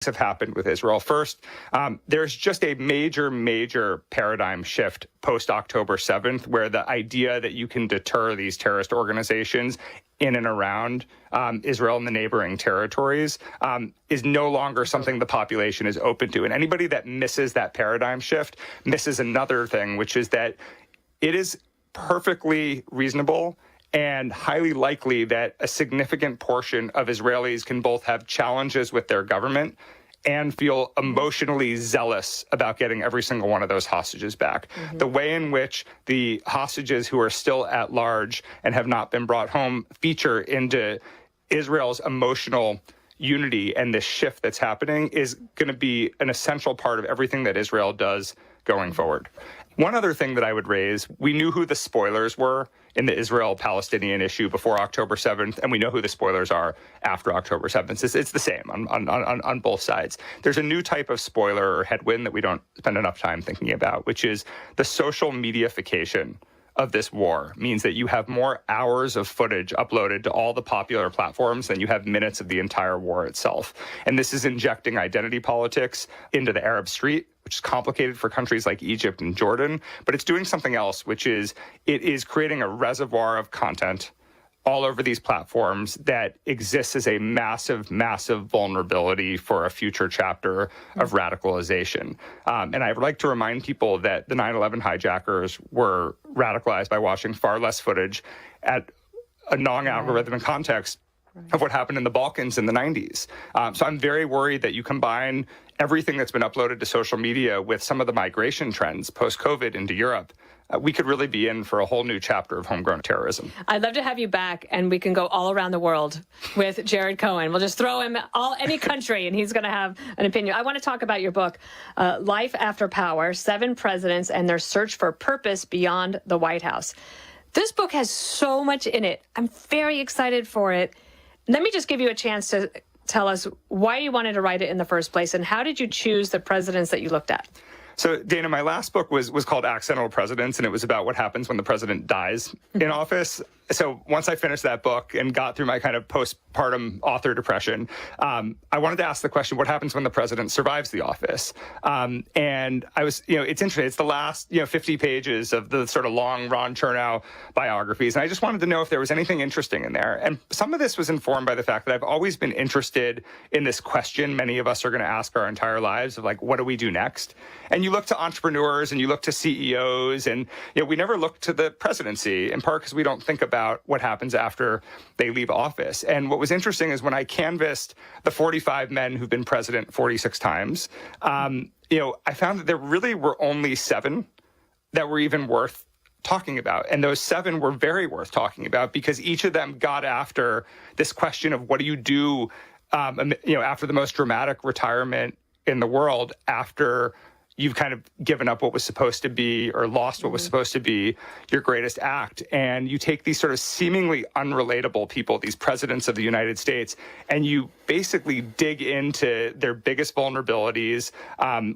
have happened with Israel. First, there's just a major paradigm shift post-October 7th, where the idea that you can deter these terrorist organizations in and around Israel and the neighboring territories is no longer something the population is open to. And anybody that misses that paradigm shift misses another thing, which is that it is perfectly reasonable and highly likely that a significant portion of Israelis can both have challenges with their government and feel emotionally zealous about getting every single one of those hostages back. The way in which the hostages who are still at large and have not been brought home feature into Israel's emotional unity and this shift that's happening is going to be an essential part of everything that Israel does going forward. One other thing that I would raise, we knew who the spoilers were in the Israel-Palestinian issue before October 7th, and we know who the spoilers are after October 7th. It's the same on both sides. There's a new type of spoiler or headwind that we don't spend enough time thinking about, which is the social mediaification of this war means that you have more hours of footage uploaded to all the popular platforms than you have minutes of the entire war itself. And this is injecting identity politics into the Arab street, which is complicated for countries like Egypt and Jordan. But it's doing something else, which is it is creating a reservoir of content all over these platforms that exists as a massive vulnerability for a future chapter of radicalization. And I'd like to remind people that the 9/11 hijackers were radicalized by watching far less footage at a non-algorithmic context of what happened in the Balkans in the 90s. So I'm very worried that you combine everything that's been uploaded to social media with some of the migration trends post-COVID into Europe. We could really be in for a whole new chapter of homegrown terrorism. I'd love to have you back, and we can go all around the world with Jared Cohen. We'll just throw him any country, and he's going to have an opinion. I want to talk about your book, Life After Power, 7 Presidents and Their Search for Purpose Beyond the White House. This book has so much in it. I'm very excited for it. Let me just give you a chance to tell us why you wanted to write it in the first place, and how did you choose the presidents that you looked at? So, Dana, my last book was called Accidental Presidents, and it was about what happens when the president dies in office. So once I finished that book and got through my kind of postpartum author depression, I wanted to ask the question, what happens when the president survives the office? And I was, it's interesting. It's the last, 50 pages of the sort of long Ron Chernow biographies. And I just wanted to know if there was anything interesting in there. And some of this was informed by the fact that I've always been interested in this question many of us are going to ask our entire lives of, like, what do we do next? And you look to entrepreneurs and you look to CEOs, and we never look to the presidency, in part because we don't think about what happens after they leave office. And what was interesting is when I canvassed the 45 men who've been president 46 times, I found that there really were only 7 that were even worth talking about. And those 7 were very worth talking about because each of them got after this question of what do you do, after the most dramatic retirement in the world, after you've kind of given up what was supposed to be or lost what was supposed to be your greatest act. And you take these sort of seemingly unrelatable people, these presidents of the United States, and you basically dig into their biggest vulnerabilities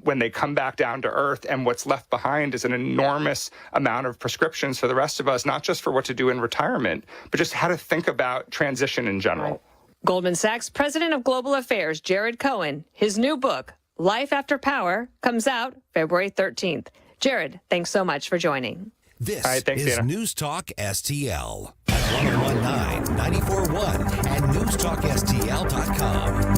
when they come back down to earth. And what's left behind is an enormous amount of prescriptions for the rest of us, not just for what to do in retirement, but just how to think about transition in general. Right. Goldman Sachs President of Global Affairs, Jared Cohen, his new book, Life After Power, comes out February 13th. Jared, thanks so much for joining. This is Dana. News Talk STL at 1019, 94.1 and newstalkstl.com.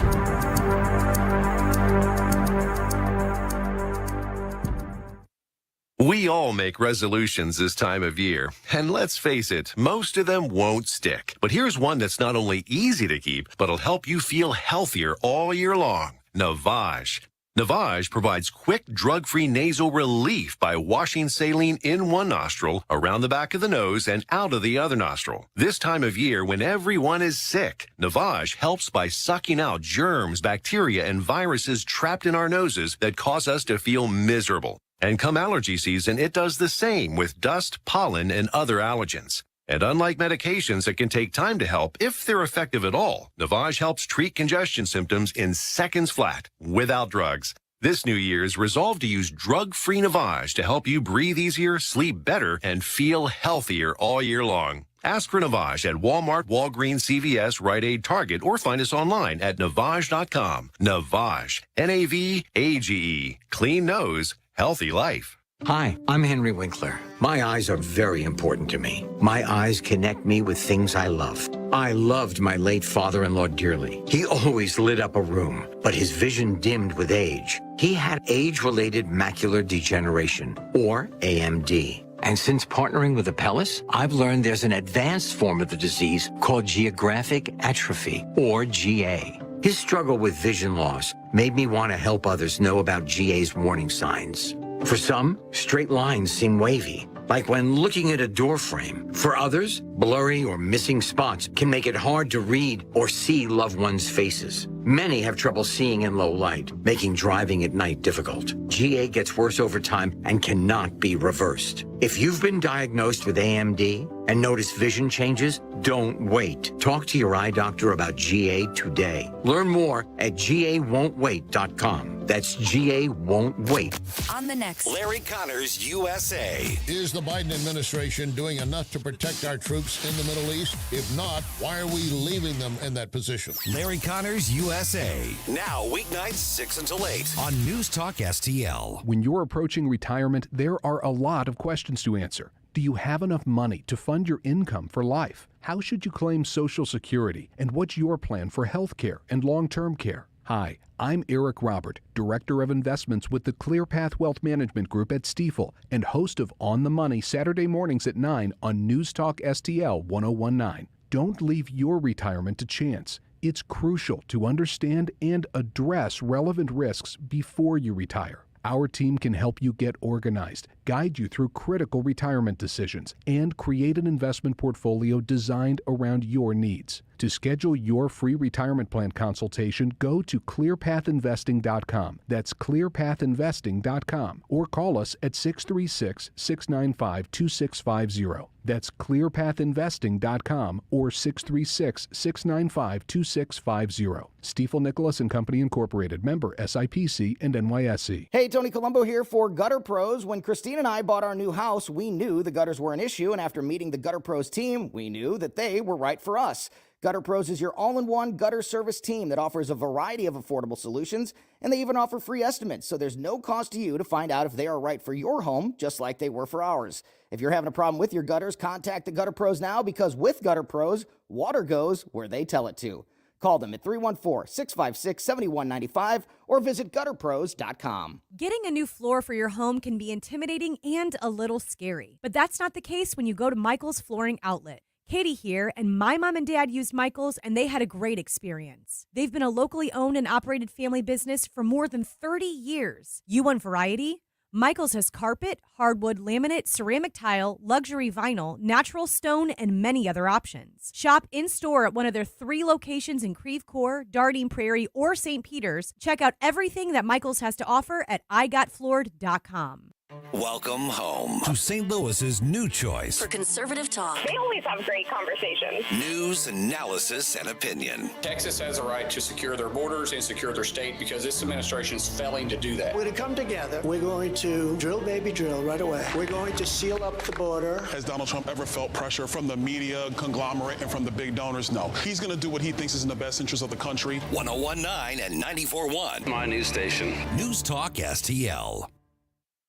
We all make resolutions this time of year, and let's face it, most of them won't stick. But here's one that's not only easy to keep, but will help you feel healthier all year long. Navage. Navage provides quick, drug-free nasal relief by washing saline in one nostril, around the back of the nose, and out of the other nostril. This time of year, when everyone is sick, Navage helps by sucking out germs, bacteria, and viruses trapped in our noses that cause us to feel miserable. And come allergy season, it does the same with dust, pollen, and other allergens. And unlike medications that can take time to help, if they're effective at all, Navage helps treat congestion symptoms in seconds flat, without drugs. This New Year's, resolve to use drug-free Navage to help you breathe easier, sleep better, and feel healthier all year long. Ask for Navage at Walmart, Walgreens, CVS, Rite Aid, Target, or find us online at Navage.com. Navage. Navage. Clean nose, healthy life. Hi, I'm Henry Winkler. My eyes are very important to me. My eyes connect me with things I love. I loved my late father-in-law dearly. He always lit up a room, but his vision dimmed with age. He had age-related macular degeneration, or AMD. And since partnering with Apellis, I've learned there's an advanced form of the disease called geographic atrophy, or GA. His struggle with vision loss made me want to help others know about GA's warning signs. For some, straight lines seem wavy, like when looking at a door frame. For others, blurry or missing spots can make it hard to read or see loved ones' faces. Many have trouble seeing in low light, making driving at night difficult. GA gets worse over time and cannot be reversed. If you've been diagnosed with AMD and notice vision changes, don't wait. Talk to your eye doctor about GA today. Learn more at GAWon'tWait.com. That's GA won't wait. On the next Larry Connors USA. Is the Biden administration doing enough to protect our troops in the Middle East? If not, why are we leaving them in that position? Larry Connors USA. Now weeknights 6 until 8 on News Talk STL. When you're approaching retirement, there are a lot of questions to answer. Do you have enough money to fund your income for life? How should you claim Social Security? And what's your plan for health care and long-term care? Hi, I'm Eric Robert, Director of Investments with the ClearPath Wealth Management Group at Stifel and host of On the Money Saturday mornings at 9 on News Talk STL 1019. Don't leave your retirement to chance. It's crucial to understand and address relevant risks before you retire. Our team can help you get organized, guide you through critical retirement decisions, and create an investment portfolio designed around your needs. To schedule your free retirement plan consultation, go to clearpathinvesting.com. That's clearpathinvesting.com. Or call us at 636-695-2650. That's clearpathinvesting.com or 636-695-2650. Stifel Nicholas and Company Incorporated, member SIPC and NYSE. Hey, Tony Colombo here for Gutter Pros. When Christine and I bought our new house, we knew the gutters were an issue, and after meeting the Gutter Pros team, we knew that they were right for us. Gutter Pros is your all-in-one gutter service team that offers a variety of affordable solutions, and they even offer free estimates, so there's no cost to you to find out if they are right for your home, just like they were for ours. If you're having a problem with your gutters, contact the Gutter Pros now, because with Gutter Pros, water goes where they tell it to. Call them at 314-656-7195 or visit gutterpros.com. Getting a new floor for your home can be intimidating and a little scary, but that's not the case when you go to Michael's Flooring Outlet. Katie here, and my mom and dad used Michael's, and they had a great experience. They've been a locally owned and operated family business for more than 30 years. You want variety? Michael's has carpet, hardwood, laminate, ceramic tile, luxury vinyl, natural stone, and many other options. Shop in-store at one of their 3 locations in Creve Coeur, Dardine Prairie, or St. Peters. Check out everything that Michael's has to offer at igotfloored.com. Welcome home to St. Louis's new choice for conservative talk. They always have great conversations. News, analysis, and opinion. Texas has a right to secure their borders and secure their state because this administration is failing to do that. We're going to come together. We're going to drill, baby, drill right away. We're going to seal up the border. Has Donald Trump ever felt pressure from the media conglomerate and from the big donors? No. He's going to do what he thinks is in the best interest of the country. 1019 and 94.1. My news station. News Talk STL.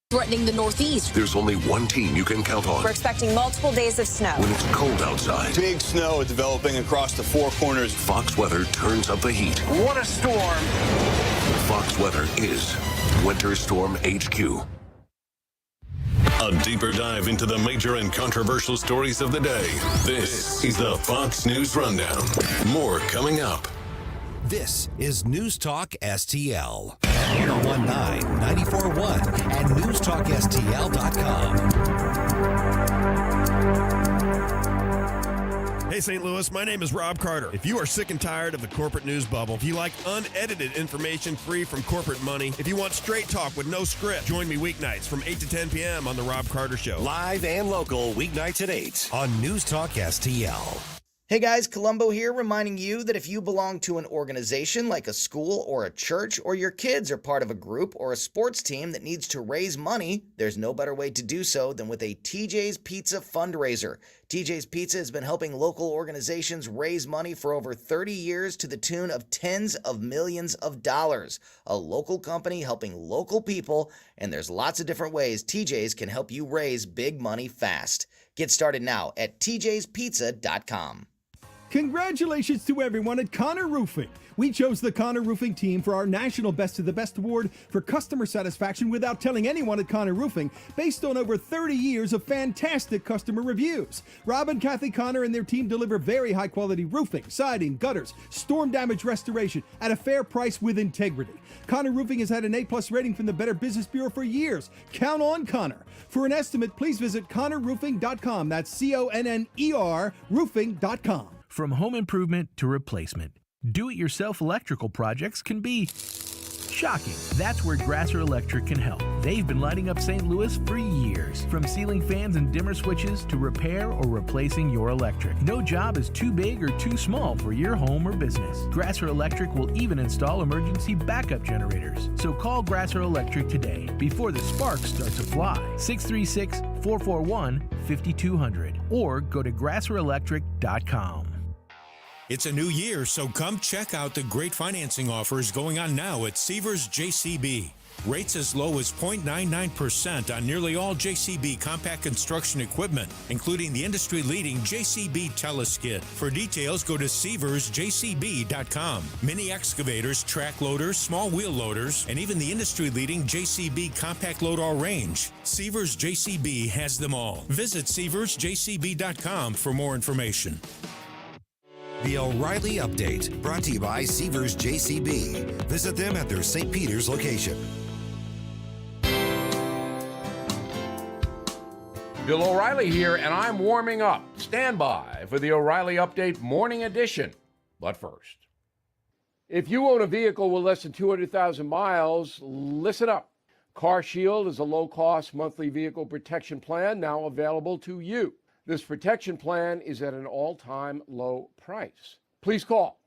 Threatening the Northeast. There's only one team you can count on. We're expecting multiple days of snow. When it's cold outside. Big snow is developing across the 4 corners. Fox Weather turns up the heat. What a storm. Fox Weather is Winter Storm HQ. A deeper dive into the major and controversial stories of the day. This is the Fox News Rundown. More coming up. This is News Talk STL. 1019, 94.1 and newstalksTL.com. Hey, St. Louis, my name is Rob Carter. If you are sick and tired of the corporate news bubble, if you like unedited information free from corporate money, if you want straight talk with no script, join me weeknights from 8 to 10 p.m. on The Rob Carter Show. Live and local, weeknights at 8 on News Talk STL. Hey guys, Colombo here, reminding you that if you belong to an organization like a school or a church, or your kids are part of a group or a sports team that needs to raise money, there's no better way to do so than with a TJ's Pizza fundraiser. TJ's Pizza has been helping local organizations raise money for over 30 years to the tune of tens of millions of dollars. A local company helping local people, and there's lots of different ways TJ's can help you raise big money fast. Get started now at tjspizza.com. Congratulations to everyone at Connor Roofing. We chose the Connor Roofing team for our National Best of the Best award for customer satisfaction without telling anyone at Connor Roofing, based on over 30 years of fantastic customer reviews. Rob and Kathy Connor and their team deliver very high quality roofing, siding, gutters, storm damage restoration at a fair price with integrity. Connor Roofing has had an A+ rating from the Better Business Bureau for years. Count on Connor. For an estimate, please visit connorroofing.com. That's CONNER roofing.com. From home improvement to replacement, do-it-yourself electrical projects can be shocking. That's where Grasser Electric can help. They've been lighting up St. Louis for years. From ceiling fans and dimmer switches to repair or replacing your electric. No job is too big or too small for your home or business. Grasser Electric will even install emergency backup generators. So call Grasser Electric today before the sparks start to fly. 636-441-5200 or go to grasserelectric.com. It's a new year, so come check out the great financing offers going on now at Seavers JCB. Rates as low as 0.99% on nearly all JCB compact construction equipment, including the industry-leading JCB Teleskid. For details, go to SeaversJCB.com. Mini excavators, track loaders, small wheel loaders, and even the industry-leading JCB compact load all range. Seavers JCB has them all. Visit SeaversJCB.com for more information. The O'Reilly Update, brought to you by Seavers JCB. Visit them at their St. Peter's location. Bill O'Reilly here, and I'm warming up. Stand by for the O'Reilly Update Morning Edition. But first, if you own a vehicle with less than 200,000 miles, listen up. Car Shield is a low-cost monthly vehicle protection plan now available to you. This protection plan is at an all-time low price. Please call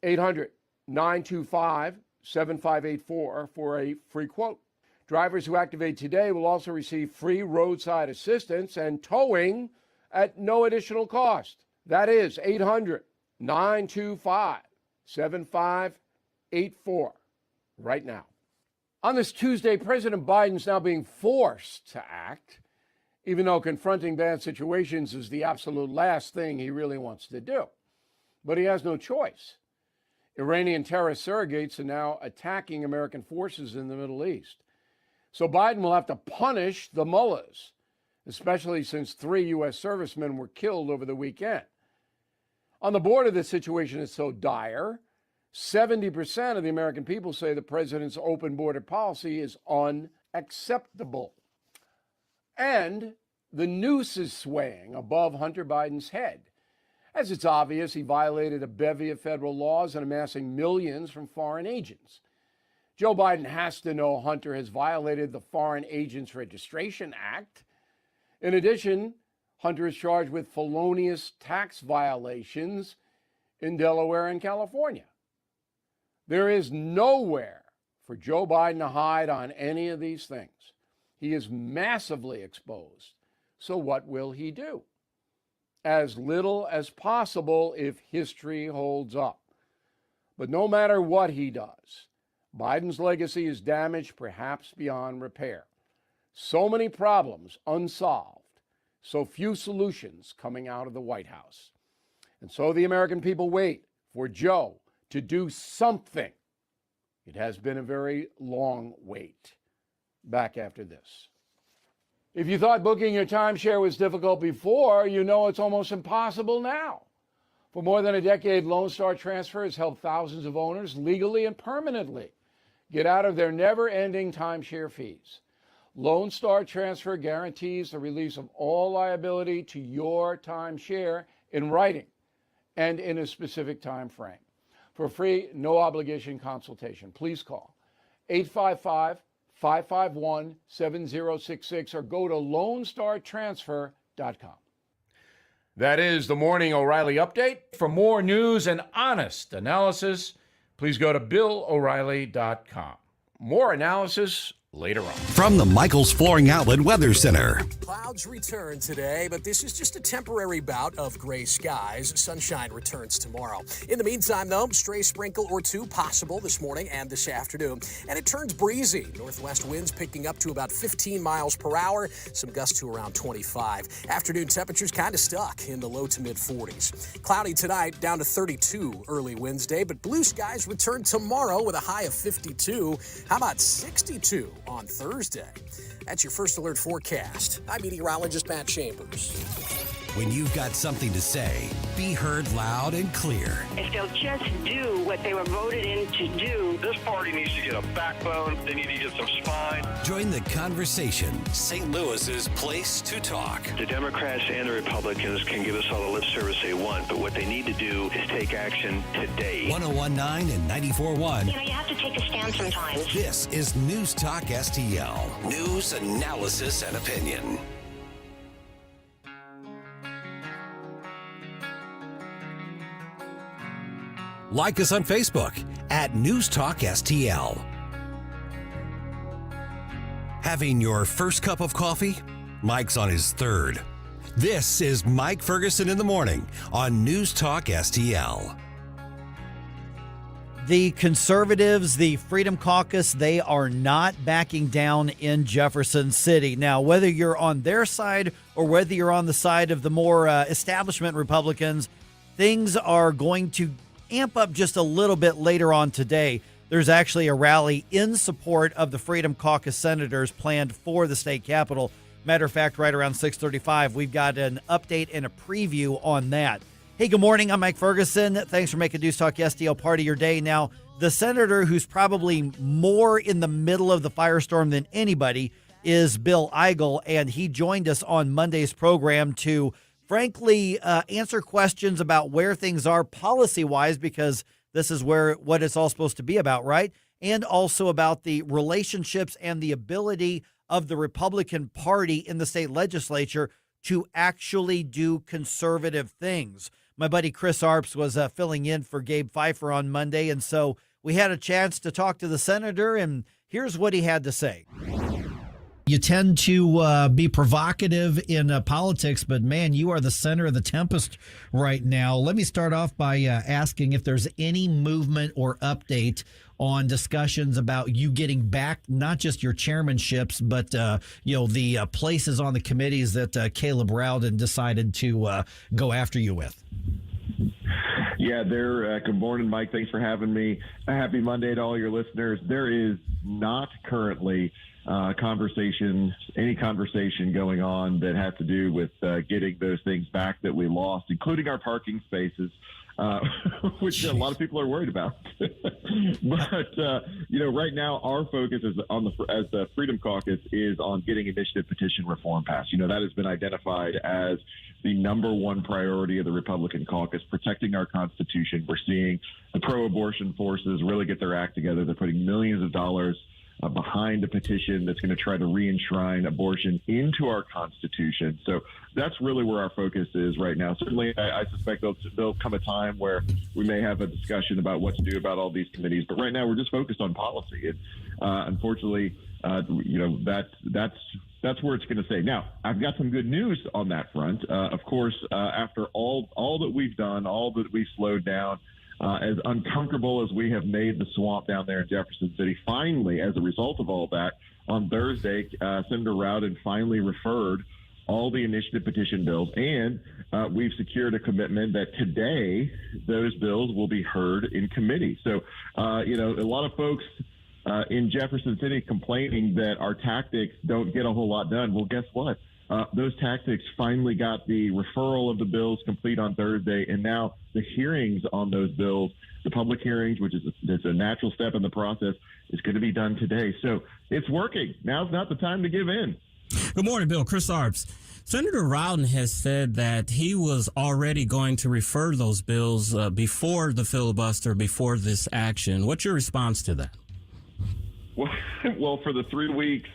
800-925-7584 for a free quote. Drivers who activate today will also receive free roadside assistance and towing at no additional cost. That is 800-925-7584 right now. On this Tuesday, President Biden's now being forced to act, even though confronting bad situations is the absolute last thing he really wants to do. But he has no choice. Iranian terrorist surrogates are now attacking American forces in the Middle East. So Biden will have to punish the mullahs, especially since 3 U.S. servicemen were killed over the weekend. On the border, the situation is so dire, 70% of the American people say the president's open border policy is unacceptable. And the noose is swaying above Hunter Biden's head. As it's obvious, he violated a bevy of federal laws and amassing millions from foreign agents. Joe Biden has to know Hunter has violated the Foreign Agents Registration Act. In addition, Hunter is charged with felonious tax violations in Delaware and California. There is nowhere for Joe Biden to hide on any of these things. He is massively exposed. So what will he do? As little as possible if history holds up. But no matter what he does, Biden's legacy is damaged perhaps beyond repair. So many problems unsolved, so few solutions coming out of the White House. And so the American people wait for Joe to do something. It has been a very long wait. Back after this. If you thought booking your timeshare was difficult before, you know it's almost impossible now. For more than a decade, Lone Star Transfer has helped thousands of owners legally and permanently get out of their never-ending timeshare fees. Lone Star Transfer guarantees the release of all liability to your timeshare in writing and in a specific time frame. For free, no-obligation consultation, please call 855-551-7066 or go to LoneStarTransfer.com. That is the Morning O'Reilly Update. For more news and honest analysis, please go to BillO'Reilly.com. More analysis later on. From the Michaels Flooring Outlet Weather Center. Clouds return today, but this is just a temporary bout of gray skies. Sunshine returns tomorrow. In the meantime, though, stray sprinkle or two possible this morning and this afternoon. And it turns breezy. Northwest winds picking up to about 15 miles per hour. Some gusts to around 25. Afternoon temperatures kind of stuck in the low to mid 40s. Cloudy tonight, down to 32 early Wednesday, but blue skies return tomorrow with a high of 52. How about 62 on Thursday? That's your First Alert forecast. I'm meteorologist Matt Chambers. When you've got something to say, be heard loud and clear. If they'll just do what they were voted in to do. This party needs to get a backbone. They need to get some spine. Join the conversation. St. Louis's place to talk. The Democrats and the Republicans can give us all the lip service they want, but what they need to do is take action today. 101.9 and 94.1. You know, you have to take a stand sometimes. This is News Talk STL. News, analysis, and opinion. Like us on Facebook at News Talk STL. Having your first cup of coffee? Mike's on his third. This is Mike Ferguson in the morning on News Talk STL. The conservatives, the Freedom Caucus, they are not backing down in Jefferson City. Now, whether you're on their side or whether you're on the side of the more establishment Republicans, things are going to amp up just a little bit later on today. There's actually a rally in support of the Freedom Caucus senators planned for the state capitol. Matter of fact, right around 6:35, we've got an update and a preview on that. Hey, good morning. I'm Mike Ferguson. Thanks for making News Talk STL part of your day. Now, the senator who's probably more in the middle of the firestorm than anybody is Bill Eigel, and he joined us on Monday's program to frankly, answer questions about where things are policy-wise, because this is what it's all supposed to be about, right? And also about the relationships and the ability of the Republican Party in the state legislature to actually do conservative things. My buddy Chris Arps was filling in for Gabe Pfeiffer on Monday, and so we had a chance to talk to the senator, and here's what he had to say. You tend to be provocative in politics, but man, you are the center of the tempest right now. Let me start off by asking if there's any movement or update on discussions about you getting back not just your chairmanships, but the places on the committees that Caleb Rowden decided to go after you with. Yeah, good morning, Mike. Thanks for having me. A happy Monday to all your listeners. There is not currently any conversation going on that has to do with getting those things back that we lost, including our parking spaces, which a lot of people are worried about. But right now our focus is as the Freedom Caucus is on getting initiative petition reform passed. That has been identified as the number one priority of the Republican caucus, protecting our Constitution. We're seeing the pro-abortion forces really get their act together. They're putting millions of dollars behind a petition that's going to try to re-enshrine abortion into our Constitution. So that's really where our focus is right now. Certainly, I suspect there'll come a time where we may have a discussion about what to do about all these committees. But right now, we're just focused on policy. Unfortunately, that's where it's going to stay. Now, I've got some good news on that front. Of course, after all that we've done, all that we've slowed down, as uncomfortable as we have made the swamp down there in Jefferson City, finally, as a result of all that, on Thursday, Senator Rowden finally referred all the initiative petition bills, and we've secured a commitment that today those bills will be heard in committee. So, a lot of folks in Jefferson City complaining that our tactics don't get a whole lot done. Well, guess what? Those tactics finally got the referral of the bills complete on Thursday, and now the hearings on those bills, the public hearings, which is a natural step in the process, is going to be done today. So it's working. Now's not the time to give in. Good morning, Bill. Chris Arps. Senator Rowden has said that he was already going to refer those bills before the filibuster, before this action. What's your response to that? Well, for the 3 weeks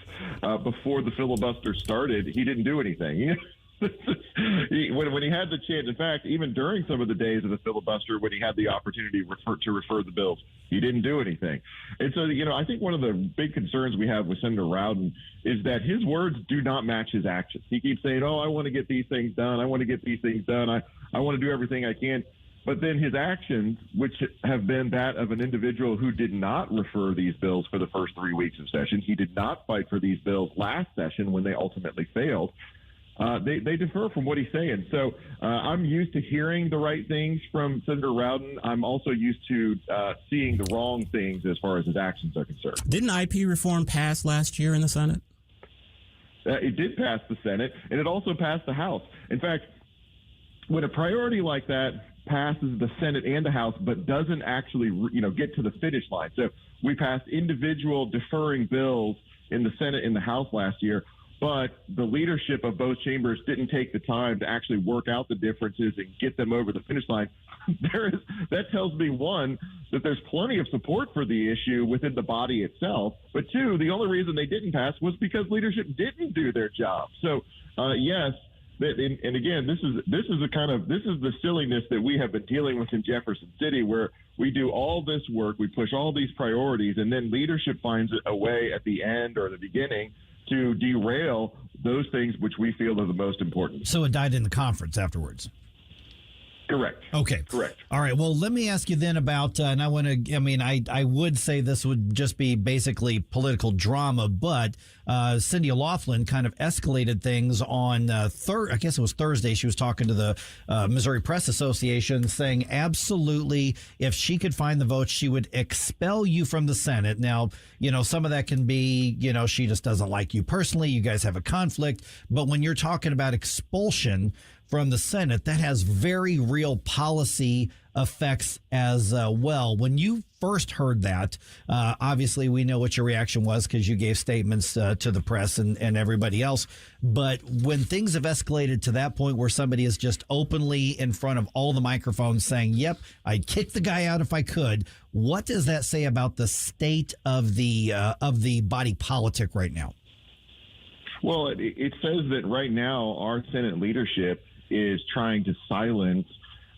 before the filibuster started, he didn't do anything. When he had the chance, in fact, even during some of the days of the filibuster, when he had the opportunity to refer the bills, he didn't do anything. And so, I think one of the big concerns we have with Senator Rowden is that his words do not match his actions. He keeps saying, oh, I want to get these things done. I want to get these things done. I want to do everything I can. But then his actions, which have been that of an individual who did not refer these bills for the first 3 weeks of session, he did not fight for these bills last session when they ultimately failed. They differ from what he's saying. So I'm used to hearing the right things from Senator Rowden. I'm also used to seeing the wrong things as far as his actions are concerned. Didn't IP reform pass last year in the Senate? It did pass the Senate, and it also passed the House. In fact, when a priority like that passes the Senate and the House, but doesn't actually, get to the finish line. So we passed individual deferring bills in the Senate and the House last year, but the leadership of both chambers didn't take the time to actually work out the differences and get them over the finish line. That tells me, one, that there's plenty of support for the issue within the body itself, but two, the only reason they didn't pass was because leadership didn't do their job. So, yes. And again, this is the silliness that we have been dealing with in Jefferson City, where we do all this work, we push all these priorities, and then leadership finds a way at the end or the beginning to derail those things which we feel are the most important. So it died in the conference afterwards. Correct. Okay. Correct. All right. Well, let me ask you then about, and I would say this would just be basically political drama, but Cindy O'Loughlin kind of escalated things on I guess it was Thursday. She was talking to the Missouri Press Association saying absolutely, if she could find the votes, she would expel you from the Senate. Now, some of that can be, she just doesn't like you personally. You guys have a conflict. But when you're talking about expulsion from the Senate, that has very real policy effects as well. When you first heard that, obviously we know what your reaction was because you gave statements to the press and everybody else. But when things have escalated to that point where somebody is just openly in front of all the microphones saying, yep, I'd kick the guy out if I could, what does that say about the state of the body politic right now? Well, it says that right now our Senate leadership is trying to silence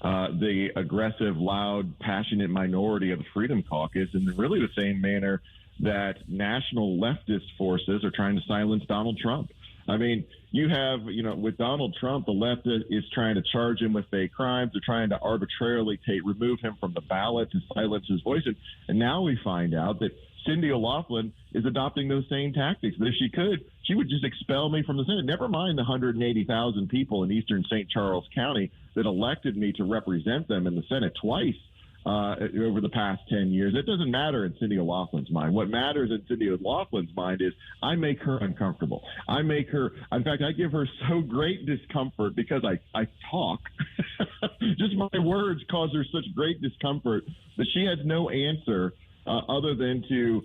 the aggressive, loud, passionate minority of the Freedom Caucus in really the same manner that national leftist forces are trying to silence Donald Trump. I mean, you have, with Donald Trump, the left is trying to charge him with fake crimes. They're trying to arbitrarily remove him from the ballot to silence his voice. And now we find out that Cindy O'Loughlin is adopting those same tactics. But if she could, she would just expel me from the Senate. Never mind the 180,000 people in eastern St. Charles County that elected me to represent them in the Senate twice over the past 10 years. It doesn't matter in Cindy O'Loughlin's mind. What matters in Cindy O'Loughlin's mind is I make her uncomfortable. In fact, I give her so great discomfort because I talk. Just my words cause her such great discomfort that she has no answer other than to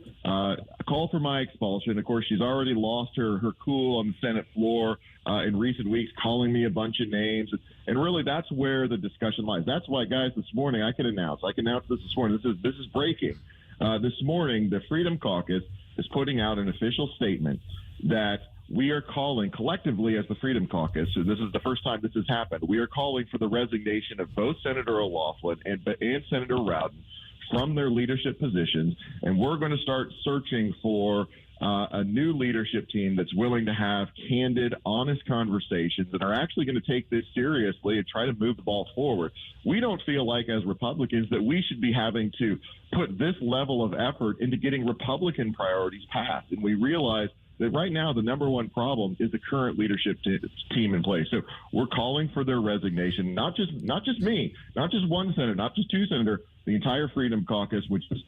call for my expulsion. Of course, she's already lost her cool on the Senate floor in recent weeks, calling me a bunch of names. And really, that's where the discussion lies. That's why, guys, this morning I can announce this morning. This is breaking. This morning, the Freedom Caucus is putting out an official statement that we are calling collectively as the Freedom Caucus, and this is the first time this has happened, we are calling for the resignation of both Senator O'Loughlin and Senator Rowden from their leadership positions, and we're going to start searching for a new leadership team that's willing to have candid, honest conversations and are actually going to take this seriously and try to move the ball forward. We don't feel like, as Republicans, that we should be having to put this level of effort into getting Republican priorities passed, and we realize that right now the number one problem is the current leadership team in place. So we're calling for their resignation, not just me, not just one senator, not just two senators, the entire Freedom Caucus, which is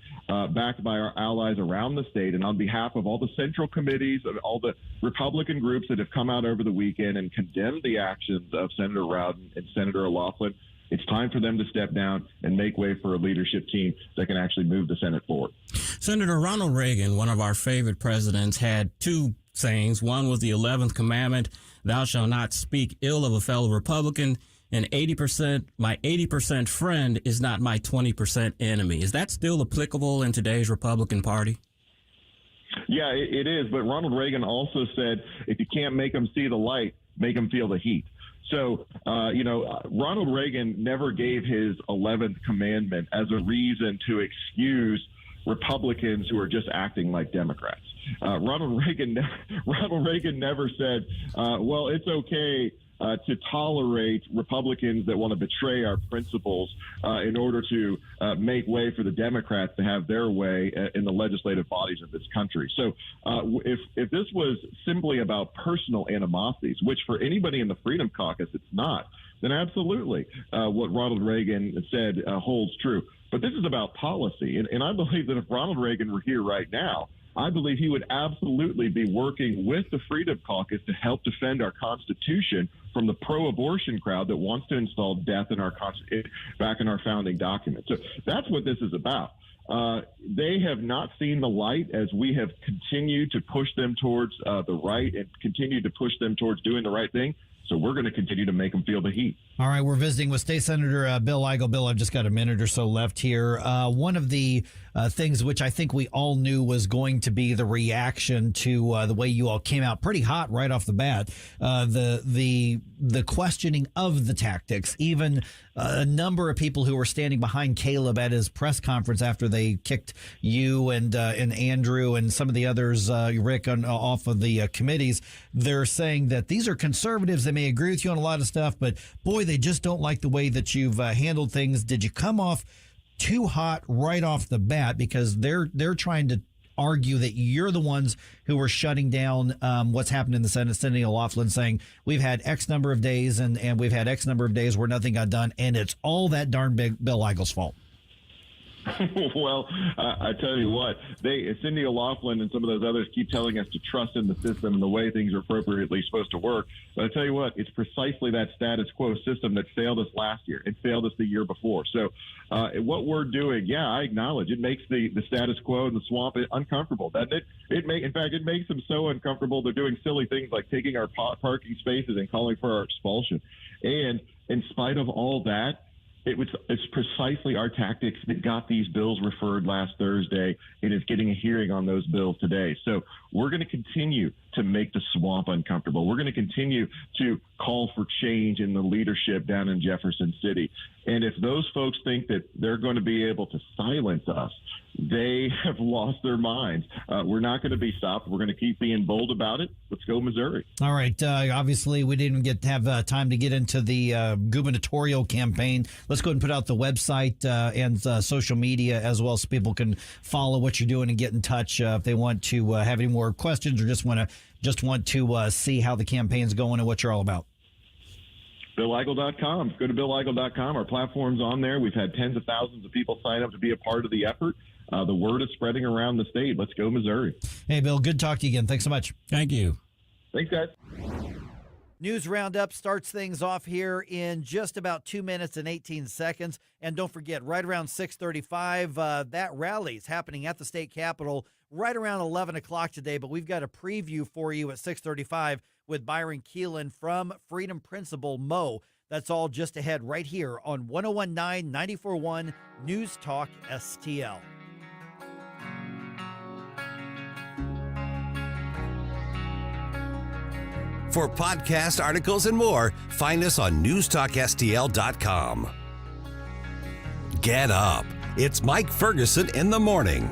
backed by our allies around the state, and on behalf of all the central committees of all the Republican groups that have come out over the weekend and condemned the actions of Senator Rowden and Senator O'Loughlin. It's time for them to step down and make way for a leadership team that can actually move the Senate forward. Senator Ronald Reagan, one of our favorite presidents, had two sayings. One was the 11th commandment, thou shalt not speak ill of a fellow Republican, and 80%, my 80% friend is not my 20% enemy. Is that still applicable in today's Republican Party? Yeah, it is. But Ronald Reagan also said, if you can't make them see the light, make them feel the heat. So, Ronald Reagan never gave his 11th commandment as a reason to excuse Republicans who are just acting like Democrats. Ronald Reagan never said, well, it's okay to tolerate Republicans that want to betray our principles in order to make way for the Democrats to have their way in the legislative bodies of this country. So if this was simply about personal animosities, which for anybody in the Freedom Caucus it's not, then absolutely what Ronald Reagan said holds true. But this is about policy. And I believe that if Ronald Reagan were here right now, I believe he would absolutely be working with the Freedom Caucus to help defend our Constitution from the pro-abortion crowd that wants to install death in back in our founding documents. So that's what this is about. They have not seen the light as we have continued to push them towards the right and continued to push them towards doing the right thing. So we're going to continue to make them feel the heat. All right, we're visiting with State Senator Bill Eigel. Bill, I've just got a minute or so left here. One of the things which I think we all knew was going to be the reaction to the way you all came out pretty hot right off the bat, the questioning of the tactics. Even a number of people who were standing behind Caleb at his press conference after they kicked you and Andrew and some of the others, Rick, off of the committees, they're saying that these are conservatives. They may agree with you on a lot of stuff, but boy, they just don't like the way that you've handled things. Did you come off too hot right off the bat? Because they're trying to argue that you're the ones who were shutting down what's happened in the Senate. Cindy O'Loughlin saying we've had X number of days and we've had X number of days where nothing got done, and it's all that darn big Bill Eigel's fault. Well, I tell you what, Cindy O'Loughlin and some of those others keep telling us to trust in the system and the way things are appropriately supposed to work. But I tell you what, it's precisely that status quo system that failed us last year. It failed us the year before. So what we're doing, I acknowledge it makes the status quo and the swamp uncomfortable, doesn't it? In fact, it makes them so uncomfortable. They're doing silly things like taking our parking spaces and calling for our expulsion. And in spite of all that, it's precisely our tactics that got these bills referred last Thursday and is getting a hearing on those bills today. So we're going to continue to make the swamp uncomfortable. We're going to continue to call for change in the leadership down in Jefferson City. And if those folks think that they're going to be able to silence us, they have lost their minds. We're not going to be stopped. We're going to keep being bold about it. Let's go, Missouri. All right. Obviously, we didn't get to have time to get into the gubernatorial campaign. Let's go ahead and put out the website and social media as well, so people can follow what you're doing and get in touch if they want to have any more questions or just want to see how the campaign's going and what you're all about. BillEigel.com. Go to BillEigel.com. Our platform's on there. We've had tens of thousands of people sign up to be a part of the effort. The word is spreading around the state. Let's go, Missouri. Hey, Bill, good to talk to you again. Thanks so much. Thank you. Thanks, guys. News Roundup starts things off here in just about 2 minutes and 18 seconds. And don't forget, right around 6:35, that rally is happening at the state capitol right around 11 o'clock today. But we've got a preview for you at 6:35 with Byron Keelin from Freedom Principal Mo. That's all just ahead right here on 101.9 94.1 News Talk STL. For podcast articles and more, find us on newstalkstl.com. Get up. It's Mike Ferguson in the morning.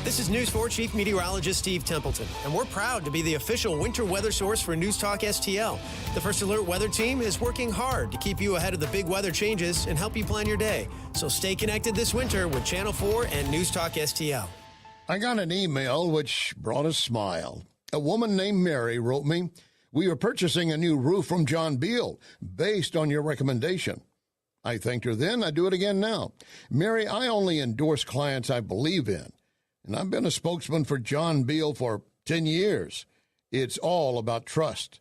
This is News 4 Chief Meteorologist Steve Templeton, and we're proud to be the official winter weather source for News Talk STL. The First Alert Weather Team is working hard to keep you ahead of the big weather changes and help you plan your day. So stay connected this winter with Channel 4 and News Talk STL. I got an email which brought a smile. A woman named Mary wrote me, "We are purchasing a new roof from John Beal based on your recommendation." I thanked her then. I do it again now. Mary, I only endorse clients I believe in. And I've been a spokesman for John Beal for 10 years. It's all about trust.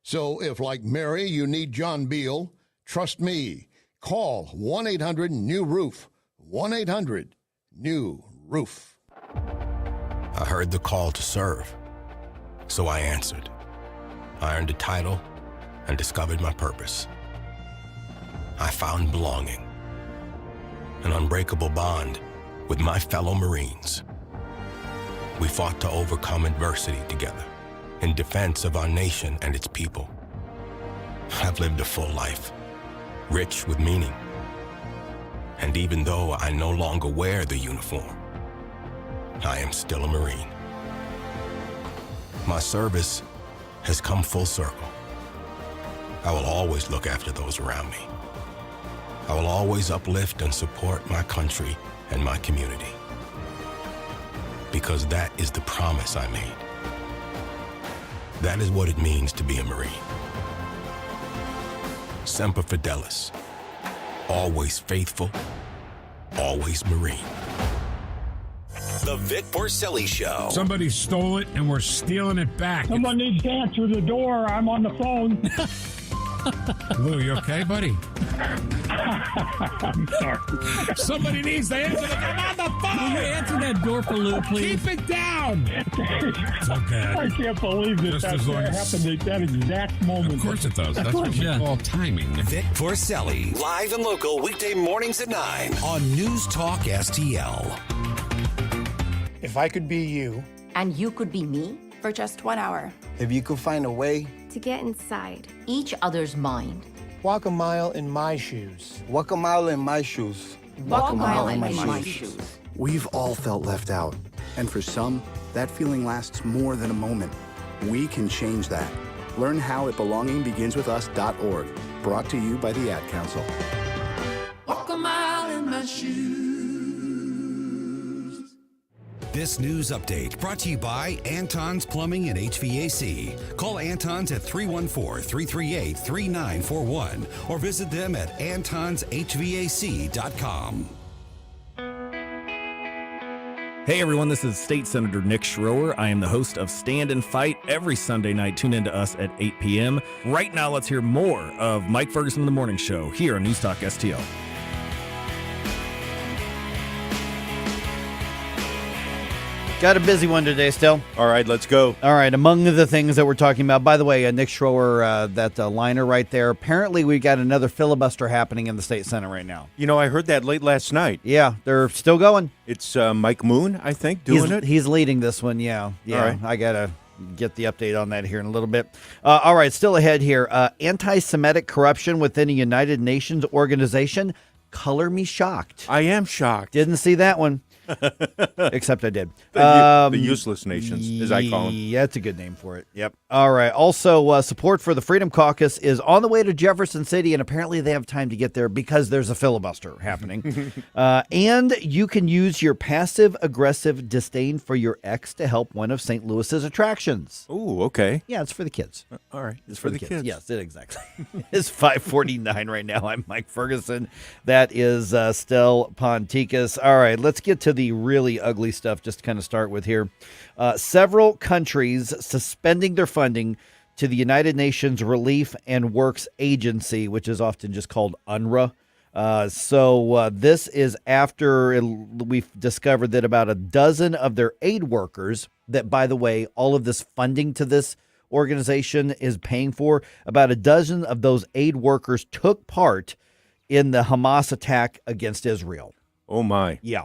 So if, like Mary, you need John Beal, trust me. Call 1-800-NEW-ROOF. 1-800-NEW-ROOF. I heard the call to serve, so I answered. I earned a title and discovered my purpose. I found belonging, an unbreakable bond with my fellow Marines. We fought to overcome adversity together in defense of our nation and its people. I've lived a full life, rich with meaning. And even though I no longer wear the uniform, I am still a Marine. My service has come full circle. I will always look after those around me. I will always uplift and support my country and my community. Because that is the promise I made. That is what it means to be a Marine. Semper Fidelis. Always faithful, always Marine. The Vic Porcelli Show. Somebody stole it and we're stealing it back. Someone needs to answer the door. I'm on the phone. Lou, you okay, buddy? I'm sorry. Somebody needs to answer the door. I'm on the phone. Will you answer that door for Lou, please? Keep it down. It's okay. I can't believe that happened at that exact moment. Of course it does. That's what we call timing. Vic Porcelli, live and local, weekday mornings at 9 on News Talk STL. If I could be you. And you could be me for just 1 hour. If you could find a way to get inside each other's mind. Walk a mile in my shoes. Walk a mile in my shoes. Walk a mile in my shoes. We've all felt left out. And for some, that feeling lasts more than a moment. We can change that. Learn how at belongingbeginswithus.org. Brought to you by the Ad Council. Walk a mile in my shoes. This news update brought to you by Anton's Plumbing and HVAC. Call Anton's at 314-338-3941 or visit them at antonshvac.com. Hey everyone, this is State Senator Nick Schroer. I am the host of Stand and Fight every Sunday night. Tune in to us at 8 p.m. Right now, let's hear more of Mike Ferguson in the Morning Show here on News Talk STL. Got a busy one today still. All right, let's go. All right, among the things that we're talking about, by the way, Nick Schroer, that liner right there, apparently we got another filibuster happening in the state Senate right now. You know, I heard that late last night. Yeah, they're still going. It's Mike Moon, I think, doing it. He's leading this one, yeah. All right. I got to get the update on that here in a little bit. All right, still ahead here. Anti-Semitic corruption within a United Nations organization. Color me shocked. I am shocked. Didn't see that one. Except I did. The useless nations, as I call them. Yeah, that's a good name for it. Yep. All right. Also, support for the Freedom Caucus is on the way to Jefferson City, and apparently they have time to get there because there's a filibuster happening. And you can use your passive-aggressive disdain for your ex to help one of St. Louis's attractions. Ooh, okay. Yeah, it's for the kids. All right. It's for the kids. Yes, exactly. It's 5:49 right now. I'm Mike Ferguson. That is Stel Ponticus. All right, let's get to the really ugly stuff just to kind of start with here. Several countries suspending their funding to the United Nations Relief and Works Agency, which is often just called UNRWA. So this is after we've discovered that about a dozen of their aid workers, that, by the way, all of this funding to this organization is paying for, about a dozen of those aid workers took part in the Hamas attack against Israel. Oh, my. Yeah.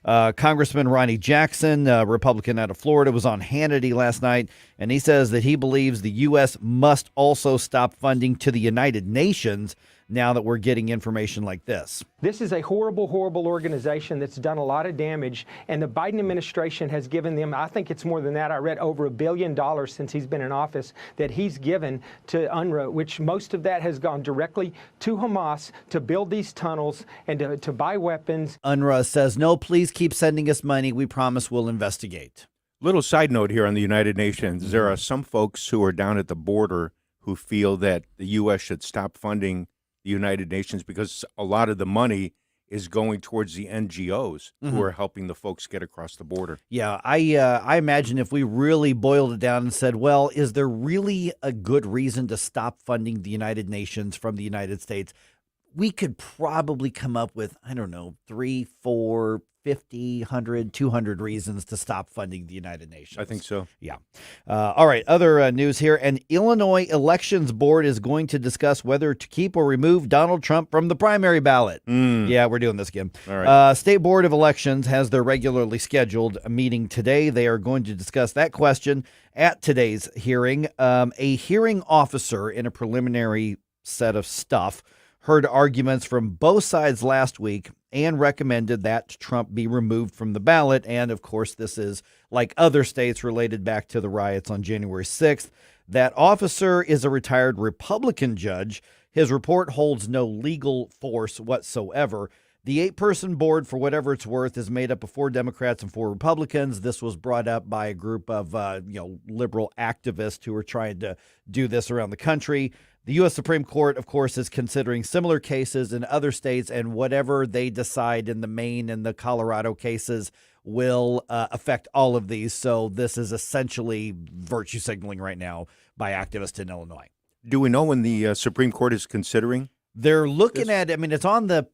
Congressman Ronnie Jackson, Republican out of Florida, was on Hannity last night, and he says that he believes the U.S. must also stop funding to the United Nations now that we're getting information like this. This is a horrible, horrible organization that's done a lot of damage, and the Biden administration has given them, I think it's more than that, I read over $1 billion since he's been in office that he's given to UNRWA, which most of that has gone directly to Hamas to build these tunnels and to buy weapons. UNRWA says, no, please keep sending us money. We promise we'll investigate. Little side note here on the United Nations. There are some folks who are down at the border who feel that the U.S. should stop funding the United Nations because a lot of the money is going towards the NGOs who are helping the folks get across the border. Yeah, I imagine if we really boiled it down and said, well, is there really a good reason to stop funding the United Nations from the United States? we could probably come up with, I don't know, 3, 4, 50, 100, 200 reasons to stop funding the United Nations. I think so. Yeah. All right. Other news here. An Illinois elections board is going to discuss whether to keep or remove Donald Trump from the primary ballot. Yeah, we're doing this again. All right. State Board of Elections has their regularly scheduled meeting today. They are going to discuss that question at today's hearing. A hearing officer in a preliminary set of stuff heard arguments from both sides last week and recommended that Trump be removed from the ballot. And, of course, this is, like other states, related back to the riots on January 6th. That officer is a retired Republican judge. His report holds no legal force whatsoever. The 8-person board, for whatever it's worth, is made up of 4 Democrats and 4 Republicans. This was brought up by a group of liberal activists who are trying to do this around the country. The U.S. Supreme Court, of course, is considering similar cases in other states, and whatever they decide in the Maine and the Colorado cases will affect all of these. So this is essentially virtue signaling right now by activists in Illinois. Do we know when the Supreme Court is considering? They're looking at. I mean, it's in the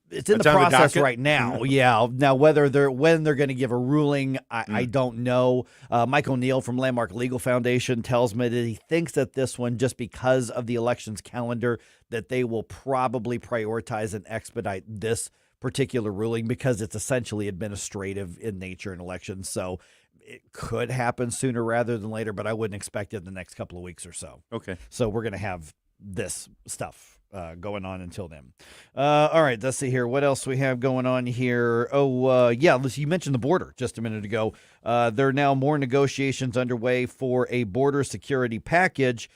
process right now. Yeah. Now, when they're going to give a ruling, I don't know. Mike O'Neill from Landmark Legal Foundation tells me that he thinks that this one, just because of the elections calendar, that they will probably prioritize and expedite this particular ruling because it's essentially administrative in nature in elections. So it could happen sooner rather than later, but I wouldn't expect it in the next couple of weeks or so. Okay. So we're going to have this stuff going on until then. All right, let's see here. What else we have going on here? You mentioned the border just a minute ago. There are now more negotiations underway for a border security package.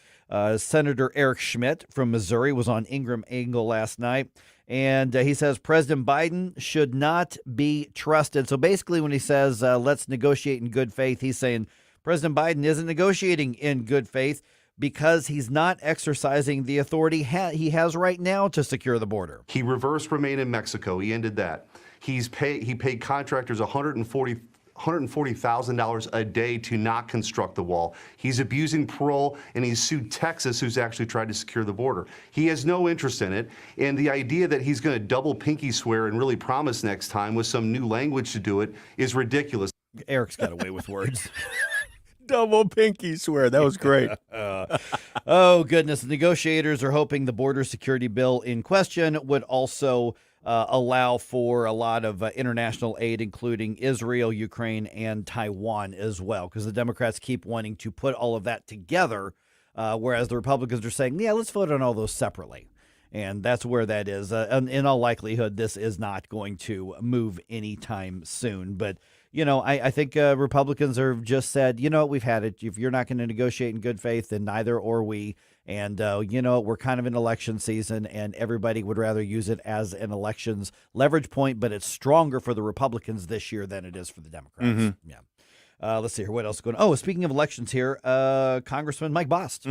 Senator Eric Schmidt from Missouri was on Ingram Eigel last night, and he says President Biden should not be trusted. So basically when he says let's negotiate in good faith, he's saying President Biden isn't negotiating in good faith because he's not exercising the authority he has right now to secure the border. He reversed remain in Mexico. He ended that. He paid contractors $140,000 a day to not construct the wall. He's abusing parole, and he's sued Texas, who's actually tried to secure the border. He has no interest in it, and the idea that he's going to double pinky swear and really promise next time with some new language to do it is ridiculous. Eric's got away with words. Double pinky swear. That was great. Oh, goodness. The negotiators are hoping the border security bill in question would also allow for a lot of international aid, including Israel, Ukraine, and Taiwan as well, because the Democrats keep wanting to put all of that together, whereas the Republicans are saying, yeah, let's vote on all those separately. And that's where that is. In all likelihood, this is not going to move anytime soon. But, I think Republicans have just said, we've had it. If you're not going to negotiate in good faith, then neither are we. And, we're kind of in election season, and everybody would rather use it as an elections leverage point. But it's stronger for the Republicans this year than it is for the Democrats. Mm-hmm. Yeah. Let's see here. What else is going on? Oh, speaking of elections here, Congressman Mike Bost,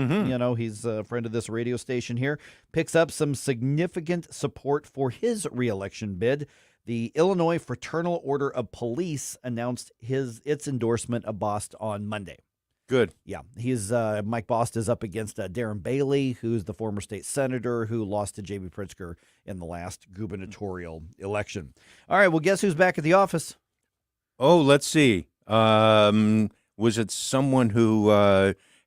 he's a friend of this radio station here, picks up some significant support for his reelection bid. The Illinois Fraternal Order of Police announced its endorsement of Bost on Monday. Good. Yeah. Mike Bost is up against Darren Bailey, who's the former state senator who lost to J.B. Pritzker in the last gubernatorial election. All right. Well, guess who's back at the office? Oh, let's see. Was it someone who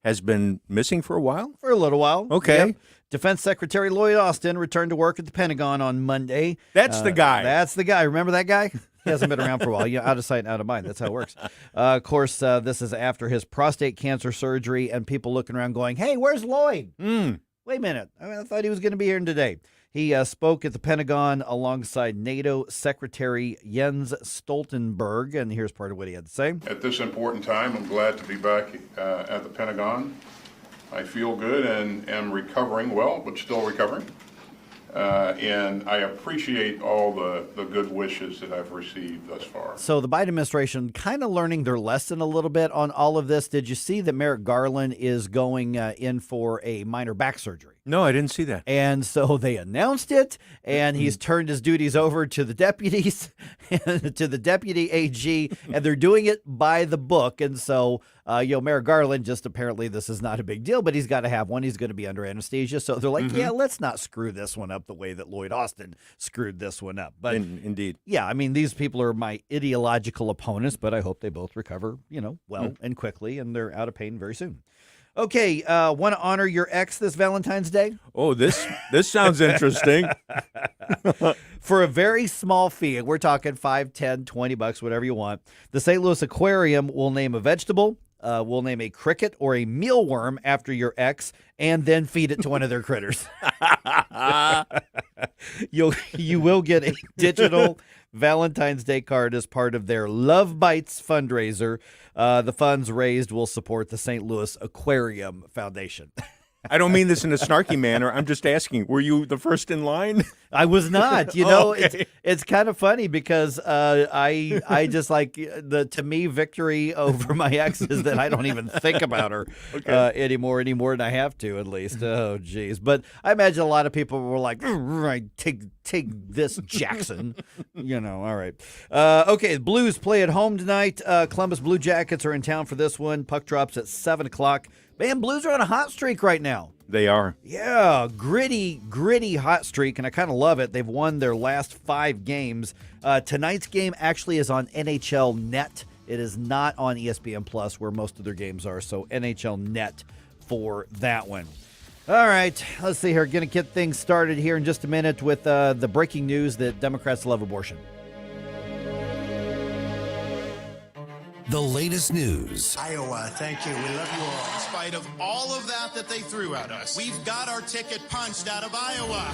has been missing for a while? For a little while. Okay. Yep. Defense Secretary Lloyd Austin returned to work at the Pentagon on Monday. That's the guy. That's the guy. Remember that guy? He hasn't been around for a while. Out of sight, out of mind. That's how it works. Of course, this is after his prostate cancer surgery, and people looking around going, hey, where's Lloyd? Wait a minute. I thought he was going to be here today. He spoke at the Pentagon alongside NATO Secretary Jens Stoltenberg, and here's part of what he had to say. At this important time, I'm glad to be back at the Pentagon. I feel good and am recovering well, but still recovering. And I appreciate all the good wishes that I've received thus far. So the Biden administration kind of learning their lesson a little bit on all of this. Did you see that Merrick Garland is going in for a minor back surgery? No, I didn't see that. And so they announced it, and he's turned his duties over to the deputies, to the deputy AG, and they're doing it by the book. And so Merrick Garland, just apparently this is not a big deal, but he's got to have one. He's going to be under anesthesia. So they're like, yeah, let's not screw this one up the way that Lloyd Austin screwed this one up. But indeed. Yeah, I mean, these people are my ideological opponents, but I hope they both recover, well and quickly, and they're out of pain very soon. Okay, want to honor your ex this Valentine's Day? Oh, this sounds interesting. For a very small fee, we're talking $5, $10, $20, whatever you want, the St. Louis Aquarium will name a vegetable, will name a cricket or a mealworm after your ex, and then feed it to one of their critters. You will get a digital Valentine's Day card as part of their Love Bites fundraiser. The funds raised will support the St. Louis Aquarium Foundation. I don't mean this in a snarky manner. I'm just asking, were you the first in line? I was not. Okay. It's kind of funny because I just like to me, victory over my ex is that I don't even think about her anymore than I have to, at least. Oh, geez. But I imagine a lot of people were like, right, take this, Jackson. All right. Okay, the Blues play at home tonight. Columbus Blue Jackets are in town for this one. Puck drops at 7 o'clock. Man, Blues are on a hot streak right now. They are. Yeah, gritty hot streak, and I kind of love it. They've won their last 5 games. Tonight's game actually is on NHL Net. It is not on ESPN Plus, where most of their games are, so NHL Net for that one. All right, let's see here. Going to get things started here in just a minute with the breaking news that Democrats love abortion. The latest news. Iowa, thank you. We love you all. In spite of all of that they threw at us, we've got our ticket punched out of Iowa.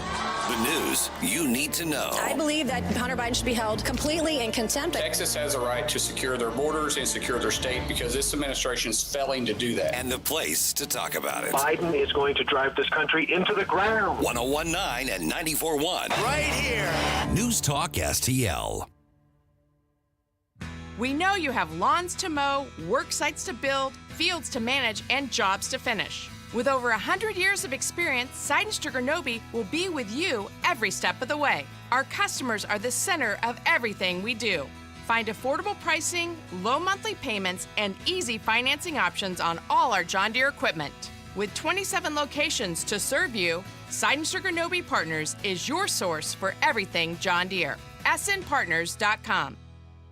The news you need to know. I believe that Hunter Biden should be held completely in contempt. Texas has a right to secure their borders and secure their state because this administration is failing to do that. And the place to talk about it. Biden is going to drive this country into the ground. 101.9 and 94.1. Right here. News Talk STL. We know you have lawns to mow, work sites to build, fields to manage, and jobs to finish. With over 100 years of experience, Seidenstricker Nobe will be with you every step of the way. Our customers are the center of everything we do. Find affordable pricing, low monthly payments, and easy financing options on all our John Deere equipment. With 27 locations to serve you, Seidenstricker Nobe Partners is your source for everything John Deere. snpartners.com.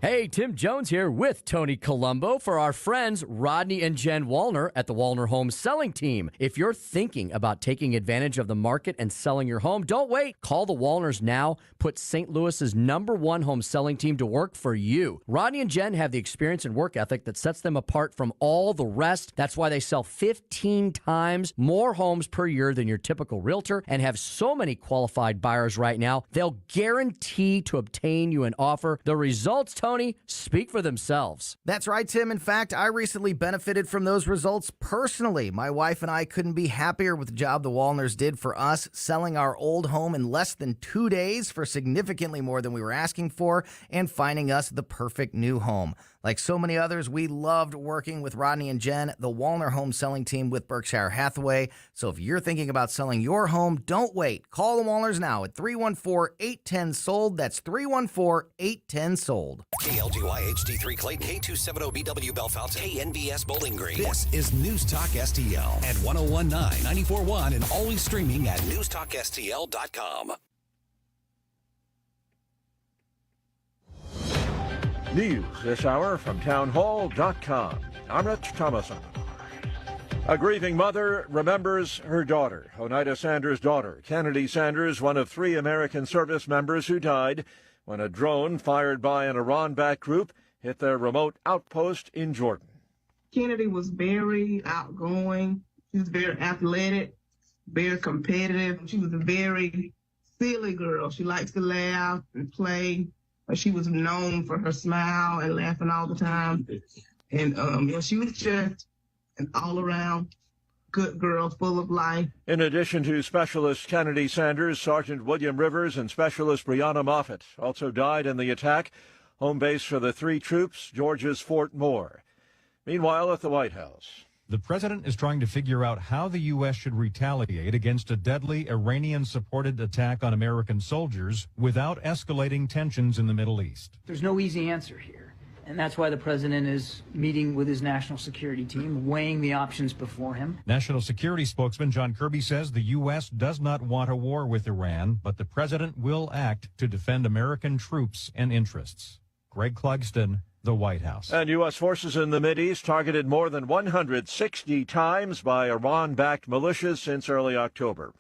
Hey, Tim Jones here with Tony Colombo for our friends Rodney and Jen Wallner at the Wallner Home Selling Team. If you're thinking about taking advantage of the market and selling your home, don't wait. Call the Wallners now. Put St. Louis's #1 home selling team to work for you. Rodney and Jen have the experience and work ethic that sets them apart from all the rest. That's why they sell 15 times more homes per year than your typical realtor and have so many qualified buyers right now, they'll guarantee to obtain you an offer. The results, Tony, speak for themselves. That's right, Tim. In fact, I recently benefited from those results personally. My wife and I couldn't be happier with the job the Wallners did for us, selling our old home in less than 2 days for significantly more than we were asking for and finding us the perfect new home. Like so many others, we loved working with Rodney and Jen, the Wallner Home Selling Team with Berkshire Hathaway. So if you're thinking about selling your home, don't wait. Call the Wallners now at 314-810-SOLD. That's 314-810-SOLD. KLGY HD3 Clayton, K270BW Bellefonte, KNBS Bowling Green. This is News Talk STL at 101.9, 94.1, and always streaming at newstalkstl.com. News this hour from townhall.com. I'm Rich Thomason. A grieving mother remembers her daughter, Oneida Sanders' daughter, Kennedy Sanders, one of 3 American service members who died when a drone fired by an Iran-backed group hit their remote outpost in Jordan. Kennedy was very outgoing. She was very athletic, very competitive. She was a very silly girl. She likes to laugh and play. She was known for her smile and laughing all the time. And she was just an all-around good girl, full of life. In addition to Specialist Kennedy Sanders, Sergeant William Rivers and Specialist Brianna Moffitt also died in the attack. Home base for the 3 troops, Georgia's Fort Moore. Meanwhile, at the White House. The president is trying to figure out how the U.S. should retaliate against a deadly Iranian-supported attack on American soldiers without escalating tensions in the Middle East. There's no easy answer here. And that's why the president is meeting with his national security team, weighing the options before him. National Security spokesman John Kirby says the U.S. does not want a war with Iran, but the president will act to defend American troops and interests. Greg Clugston, the White House. And U.S. forces in the Mideast targeted more than 160 times by Iran-backed militias since early October.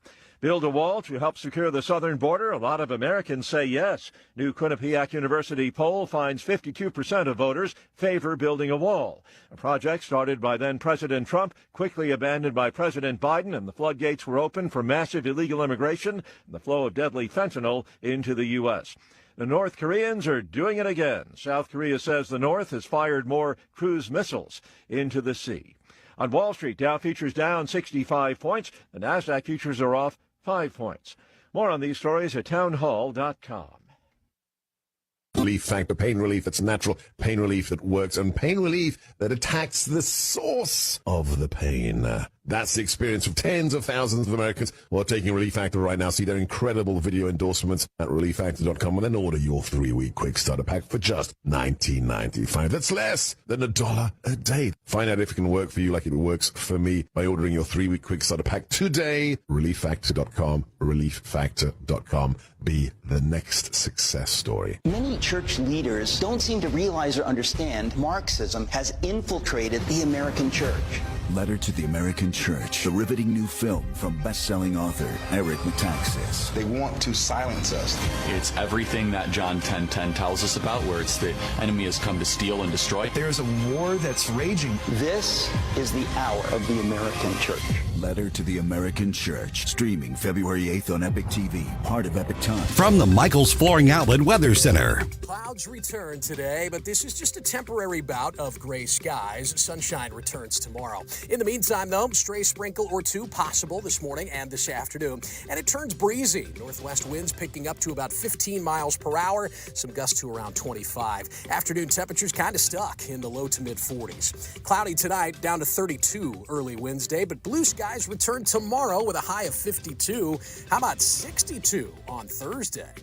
Build a wall to help secure the southern border? A lot of Americans say yes. New Quinnipiac University poll finds 52% of voters favor building a wall. A project started by then-President Trump, quickly abandoned by President Biden, and the floodgates were open for massive illegal immigration and the flow of deadly fentanyl into the U.S. The North Koreans are doing it again. South Korea says the North has fired more cruise missiles into the sea. On Wall Street, Dow futures down 65 points. The NASDAQ futures are off 5 points. More on these stories at townhall.com. Relief Factor, pain relief that's natural, pain relief that works, and pain relief that attacks the source of the pain. That's the experience of tens of thousands of Americans who are taking Relief Factor right now. See their incredible video endorsements at relieffactor.com and then order your 3-week quick starter pack for just $19.95. That's less than $1 a day. Find out if it can work for you like it works for me by ordering your 3-week quick starter pack today. Relieffactor.com, relieffactor.com. Be the next success story. Many church leaders don't seem to realize or understand Marxism has infiltrated the American church. Letter to the American Church, the riveting new film from best-selling author Eric Metaxas. They want to silence us. It's everything that John 10:10 tells us about, where it's the enemy has come to steal and destroy. There's a war that's raging. This is the hour of the American church. Letter to the American Church, streaming February 8th on Epic TV, part of Epic Time. From the Michaels Flooring Outlet Weather Center. Clouds return today, but this is just a temporary bout of gray skies. Sunshine returns tomorrow. In the meantime, though, stray sprinkle or two possible this morning and this afternoon. And it turns breezy. Northwest winds picking up to about 15 miles per hour, some gusts to around 25. Afternoon temperatures kind of stuck in the low to mid 40s. Cloudy tonight, down to 32 early Wednesday, but blue skies return tomorrow with a high of 52. How about 62 on Thursday?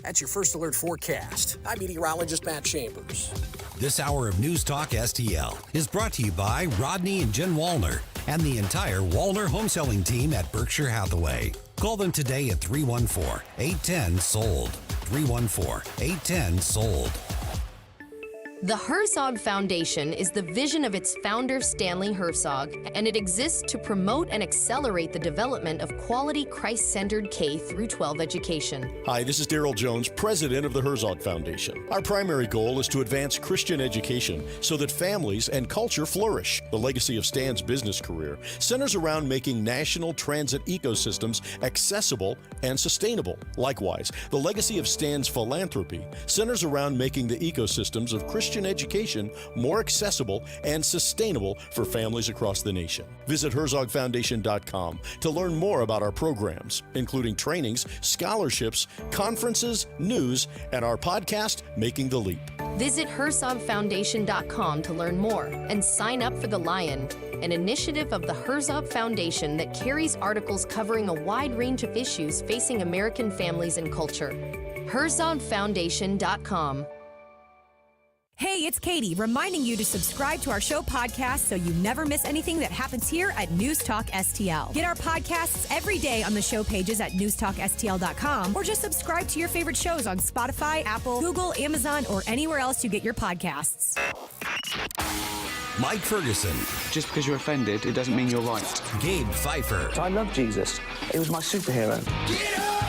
That's your First Alert forecast. I'm meteorologist Matt Chambers. This hour of News Talk STL is brought to you by Rodney and Jen Wallner and the entire Wallner home selling team at Berkshire Hathaway. Call them today at 314-810-SOLD. 314-810-SOLD. The Herzog Foundation is the vision of its founder, Stanley Herzog, and it exists to promote and accelerate the development of quality Christ-centered K-12 education. Hi, this is Daryl Jones, president of the Herzog Foundation. Our primary goal is to advance Christian education so that families and culture flourish. The legacy of Stan's business career centers around making national transit ecosystems accessible and sustainable. Likewise, the legacy of Stan's philanthropy centers around making the ecosystems of Christian education more accessible and sustainable for families across the nation. Visit HerzogFoundation.com to learn more about our programs, including trainings, scholarships, conferences, news, and our podcast, Making the Leap. Visit HerzogFoundation.com to learn more and sign up for The Lion, an initiative of the Herzog Foundation that carries articles covering a wide range of issues facing American families and culture. HerzogFoundation.com. Hey, it's Katie, reminding you to subscribe to our show podcast so you never miss anything that happens here at News Talk STL. Get our podcasts every day on the show pages at newstalkstl.com or just subscribe to your favorite shows on Spotify, Apple, Google, Amazon, or anywhere else you get your podcasts. Mike Ferguson. Just because you're offended, it doesn't mean you're right. Gabe Pfeiffer. I love Jesus. He was my superhero. Get up!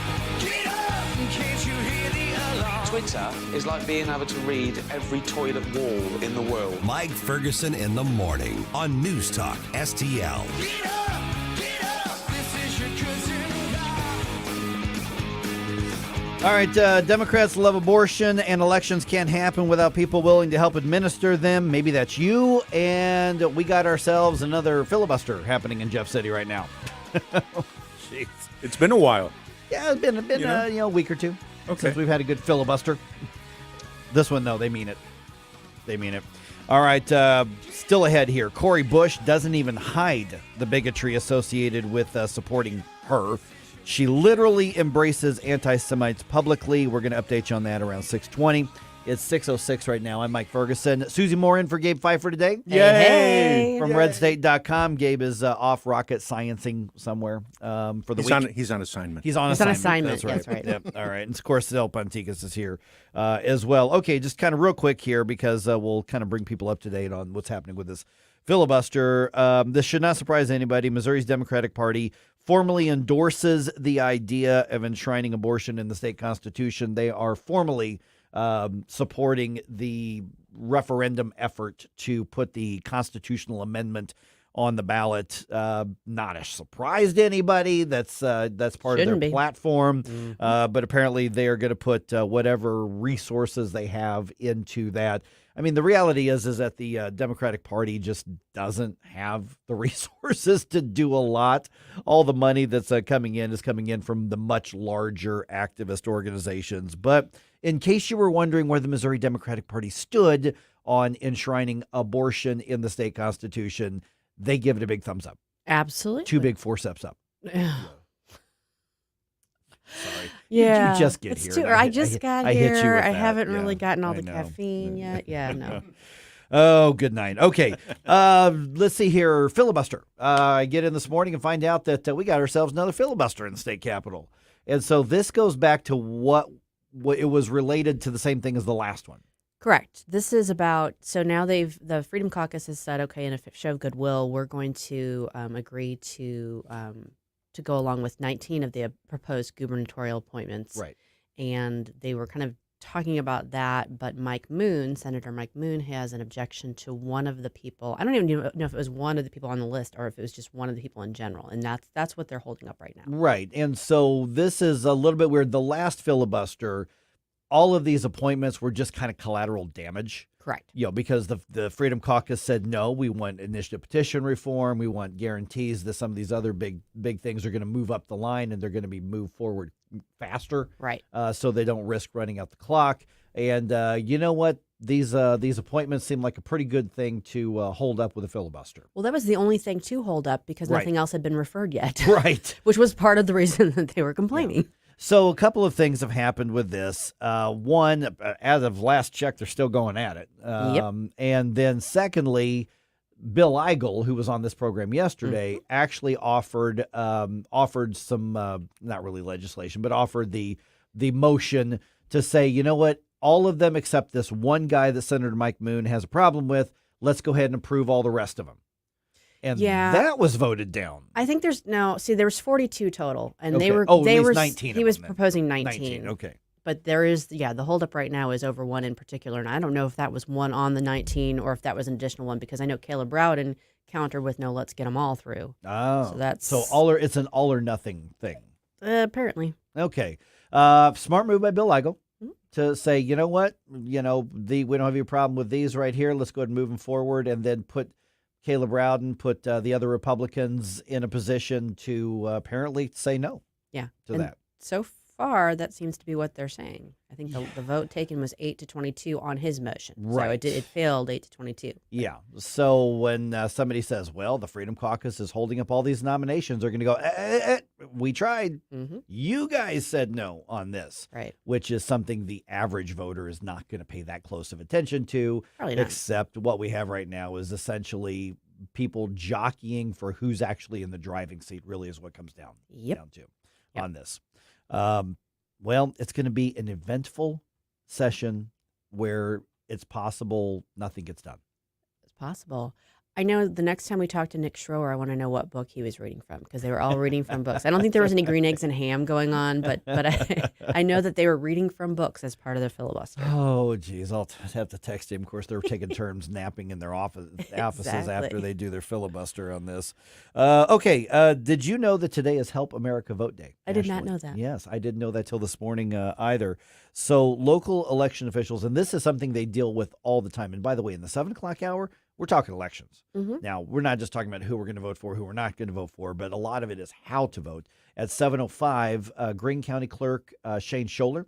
Can't you hear the alarm? Twitter is like being able to read every toilet wall in the world. Mike Ferguson in the morning on News Talk STL. Get up! Get up! This is your cousin. All right, Democrats love abortion, and elections can't happen without people willing to help administer them. Maybe that's you, and we got ourselves another filibuster happening in Jeff City right now. Jeez. It's been a while. Yeah, it's been a week or two since we've had a good filibuster. This one, though, they mean it. They mean it. All right, still ahead here. Cori Bush doesn't even hide the bigotry associated with supporting her. She literally embraces anti-Semites publicly. We're going to update you on that around 6:20. It's 6:06 right now. I'm Mike Ferguson. Susie Moore in for Gabe Pfeiffer today. Yay! From redstate.com. Gabe is off rocket sciencing somewhere for the week. He's on assignment. He's on assignment. That's right. Yep. All right. And of course, Del Ponticus is here as well. Okay, just kind of real quick here because we'll kind of bring people up to date on what's happening with this filibuster. This should not surprise anybody. Missouri's Democratic Party formally endorses the idea of enshrining abortion in the state constitution. They are formally supporting the referendum effort to put the constitutional amendment on the ballot. Not a surprise to anybody. That's part of their platform. But apparently they are going to put whatever resources they have into that. I mean, the reality is that the Democratic Party just doesn't have the resources to do a lot. All the money that's coming in is coming in from the much larger activist organizations. But in case you were wondering where the Missouri Democratic Party stood on enshrining abortion in the state constitution, they give it a big thumbs up. Absolutely. 2 big forceps up. Sorry. Yeah. You just get here. I just got here. I hit you with I that. haven't really Yeah, gotten all I the know. caffeine yet. Yeah, no. Oh, good night. Okay. Let's see here. Filibuster. I get in this morning and find out that we got ourselves another filibuster in the state capitol. And so this goes back to what it was related to the same thing as the last one. Correct. This is about, so now the Freedom Caucus has said, okay, in a show of goodwill, we're going to agree to go along with 19 of the proposed gubernatorial appointments. Right. And they were kind of talking about that, but Senator Mike Moon has an objection to one of the people. I don't even know if it was one of the people on the list or if it was just one of the people in general. And that's what they're holding up right now. Right. And so this is a little bit weird. The last filibuster, all of these appointments were just kind of collateral damage. Correct. Because the Freedom Caucus said, no, we want initiative petition reform. We want guarantees that some of these other big things are going to move up the line and they're going to be moved forward faster. Right. So they don't risk running out the clock. And you know what? These appointments seem like a pretty good thing to hold up with a filibuster. Well, that was the only thing to hold up because nothing else had been referred yet. Right. Which was part of the reason that they were complaining. Yeah. So a couple of things have happened with this. One, as of last check, they're still going at it. And then secondly, Bill Eigel, who was on this program yesterday, actually offered some, not really legislation, but offered the motion to say, you know what, all of them except this one guy that Senator Mike Moon has a problem with, let's go ahead and approve all the rest of them. And that was voted down. I think there was 42 total, and Okay. they were 19. He was proposing 19. Okay. But there is the holdup right now is over one in particular, and I don't know if that was one on the 19 or if that was an additional one because I know Caleb Browden countered with no, let's get them all through. Oh, so it's an all or nothing thing. Apparently. Okay. Smart move by Bill Eigel to say, you know what, we don't have any problem with these right here. Let's go ahead and move them forward, and then put Caleb Browden, put the other Republicans in a position to apparently say no. Yeah. To that. So far, that seems to be what they're saying. I think the vote taken was 8-22 on his motion. Right. So it failed 8-22. Yeah. So when somebody says, well, the Freedom Caucus is holding up all these nominations, they're going to go, we tried. You guys said no on this. Right. Which is something the average voter is not going to pay that close of attention to. Probably not. Except what we have right now is essentially people jockeying for who's actually in the driving seat, really is what comes down to on this. Well, it's going to be an eventful session where it's possible nothing gets done. It's possible. I know the next time we talk to Nick Schroer, I want to know what book he was reading from because they were all reading from books. I don't think there was any green eggs and ham going on, but I know that they were reading from books as part of their filibuster. Oh, geez. I'll have to text him. Of course, they're taking turns napping in their offices after they do their filibuster on this. Okay. Did you know that today is Help America Vote Day? I did not know that. Yes, I didn't know that till this morning either. So local election officials, and this is something they deal with all the time. And by the way, in the 7 o'clock hour, we're talking elections. Now, we're not just talking about who we're going to vote for, who we're not going to vote for, but a lot of it is how to vote. At 7:05, Greene County Clerk Shane Schoeller,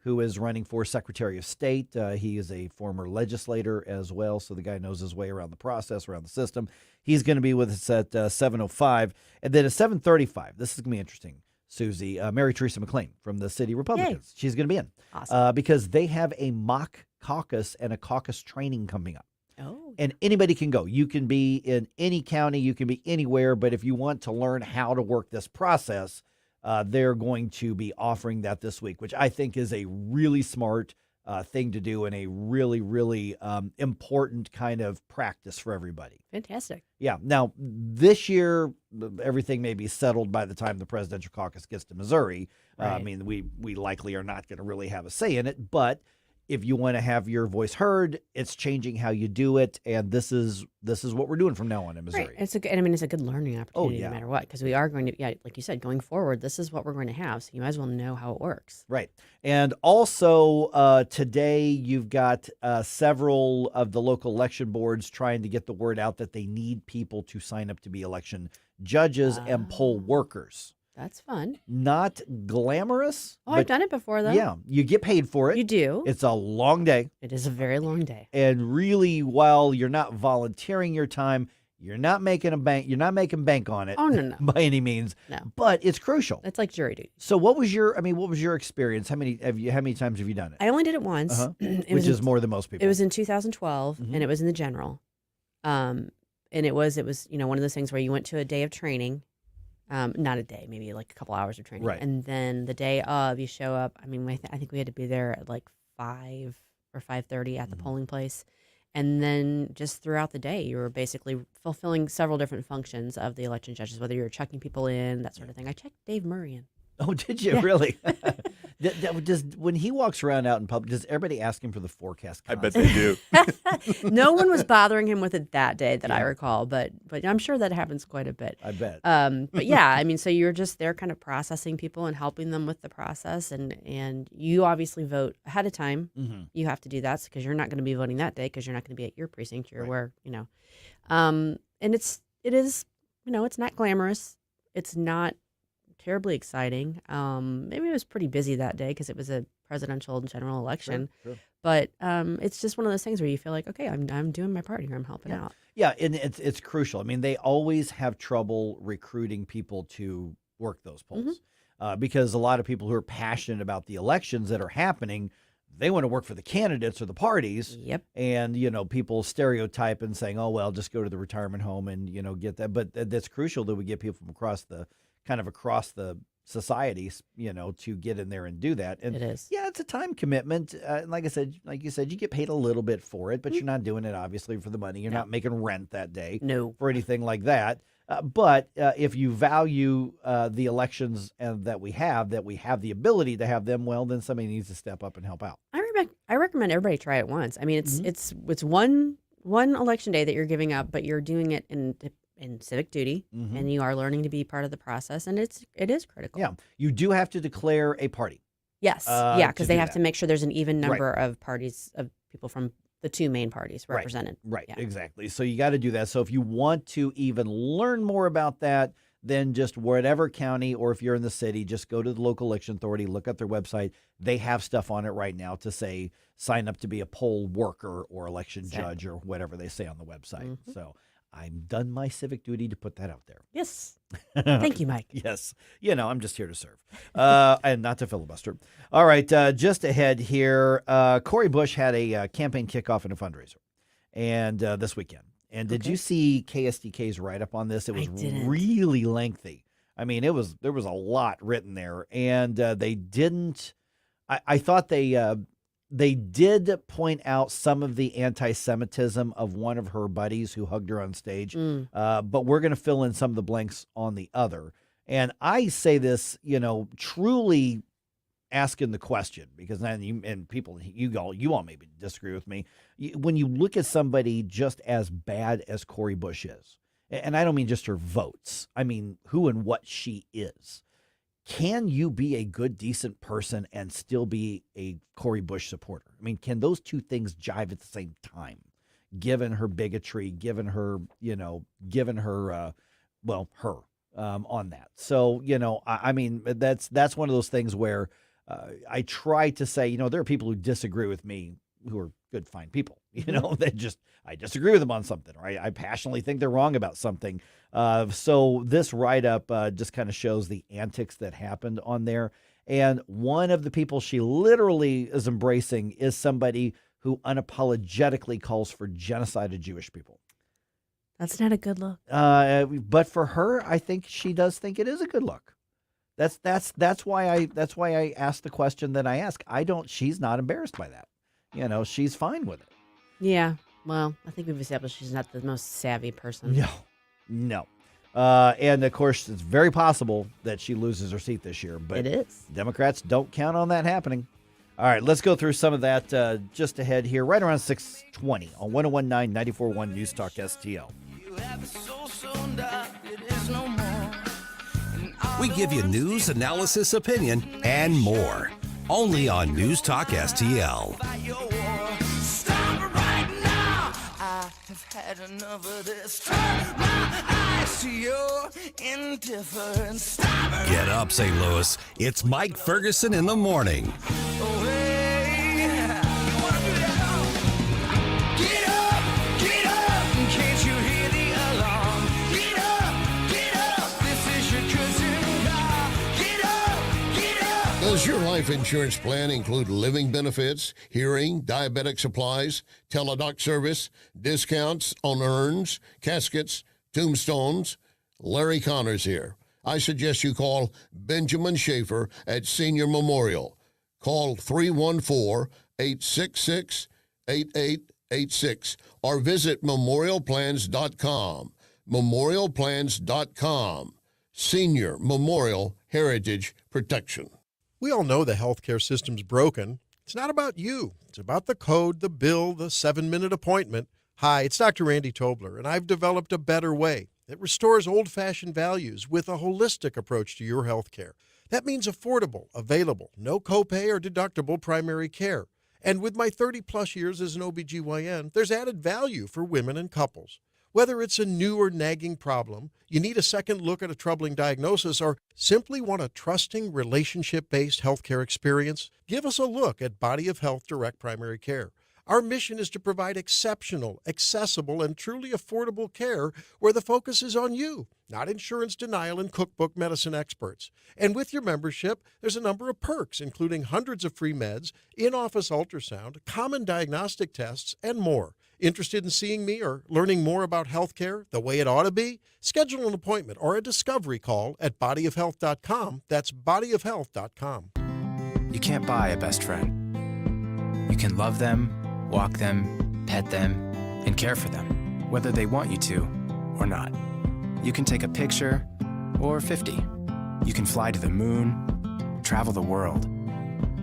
who is running for Secretary of State. He is a former legislator as well, so the guy knows his way around the process, around the system. He's going to be with us at 7:05. And then at 7:35, this is going to be interesting. Susie, Mary Theresa McClean from the city Republicans. Yay. She's going to be in. Awesome. Because they have a mock caucus and a caucus training coming up. Oh. And anybody can go. You can be in any county. You can be anywhere. But if you want to learn how to work this process, they're going to be offering that this week, which I think is a really smart thing to do and a really, really important kind of practice for everybody. Fantastic. Yeah. Now, this year, everything may be settled by the time the presidential caucus gets to Missouri. Right. I mean, we likely are not going to really have a say in it, but if you want to have your voice heard, it's changing how you do it, and this is what we're doing from now on in Missouri. Right. It's a good learning opportunity no matter what, because we are going to, like you said, going forward, this is what we're going to have, so you might as well know how it works. Right. And also today you've got several of the local election boards trying to get the word out that they need people to sign up to be election judges and poll workers. That's fun. Not glamorous. Oh, I've done it before, though. Yeah, you get paid for it. You do. It's a long day. It is a very long day. And really, while you're not volunteering your time, you're not making bank on it. Oh, no. By any means. No. But it's crucial. It's like jury duty. So what was your experience? How many times have you done it? I only did it once. Which is more than most people. It was in 2012, and it was in the general. And it was one of those things where you went to a day of training. Not a day, maybe like a couple hours of training. Right. And then the day of, you show up. I mean, I think we had to be there at like 5 or 5:30 at the polling place. And then just throughout the day, you were basically fulfilling several different functions of the election judges, whether you were checking people in, that sort of thing. I checked Dave Murray in. Oh, did you really? When he walks around out in public, does everybody ask him for the forecast? I bet they do. No one was bothering him with it that day that I recall, but I'm sure that happens quite a bit. I bet. But yeah, I mean, so you're just there kind of processing people and helping them with the process, and you obviously vote ahead of time. Mm-hmm. You have to do that because you're not going to be voting that day because you're not going to be at your precinct. You're where, and it is, it's not glamorous. It's not terribly exciting. Maybe it was pretty busy that day because it was a presidential and general election. Sure. But it's just one of those things where you feel like, okay, I'm doing my part here. I'm helping out. Yeah, and it's crucial. I mean, they always have trouble recruiting people to work those polls because a lot of people who are passionate about the elections that are happening, they want to work for the candidates or the parties. Yep. And, people stereotype and saying, oh, well, just go to the retirement home and, get that. But that's crucial that we get people from across the society, to get in there and do that. And it is. Yeah, it's a time commitment. Like you said, you get paid a little bit for it, but you're not doing it obviously for the money. You're not making rent that day. No. For anything like that. But if you value the elections and that we have the ability to have them, well, then somebody needs to step up and help out. I recommend everybody try it once. I mean, it's one election day that you're giving up, but you're doing it in civic duty, and you are learning to be part of the process, and it is critical. Yeah, you do have to declare a party. Yes, because they have to make sure there's an even number of parties, of people from the two main parties represented. Right, yeah. Exactly. So you got to do that. So if you want to even learn more about that, then just whatever county, or if you're in the city, just go to the local election authority, look up their website. They have stuff on it right now to say sign up to be a poll worker or election judge or whatever they say on the website. So I've done my civic duty to put that out there. Yes. Thank you, Mike. Yes. I'm just here to serve and not to filibuster. All right. Just ahead here, Cori Bush had a campaign kickoff and a fundraiser and this weekend. And did you see KSDK's write-up on this? It was really lengthy. I mean, there was a lot written there. And they didn't – I thought they did point out some of the anti-Semitism of one of her buddies who hugged her on stage, but we're going to fill in some of the blanks on the other. And I say this, truly asking the question, because people, you all maybe disagree with me. When you look at somebody just as bad as Cori Bush is, and I don't mean just her votes, I mean who and what she is. Can you be a good, decent person and still be a Cori Bush supporter? I mean, can those two things jive at the same time, given her bigotry, given her on that? So, I mean, that's one of those things where I try to say, there are people who disagree with me who are good, fine people. I disagree with them on something, or I passionately think they're wrong about something. So this write-up just kind of shows the antics that happened on there. And one of the people she literally is embracing is somebody who unapologetically calls for genocide of Jewish people. That's not a good look. But for her, I think she does think it is a good look. That's why I asked the question that I ask. She's not embarrassed by that. She's fine with it. Yeah. Well, I think we've established she's not the most savvy person. No. And of course, it's very possible that she loses her seat this year. But it is. Democrats don't count on that happening. All right, let's go through some of that just ahead here, right around 6:20 on 101.9 94.1 News Talk STL. We give you news, analysis, opinion, and more. Only on News Talk STL. I've had enough of this. Turn my eyes to your indifference. Get up, St. Louis. It's Mike Ferguson in the morning. Can't you hear the alarm? Get up, this is your cousin car. Get up. Does your life insurance plan include living benefits, hearing, diabetic supplies, teledoc service, discounts on urns, caskets, tombstones? Larry Connors here. I suggest you call Benjamin Schaefer at Senior Memorial. Call 314-866-8886 or visit memorialplans.com. Memorialplans.com. Senior Memorial Heritage Protection. We all know the healthcare system's broken. It's not about you. It's about the code, the bill, the 7-minute appointment. Hi, it's Dr. Randy Tobler, and I've developed a better way that restores old-fashioned values with a holistic approach to your healthcare. That means affordable, available, no copay or deductible primary care. And with my 30-plus years as an OBGYN, there's added value for women and couples. Whether it's a new or nagging problem, you need a second look at a troubling diagnosis, or simply want a trusting, relationship-based healthcare experience, give us a look at Body of Health Direct Primary Care. Our mission is to provide exceptional, accessible, and truly affordable care where the focus is on you, not insurance denial and cookbook medicine experts. And with your membership, there's a number of perks, including hundreds of free meds, in-office ultrasound, common diagnostic tests, and more. Interested in seeing me or learning more about healthcare the way it ought to be? Schedule an appointment or a discovery call at bodyofhealth.com. That's bodyofhealth.com. You can't buy a best friend. You can love them, walk them, pet them, and care for them, whether they want you to or not. You can take a picture or 50. You can fly to the moon, travel the world,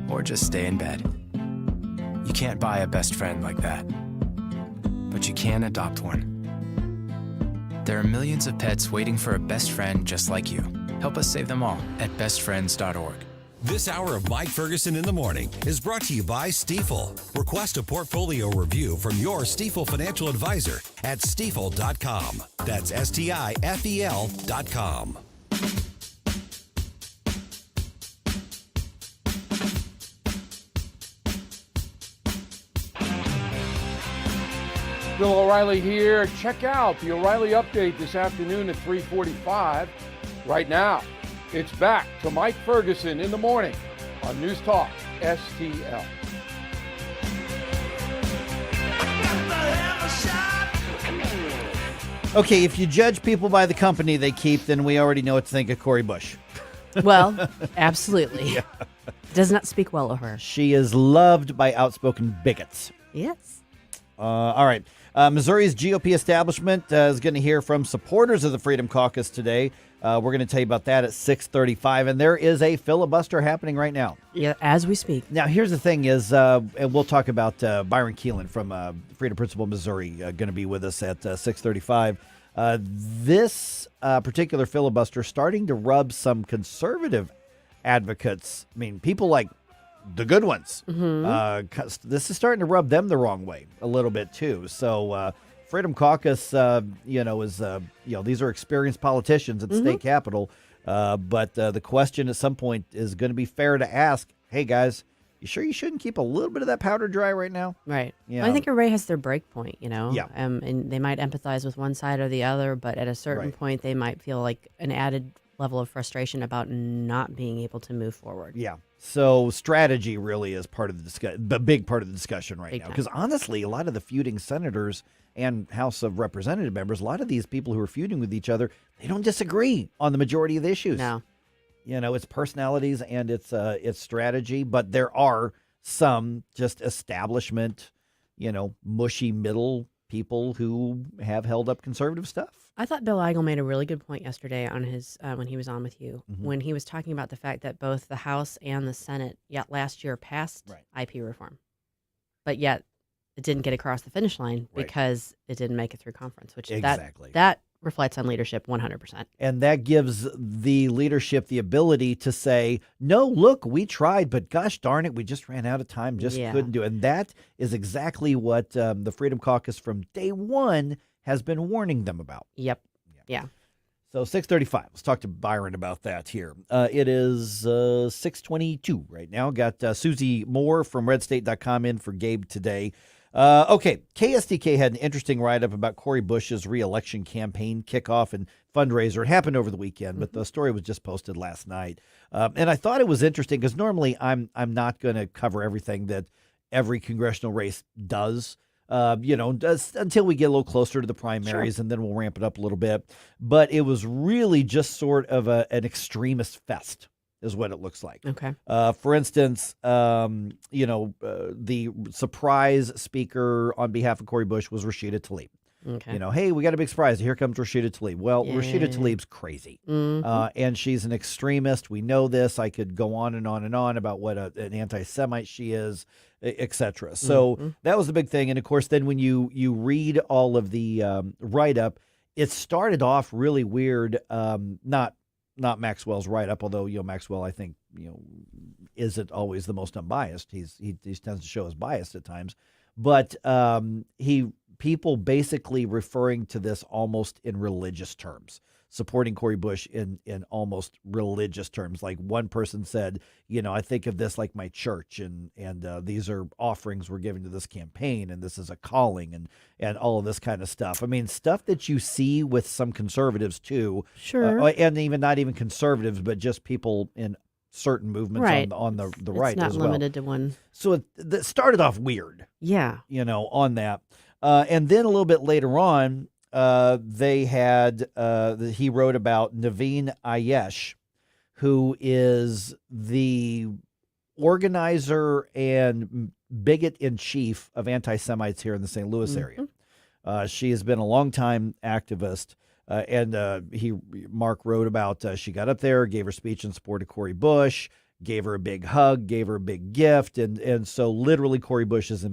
or just stay in bed. You can't buy a best friend like that, but you can adopt one. There are millions of pets waiting for a best friend just like you. Help us save them all at bestfriends.org. This hour of Mike Ferguson in the Morning is brought to you by Stifel. Request a portfolio review from your Stifel financial advisor at stifel.com. That's STIFEL.com. Bill O'Reilly here. Check out the O'Reilly Update this afternoon at 3:45. Right now, it's back to Mike Ferguson in the morning on News Talk STL. Okay, if you judge people by the company they keep, then we already know what to think of Cori Bush. Well, absolutely. Yeah. Does not speak well of her. She is loved by outspoken bigots. Yes. All right. Missouri's GOP establishment is going to hear from supporters of the Freedom Caucus today. We're going to tell you about that at 6:35, and there is a filibuster happening right now. Yeah, as we speak. Now, here's the thing is, and we'll talk about Byron Keelin from Freedom Principle, Missouri, going to be with us at 6:35. This particular filibuster starting to rub some conservative advocates. I mean, people like the good ones. Mm-hmm. This is starting to rub them the wrong way a little bit too. So Freedom Caucus, is these are experienced politicians at the state capitol. But the question at some point is going to be fair to ask, hey guys, You sure you shouldn't keep a little bit of that powder dry right now? Right. Yeah. Well, I think everybody has their break point, you know? Yeah. And they might empathize with one side or the other, but at a certain point, they might feel like an added level of frustration about not being able to move forward. Yeah. So strategy really is part of the discussion, the big part of the discussion right Big now. time. Because honestly, a lot of the feuding senators and House of Representative members, a lot of these people who are feuding with each other, they don't disagree on the majority of the issues. No. You know, it's personalities and it's strategy, but there are some just establishment, mushy middle people who have held up conservative stuff. I thought Bill Eigel made a really good point yesterday on his when he was on with you, when he was talking about the fact that both the House and the Senate last year passed IP reform, but yet it didn't get across the finish line because it didn't make it through conference, which that reflects on leadership 100%. And that gives the leadership the ability to say, no, look, we tried, but gosh darn it, we just ran out of time, couldn't do it. And that is exactly what the Freedom Caucus from day one has been warning them about. Yep. Yeah. So 6:35. Let's talk to Byron about that here. It is 6:22 right now. Got Susie Moore from redstate.com in for Gabe today. Okay, KSDK had an interesting write-up about Cori Bush's re-election campaign kickoff and fundraiser. It happened over the weekend, but the story was just posted last night. And I thought it was interesting because normally I'm not going to cover everything that every congressional race does. Until we get a little closer to the primaries, and then we'll ramp it up a little bit. But it was really just sort of an extremist fest, is what it looks like. Okay. For instance, the surprise speaker on behalf of Cori Bush was Rashida Tlaib. Okay. Hey, we got a big surprise. Here comes Rashida Tlaib. Well, Rashida Tlaib's crazy, and she's an extremist. We know this. I could go on and on and on about what an anti-Semite she is, etc. So that was the big thing. And of course, then when you read all of the write-up, it started off really weird. Not Maxwell's write-up, although Maxwell, I think, isn't always the most unbiased. He tends to show his bias at times, but people basically referring to this almost in religious terms, supporting Cori Bush in almost religious terms. Like one person said, I think of this like my church, and these are offerings we're giving to this campaign, and this is a calling, and all of this kind of stuff. I mean, stuff that you see with some conservatives too, and even not even conservatives, but just people in certain movements on the right as well. It's not limited to one. So it started off weird. Yeah. On that. And then a little bit later on, they had he wrote about Naveen Ayesh, who is the organizer and bigot in chief of anti-Semites here in the St. Louis area. She has been a longtime activist. And Mark wrote about she got up there, gave her speech in support of Cori Bush, gave her a big hug, gave her a big gift. And so literally Cori Bush is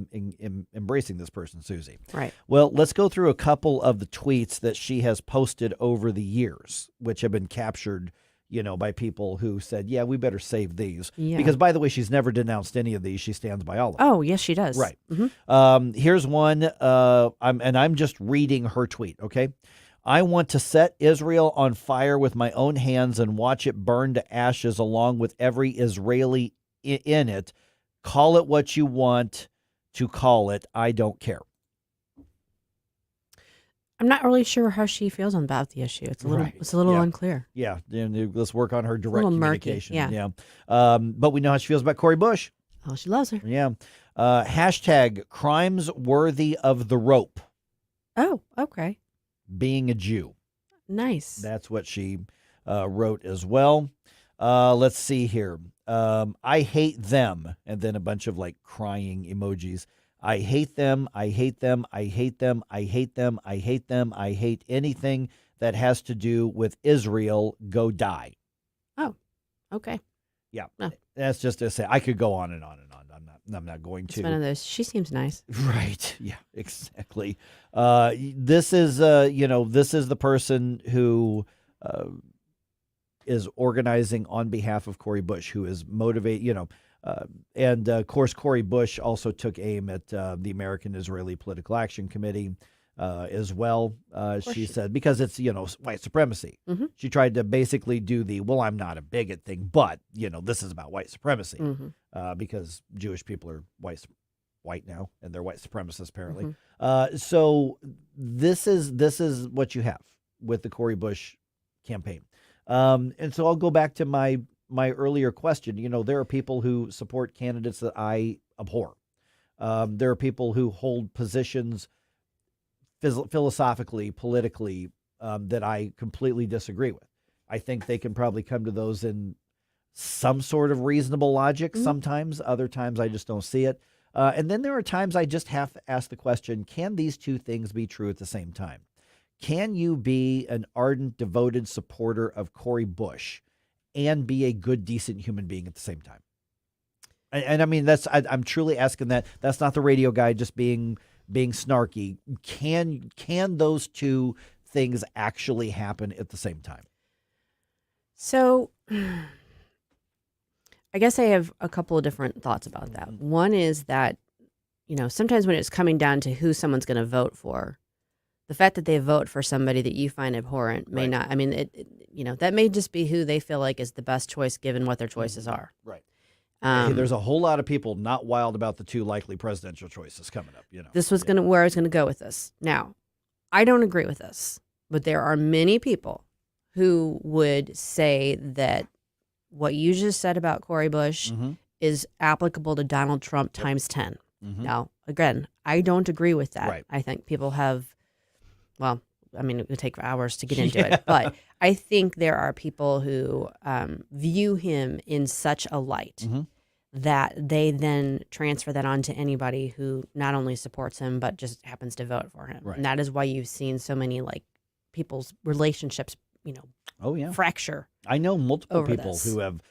embracing this person, Susie. Right. Well, let's go through a couple of the tweets that she has posted over the years, which have been captured, by people who said, yeah, we better save these. Yeah. Because, by the way, she's never denounced any of these. She stands by all of them. Oh, yes, she does. Right. Here's one. I'm just reading her tweet, okay? I want to set Israel on fire with my own hands and watch it burn to ashes along with every Israeli in it. Call it what you want to call it. I don't care. I'm not really sure how she feels about the issue. It's a little unclear. Yeah, let's work on her direct communication. Murky. Yeah. But we know how she feels about Cori Bush. Oh, she loves her. Yeah. Hashtag crimes worthy of the rope. Oh, okay. Being a Jew. Nice. That's what she wrote as well. Let's see here. I hate them. And then a bunch of crying emojis. I hate them. I hate them. I hate them. I hate them. I hate them. I hate anything that has to do with Israel. Go die. Oh, okay. Yeah. Oh. That's just to say, I could go on and on and on. I'm not going to. It's one of those. She seems nice. Right. Yeah, exactly. This is the person who is organizing on behalf of Cori Bush, who is motivated, and of course, Cori Bush also took aim at the American Israeli Political Action Committee, as well. She said, because it's, white supremacy. Mm-hmm. She tried to basically do the, well, I'm not a bigot thing, but, this is about white supremacy because Jewish people are white now, and they're white supremacists, apparently. So this is what you have with the Cori Bush campaign. And so I'll go back to my earlier question. There are people who support candidates that I abhor. There are people who hold positions philosophically, politically, that I completely disagree with. I think they can probably come to those in some sort of reasonable logic sometimes. Other times I just don't see it. And then there are times I just have to ask the question, can these two things be true at the same time? Can you be an ardent, devoted supporter of Cori Bush and be a good, decent human being at the same time? And I mean, I'm truly asking that. That's not the radio guy just being snarky. Can those two things actually happen at the same time? So I guess I have a couple of different thoughts about that. One is that, sometimes when it's coming down to who someone's going to vote for, the fact that they vote for somebody that you find abhorrent may not, I mean, that may just be who they feel like is the best choice given what their choices are. Right. Hey, there's a whole lot of people not wild about the two likely presidential choices coming up. This was where I was going to go with this. Now, I don't agree with this, but there are many people who would say that what you just said about Cori Bush is applicable to Donald Trump times 10. Now, again, I don't agree with that. Right. I think people have, well, I mean, it would take hours to get into it, but I think there are people who view him in such a light that they then transfer that on to anybody who not only supports him, but just happens to vote for him. Right. And that is why you've seen so many people's relationships, fracture. I know multiple over people this. who have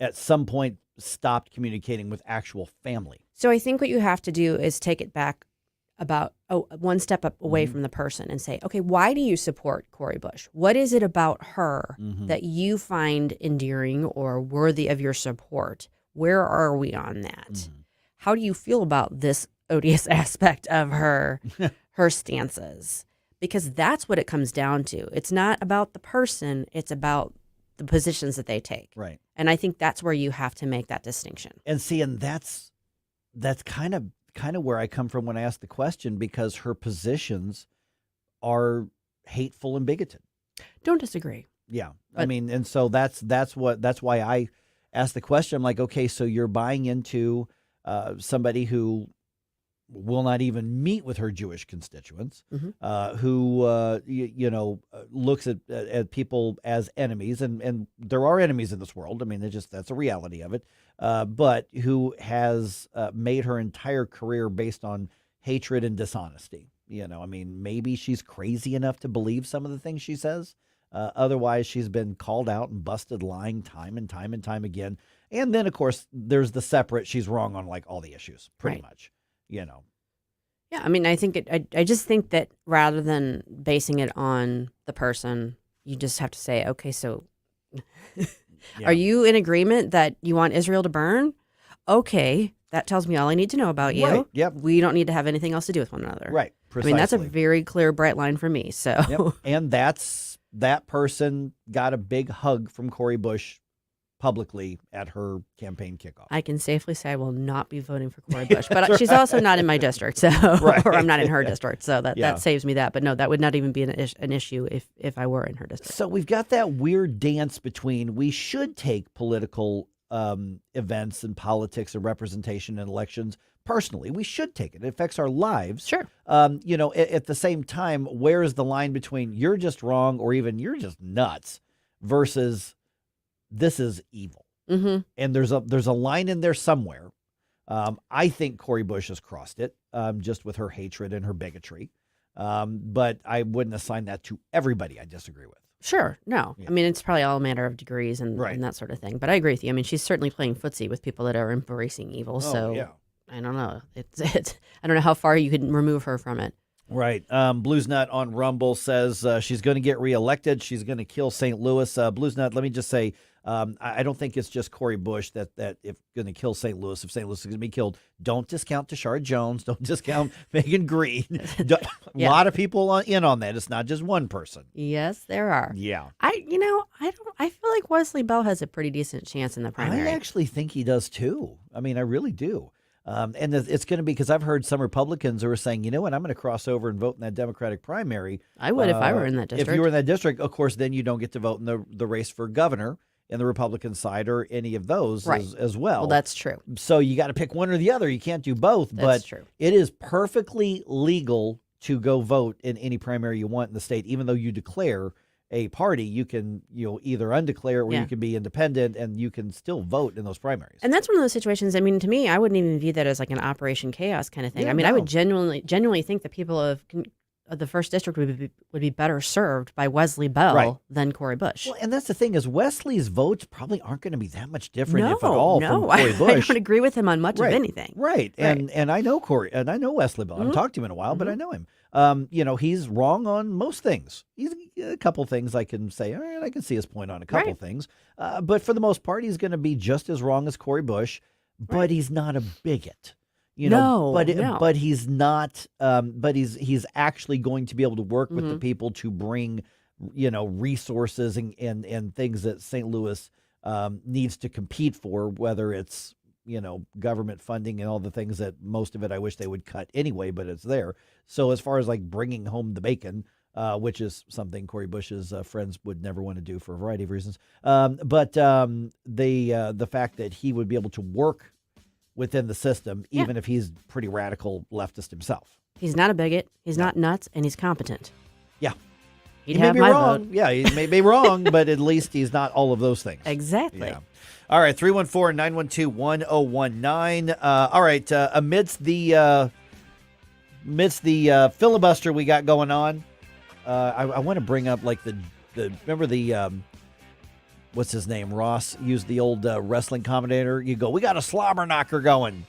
at some point stopped communicating with actual family. So I think what you have to do is take it back about one step up away from the person and say, okay, why do you support Cori Bush? What is it about her that you find endearing or worthy of your support? Where are we on that? How do you feel about this odious aspect of her stances? Because that's what it comes down to. It's not about the person, it's about the positions that they take. Right. And I think that's where you have to make that distinction. And see, and that's kind of where I come from when I ask the question, because her positions are hateful and bigoted. Don't disagree. Yeah. I mean, and so that's why I asked the question. I'm like, okay, so you're buying into somebody who will not even meet with her Jewish constituents, who looks at people as enemies, and there are enemies in this world. I mean, that's a reality of it. But who has made her entire career based on hatred and dishonesty. I mean, maybe she's crazy enough to believe some of the things she says. Otherwise, she's been called out and busted lying time and time and time again. And then, of course, there's the separate. She's wrong on all the issues, pretty much. Yeah, I mean, I think I just think that rather than basing it on the person, you just have to say, okay, so are you in agreement that you want Israel to burn? Okay, that tells me all I need to know about you. Right. Yep. We don't need to have anything else to do with one another. Right. Precisely. I mean, that's a very clear, bright line for me. So, yep. And that person got a big hug from Cori Bush publicly at her campaign kickoff. I can safely say I will not be voting for Cori Bush, but she's also not in my district, so or I'm not in her district, so that saves me that. But no, that would not even be an issue if I were in her district. So we've got that weird dance between we should take political events and politics and representation in elections personally. We should take it. It affects our lives. Sure. At the same time, where is the line between you're just wrong or even you're just nuts versus this is evil? And there's a line in there somewhere. I think Cori Bush has crossed it just with her hatred and her bigotry. But I wouldn't assign that to everybody I disagree with. Sure. No. Yeah. I mean, it's probably all a matter of degrees and that sort of thing. But I agree with you. I mean, she's certainly playing footsie with people that are embracing evil. I don't know. I don't know how far you could remove her from it. Right. Blues Nut on Rumble says she's going to get reelected. She's going to kill St. Louis. Blues Nut, let me just say, I don't think it's just Cori Bush that if going to kill St. Louis, if St. Louis is going to be killed. Don't discount Tashard Jones. Don't discount Megan Greene. A lot of people in on that. It's not just one person. Yes, there are. Yeah. I feel like Wesley Bell has a pretty decent chance in the primary. I actually think he does too. I mean, I really do. And it's going to be because I've heard some Republicans who are saying, you know what, I'm going to cross over and vote in that Democratic primary. I would if I were in that district. If you were in that district, of course, then you don't get to vote in the race for governor in the Republican side or any of those as well. Well, that's true. So you got to pick one or the other. You can't do both. That's true. It is perfectly legal to go vote in any primary you want in the state, even though you declare a party. You can either undeclare or you can be independent, and you can still vote in those primaries. And that's one of those situations. I mean, to me, I wouldn't even view that as like an Operation Chaos kind of thing. Yeah, I mean, I would genuinely think that people of the first district would be better served by Wesley Bell than Cori Bush. Well, and that's the thing is Wesley's votes probably aren't going to be that much different, if at all, from Cori I Bush. don't agree with him on much of anything. Right. And I know Cori, and I know Wesley Bell. I haven't talked to him in a while, but I know him. He's wrong on most things. He's a couple things I can say, all right, I can see his point on a couple things. But for the most part, he's going to be just as wrong as Cori Bush, but he's not a bigot. But he's not. But he's actually going to be able to work with the people to bring, resources and things that St. Louis needs to compete for, whether it's government funding and all the things that most of it I wish they would cut anyway, but it's there. So as far as like bringing home the bacon, which is something Cori Bush's friends would never want to do for a variety of reasons, but the fact that he would be able to work within the system, even if he's pretty radical leftist himself. He's not a bigot. He's not nuts, and he's competent. Yeah. He'd He have may be my wrong. vote. Yeah, he may be wrong, but at least he's not all of those things. Exactly. Yeah. All right, 314-912-1019. All right, amidst the filibuster we got going on, I want to bring up like the remember the what's his name? Ross used the old wrestling commentator. You go, we got a slobber knocker going.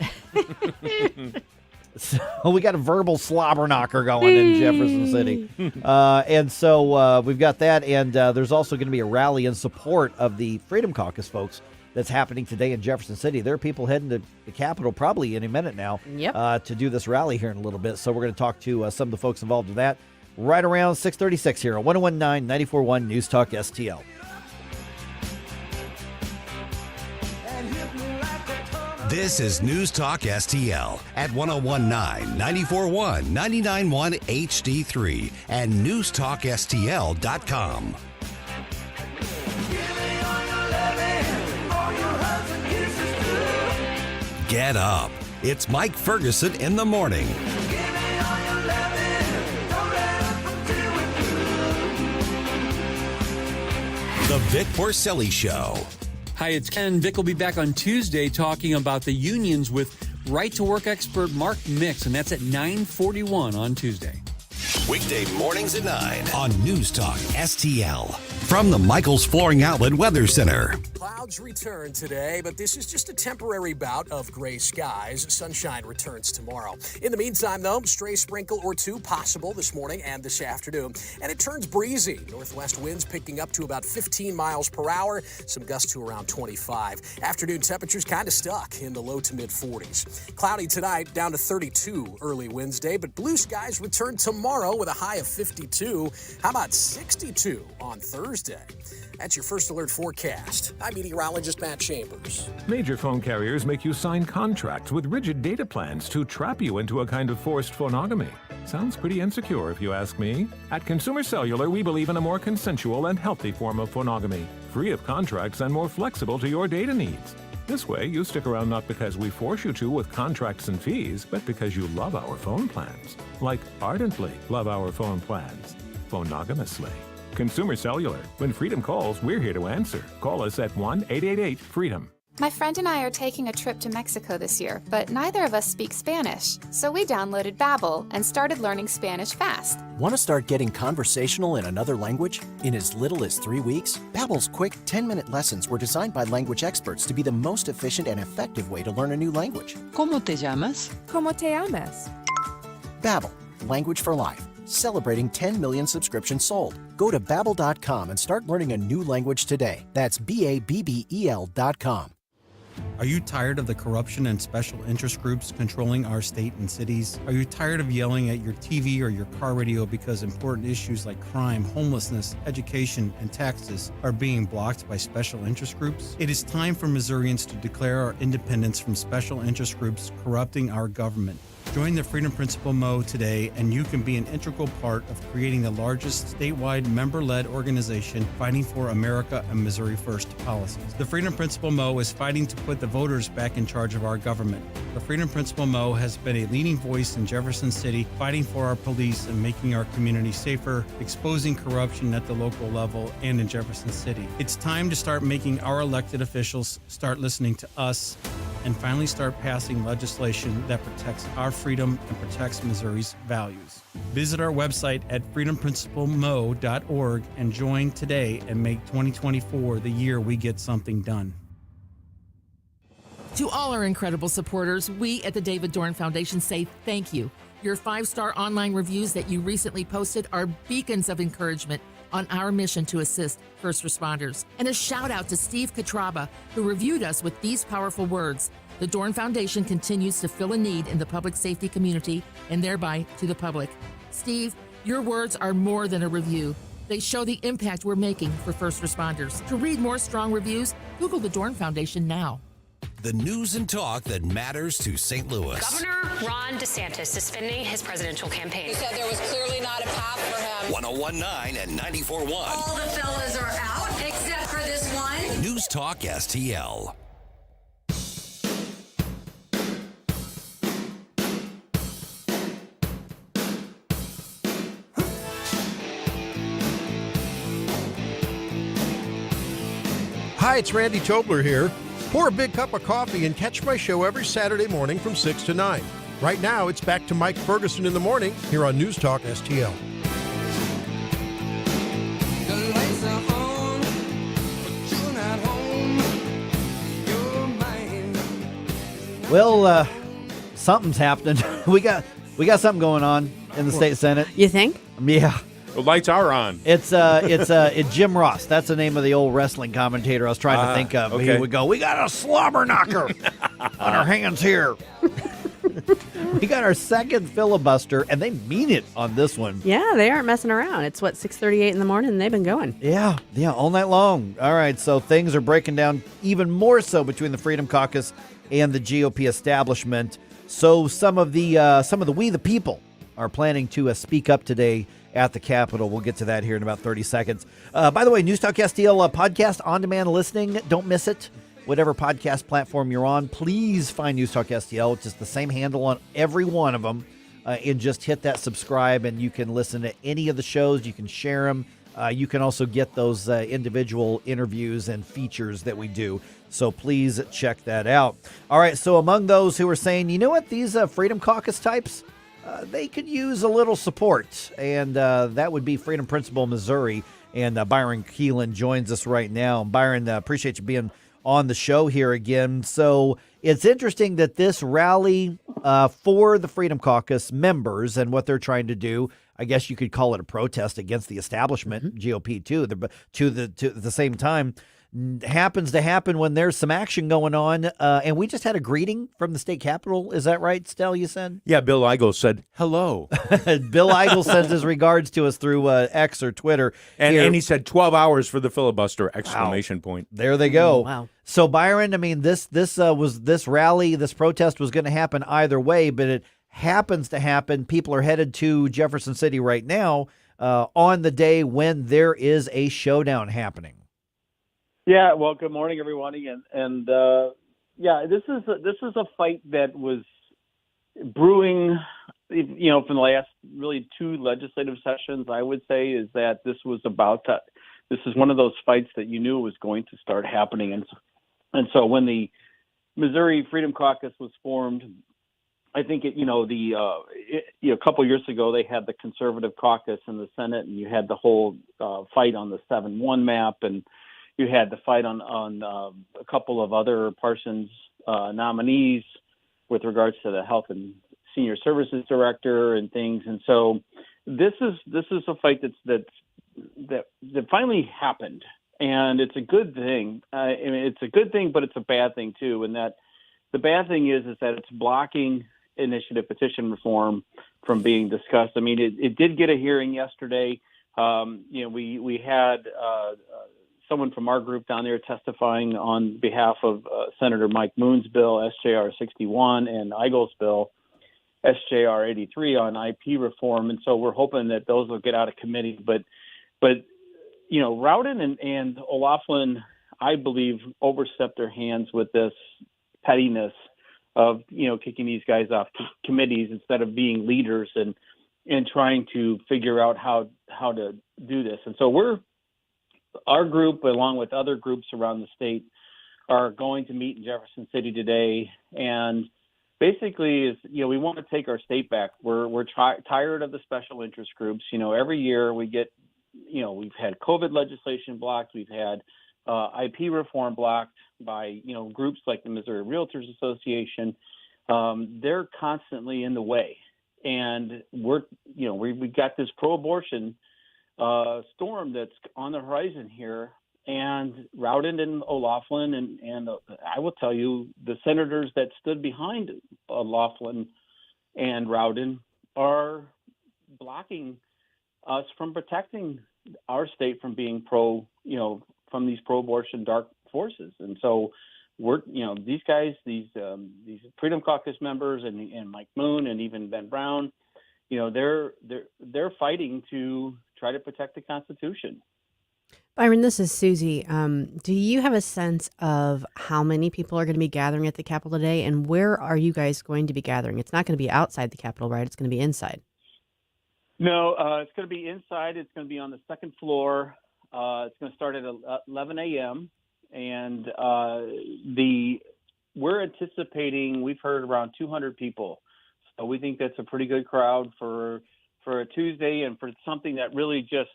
So we got a verbal slobber knocker going in Jefferson City. And so we've got that. And there's also going to be a rally in support of the Freedom Caucus folks that's happening today in Jefferson City. There are people heading to the Capitol probably any minute now to do this rally here in a little bit. So we're going to talk to some of the folks involved in that right around 6:36 here on 101.9 94.1 News Talk STL. This is News Talk STL at 101.9, 94.1, 99.1 HD3 and newstalkstl.com. Get up. It's Mike Ferguson in the morning. The Vic Porcelli Show. Hi, it's Ken. Vic will be back on Tuesday talking about the unions with right-to-work expert Mark Mix, and that's at 9:41 on Tuesday. Weekday mornings at 9 on News Talk STL. From the Michaels Flooring Outlet Weather Center. Clouds return today, but this is just a temporary bout of gray skies. Sunshine returns tomorrow. In the meantime, though, stray sprinkle or two possible this morning and this afternoon. And it turns breezy. Northwest winds picking up to about 15 miles per hour. Some gusts to around 25. Afternoon temperatures kind of stuck in the low to mid 40s. Cloudy tonight, down to 32 early Wednesday, but blue skies return tomorrow with a high of 52. How about 62 on Thursday? That's your First Alert forecast. I'm meteorologist Matt Chambers. Major phone carriers make you sign contracts with rigid data plans to trap you into a kind of forced phonogamy. Sounds pretty insecure if you ask me. At Consumer Cellular, we believe in a more consensual and healthy form of phonogamy, free of contracts and more flexible to your data needs. This way, you stick around not because we force you to with contracts and fees, but because you love our phone plans. Like ardently love our phone plans. Phonogamously. Consumer Cellular. When freedom calls, we're here to answer. Call us at 1-888-FREEDOM. My friend and I are taking a trip to Mexico this year, but neither of us speak Spanish. So we downloaded Babbel and started learning Spanish fast. Want to start getting conversational in another language? In as little as 3 weeks? Babbel's quick 10-minute lessons were designed by language experts to be the most efficient and effective way to learn a new language. ¿Cómo te llamas? ¿Cómo te llamas? Babbel, language for life. celebrating 10 million subscriptions sold. Go to Babbel.com and start learning a new language today. That's BABBEL.com. Are you tired of the corruption and special interest groups controlling our state and cities? Are you tired of yelling at your TV or your car radio because important issues like crime, homelessness, education, and taxes are being blocked by special interest groups? It is time for Missourians to declare our independence from special interest groups corrupting our government. Join the Freedom Principle Mo today, and you can be an integral part of creating the largest statewide member-led organization fighting for America and Missouri First policies. The Freedom Principle Mo is fighting to put the voters back in charge of our government. The Freedom Principle Mo has been a leading voice in Jefferson City, fighting for our police and making our community safer, exposing corruption at the local level and in Jefferson City. It's time to start making our elected officials start listening to us and finally start passing legislation that protects our freedom and protects Missouri's values. Visit our website at freedomprinciplemmo.org and join today and make 2024 the year we get something done. To all our incredible supporters, we at the David Dorn Foundation say thank you. Your 5-star online reviews that you recently posted are beacons of encouragement on our mission to assist first responders. And a shout out to Steve Katraba, who reviewed us with these powerful words. The Dorn Foundation continues to fill a need in the public safety community and thereby to the public. Steve, your words are more than a review. They show the impact we're making for first responders. To read more strong reviews, Google the Dorn Foundation now. The news and talk that matters to St. Louis. Governor Ron DeSantis suspending his presidential campaign. He said there was clearly not a path for him. 101.9 and 94.1. All the fellas are out except for this one. News Talk STL. Hi, it's Randy Tobler here. Pour a big cup of coffee and catch my show every Saturday morning from 6 to 9. Right now, it's back to Mike Ferguson in the morning here on News Talk STL. Well, something's happening. we got something going on in the state Senate. You think? Yeah. The lights are on. It's Jim Ross. That's the name of the old wrestling commentator I was trying to think of. Okay. He would go, "We got a slobber knocker on our hands here." We got our second filibuster, and they mean it on this one. Yeah, they aren't messing around. It's 6:38 in the morning, and they've been going. Yeah, all night long. All right, so things are breaking down even more so between the Freedom Caucus and the GOP establishment. So some of the we the people are planning to speak up today at the Capitol. We'll get to that here in about 30 seconds. By the way, News Talk STL podcast on-demand listening. Don't miss it. Whatever podcast platform you're on, please find News Talk STL. It's just the same handle on every one of them. And just hit that subscribe, and you can listen to any of the shows. You can share them. You can also get those individual interviews and features that we do. So please check that out. All right, so among those who are saying, you know what, these Freedom Caucus types, they could use a little support, and that would be Freedom Principle Missouri. And Byron Keelin joins us right now. Byron, appreciate you being on the show here again. So it's interesting that this rally for the Freedom Caucus members and what they're trying to do, I guess you could call it a protest against the establishment, GOP too, at the same time, happens to happen when there's some action going on. And we just had a greeting from the state capitol. Is that right, Stell, you said? Yeah, Bill Eigel said hello. Bill Eigel sends his regards to us through X or Twitter. And he said 12 hours for the filibuster, exclamation point. There they go. Wow. So, Byron, I mean, this rally, this protest was going to happen either way, but it happens to happen. People are headed to Jefferson City right now on the day when there is a showdown happening. Yeah, well, good morning, everybody, and this is a fight that was brewing, from the last really two legislative sessions. I would say is that this is one of those fights that you knew was going to start happening, and so when the Missouri Freedom Caucus was formed, I think a couple years ago they had the Conservative Caucus in the Senate, and you had the whole fight on the 7-1 map, and you had the fight on a couple of other Parsons nominees with regards to the Health and Senior Services Director and things. And so this is a fight that finally happened, and it's a good thing. I mean, it's a good thing, but it's a bad thing too. And that the bad thing is that it's blocking initiative petition reform from being discussed. I mean, it did get a hearing yesterday. We had someone from our group down there testifying on behalf of Senator Mike Moon's bill, SJR 61, and Eigel's bill, SJR 83, on IP reform. And so we're hoping that those will get out of committee. But Rowden and O'Loughlin, I believe, overstepped their hands with this pettiness of, kicking these guys off committees instead of being leaders and trying to figure out how to do this. And so our group, along with other groups around the state, are going to meet in Jefferson City today. And basically we want to take our state back. We're tired of the special interest groups. Every year we get, we've had COVID legislation blocked. We've had IP reform blocked by, groups like the Missouri Realtors Association. They're constantly in the way. And we got this pro-abortion storm that's on the horizon here. And Rowden and O'Loughlin and I will tell you, the senators that stood behind O'Loughlin and Rowden are blocking us from protecting our state from being from these pro-abortion dark forces. And so these guys, these Freedom Caucus members and Mike Moon and even Ben Brown, they're fighting to try to protect the Constitution. Byron, this is Susie. Do you have a sense of how many people are going to be gathering at the Capitol today, and where are you guys going to be gathering? It's not going to be outside the Capitol, right? It's going to be inside. No, it's going to be inside. It's going to be on the second floor. It's going to start at 11 a.m. And we're anticipating, we've heard around 200 people. So we think that's a pretty good crowd for a Tuesday and for something that really just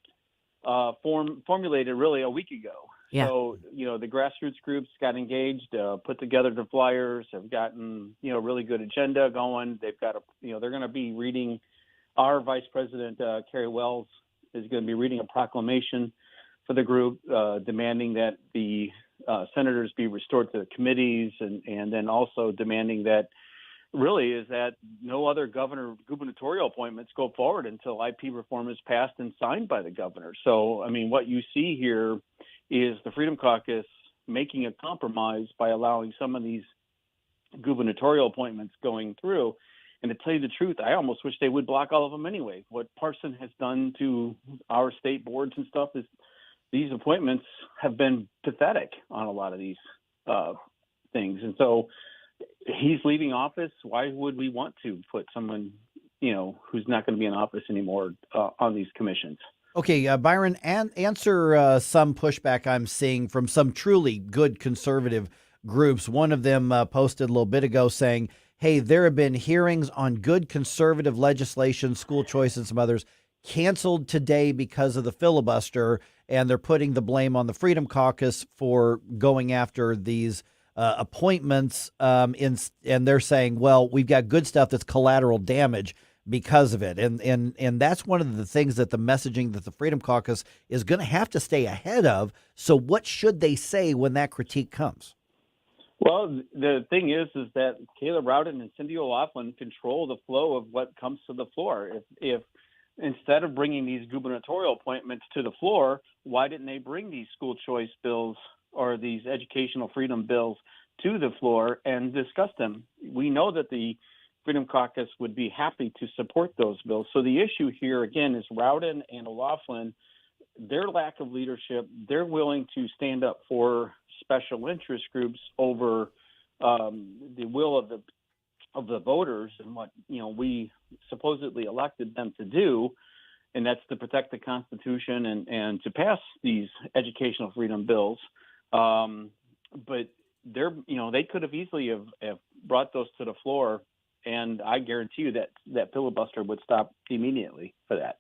formulated really a week ago. Yeah. So, the grassroots groups got engaged, put together the flyers, have gotten, really good agenda going. They've got they're going to be reading, our Vice President, Carrie Wells, is going to be reading a proclamation for the group, demanding that the senators be restored to the committees and then also demanding that no other gubernatorial appointments go forward until IP reform is passed and signed by the governor. So, I mean, what you see here is the Freedom Caucus making a compromise by allowing some of these gubernatorial appointments going through. And to tell you the truth, I almost wish they would block all of them anyway. What Parson has done to our state boards and stuff is these appointments have been pathetic on a lot of these things. And so he's leaving office. Why would we want to put someone, who's not going to be in office anymore on these commissions? Okay, Byron, answer some pushback I'm seeing from some truly good conservative groups. One of them posted a little bit ago saying, hey, there have been hearings on good conservative legislation, school choice, and some others canceled today because of the filibuster, and they're putting the blame on the Freedom Caucus for going after these appointments. And they're saying, well, we've got good stuff that's collateral damage because of it. And that's one of the things that the messaging that the Freedom Caucus is going to have to stay ahead of. So what should they say when that critique comes? Well, the thing is that Caleb Rowden and Cindy O'Loughlin control the flow of what comes to the floor. If instead of bringing these gubernatorial appointments to the floor, why didn't they bring these school choice bills or these educational freedom bills to the floor and discuss them? We know that the Freedom Caucus would be happy to support those bills. So the issue here, again, is Rowden and O'Loughlin, their lack of leadership. They're willing to stand up for special interest groups over the will of the voters and what we supposedly elected them to do, and that's to protect the Constitution and to pass these educational freedom bills. But they could have easily have brought those to the floor, and I guarantee you that filibuster would stop immediately for that.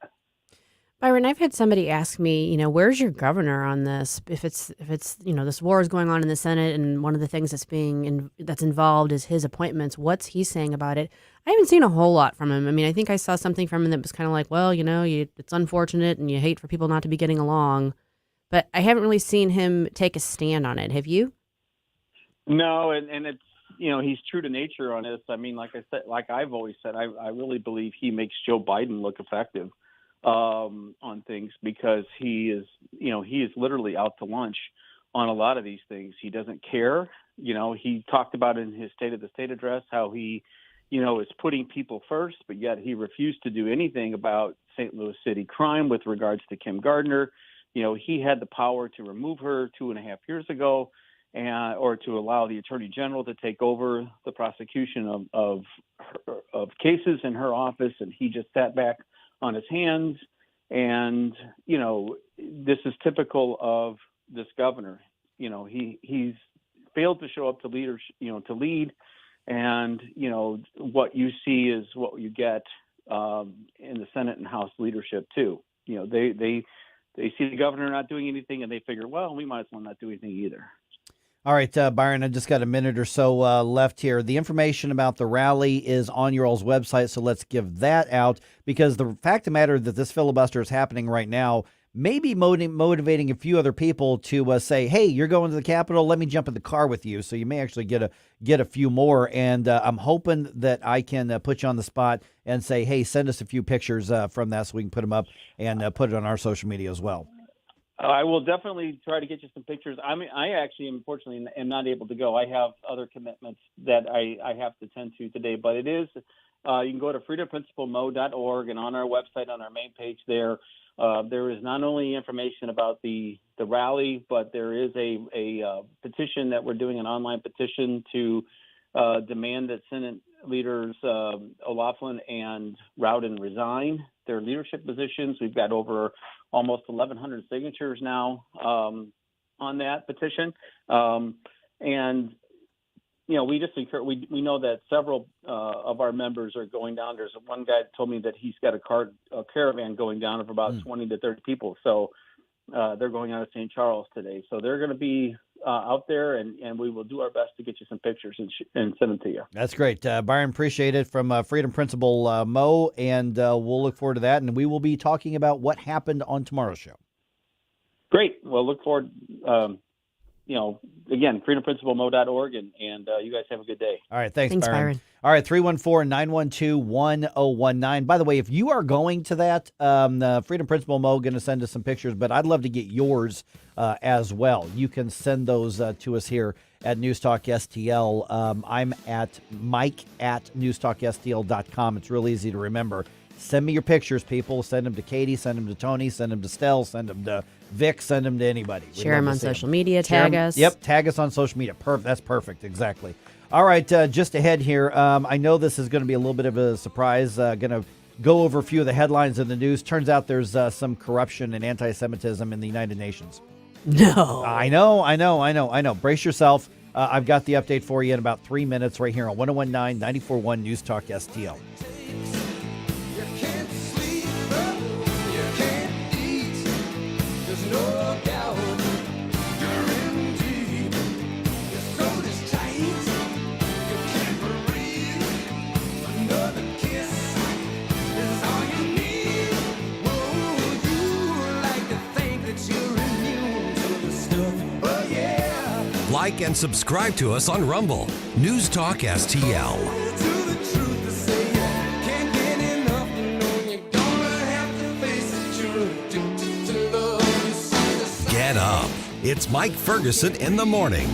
Byron, I've had somebody ask me, where's your governor on this? If it's this war is going on in the Senate, and one of the things that's involved is his appointments. What's he saying about it? I haven't seen a whole lot from him. I mean, I think I saw something from him that was kind of like, well, it's unfortunate, and you hate for people not to be getting along, but I haven't really seen him take a stand on it. Have you? No, and it's he's true to nature on this. I mean, like I said, like I've always said, I really believe he makes Joe Biden look effective on things, because he is literally out to lunch on a lot of these things. He doesn't care. He talked about in his State of the State address how he, is putting people first, but yet he refused to do anything about St. Louis City crime with regards to Kim Gardner. He had the power to remove her 2.5 years ago, or to allow the Attorney General to take over the prosecution of cases in her office, and he just sat back on his hands. And this is typical of this governor. He's failed to show up to lead, and what you see is what you get in the Senate and House leadership too. They see the governor not doing anything, and they figure, well, we might as well not do anything either. All right, Byron, I just got a minute or so left here. The information about the rally is on your all's website, so let's give that out, because the fact of the matter that this filibuster is happening right now may be motivating a few other people to say, hey, you're going to the Capitol, let me jump in the car with you. So you may actually get a few more, and I'm hoping that I can put you on the spot and say, hey, send us a few pictures from that so we can put them up and put it on our social media as well. I will definitely try to get you some pictures. I actually, unfortunately, am not able to go. I have other commitments that I have to tend to today. But it is, you can go to freedomprincipalmo.org, and on our website, on our main page there is not only information about the rally, but there is a petition that we're doing, an online petition to demand that Senate leaders O'Laughlin and Rowden resign their leadership positions. We've got over almost 1,100 signatures now on that petition. And, we just we know that several of our members are going down. There's one guy that told me that he's got a caravan going down of about 20 to 30 people. So they're going out of St. Charles today. So they're going to be out there, and we will do our best to get you some pictures and send them to you. That's great. Byron, appreciate it, from Freedom Principal Mo, and we'll look forward to that, and we will be talking about what happened on tomorrow's show. Great. Well, look forward, again, freedomprincipalmo.org, and you guys have a good day. All right, thanks Byron. All right, 314-912-1019. By the way, if you are going to that, Freedom Principal Mo going to send us some pictures, but I'd love to get yours as well. You can send those to us here at News Talk STL. I'm at mike@newstalkstl.com. It's real easy to remember. Send me your pictures, people. Send them to Katie, send them to Tony, send them to Stell, send them to Vic, send them to anybody. Share them on social media, tag us. Yep, tag us on social media. That's perfect, exactly. All right, just ahead here, I know this is going to be a little bit of a surprise. Going to go over a few of the headlines in the news. Turns out there's some corruption and anti-Semitism in the United Nations. No. I know. Brace yourself. I've got the update for you in about 3 minutes right here on 101.9, 94.1 News Talk STL. Like and subscribe to us on Rumble. News Talk STL. Get up. It's Mike Ferguson in the morning.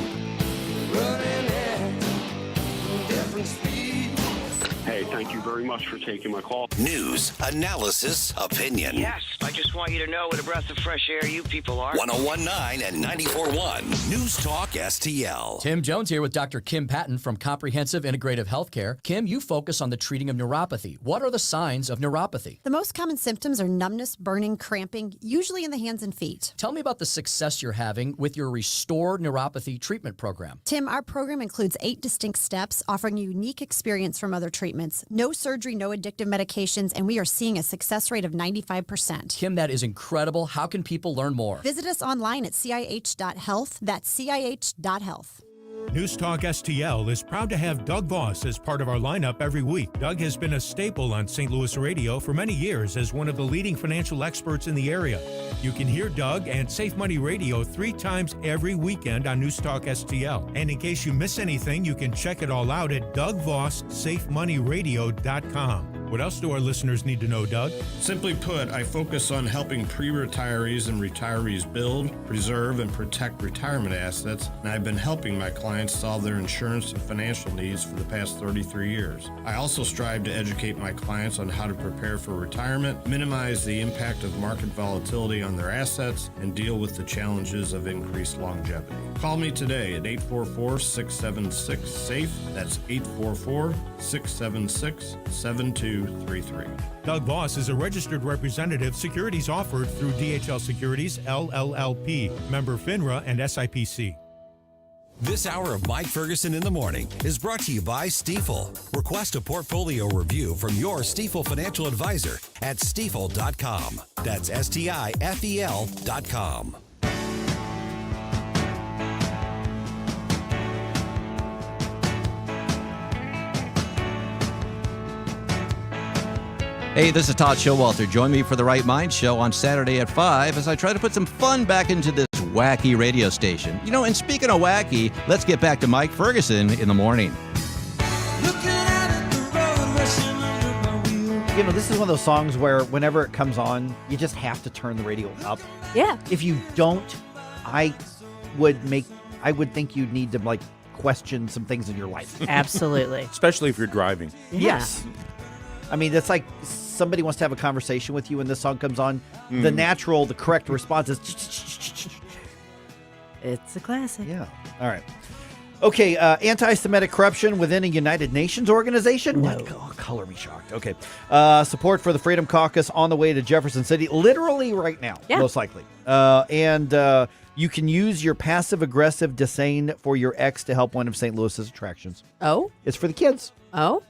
Hey, thank you very much for taking my call. News, analysis, opinion. Yes, I just want you to know what a breath of fresh air you people are. 101.9 and 94.1 News Talk STL. Tim Jones here with Dr. Kim Patton from Comprehensive Integrative Healthcare. Kim, you focus on the treating of neuropathy. What are the signs of neuropathy? The most common symptoms are numbness, burning, cramping, usually in the hands and feet. Tell me about the success you're having with your Restore Neuropathy treatment program. Tim, our program includes 8 distinct steps, offering a unique experience from other treatments. No surgery, no addictive medication. applications, and we are seeing a success rate of 95%. Kim, that is incredible. How can people learn more? Visit us online at CIH.health. That's CIH.health. News Talk STL is proud to have Doug Voss as part of our lineup every week. Doug has been a staple on St. Louis radio for many years as one of the leading financial experts in the area. You can hear Doug and Safe Money Radio 3 times every weekend on News Talk STL. And in case you miss anything, you can check it all out at DougVossSafeMoneyRadio.com. What else do our listeners need to know, Doug? Simply put, I focus on helping pre-retirees and retirees build, preserve, and protect retirement assets, and I've been helping my clients solve their insurance and financial needs for the past 33 years. I also strive to educate my clients on how to prepare for retirement, minimize the impact of market volatility on their assets, and deal with the challenges of increased longevity. Call me today at 844-676-SAFE. That's 844-676-7233. Doug Voss is a registered representative. Securities offered through DHL Securities, LLLP, member FINRA and SIPC. This hour of Mike Ferguson in the Morning is brought to you by Stifel. Request a portfolio review from your Stifel financial advisor at stifel.com. That's STIFEL.com. Hey, this is Todd Showalter. Join me for the Right Mind Show on Saturday at 5 as I try to put some fun back into this wacky radio station. You know, and speaking of wacky, let's get back to Mike Ferguson in the morning. You know, this is one of those songs where whenever it comes on, you just have to turn the radio up. Yeah. If you don't, I would think you'd need to, like, question some things in your life. Absolutely. Especially if you're driving. Yeah. Yes. I mean, that's like somebody wants to have a conversation with you and this song comes on. The correct response is... It's a classic. Yeah. All right. Okay, anti-Semitic corruption within a United Nations organization? No. What? Oh, color me shocked. Okay. Support for the Freedom Caucus on the way to Jefferson City, literally right now, most likely. And you can use your passive-aggressive disdain for your ex to help one of St. Louis's attractions. Oh? It's for the kids. Oh?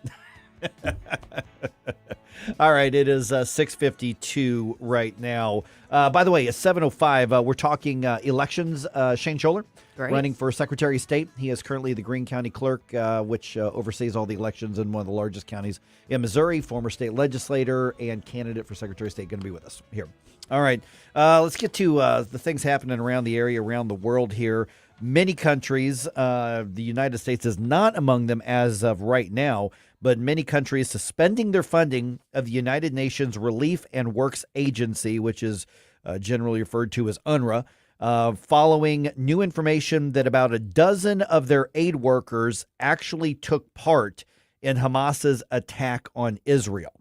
All right, it is 6:52 right now. By the way, at 7:05, we're talking elections. Shane Schoeller, running for Secretary of State. He is currently the Greene County Clerk, which oversees all the elections in one of the largest counties in Missouri. Former state legislator and candidate for Secretary of State, going to be with us here. All right, let's get to the things happening around the area, around the world here. Many countries, the United States is not among them as of right now, but many countries suspending their funding of the United Nations Relief and Works Agency, which is generally referred to as UNRWA, following new information that about a dozen of their aid workers actually took part in Hamas's attack on Israel.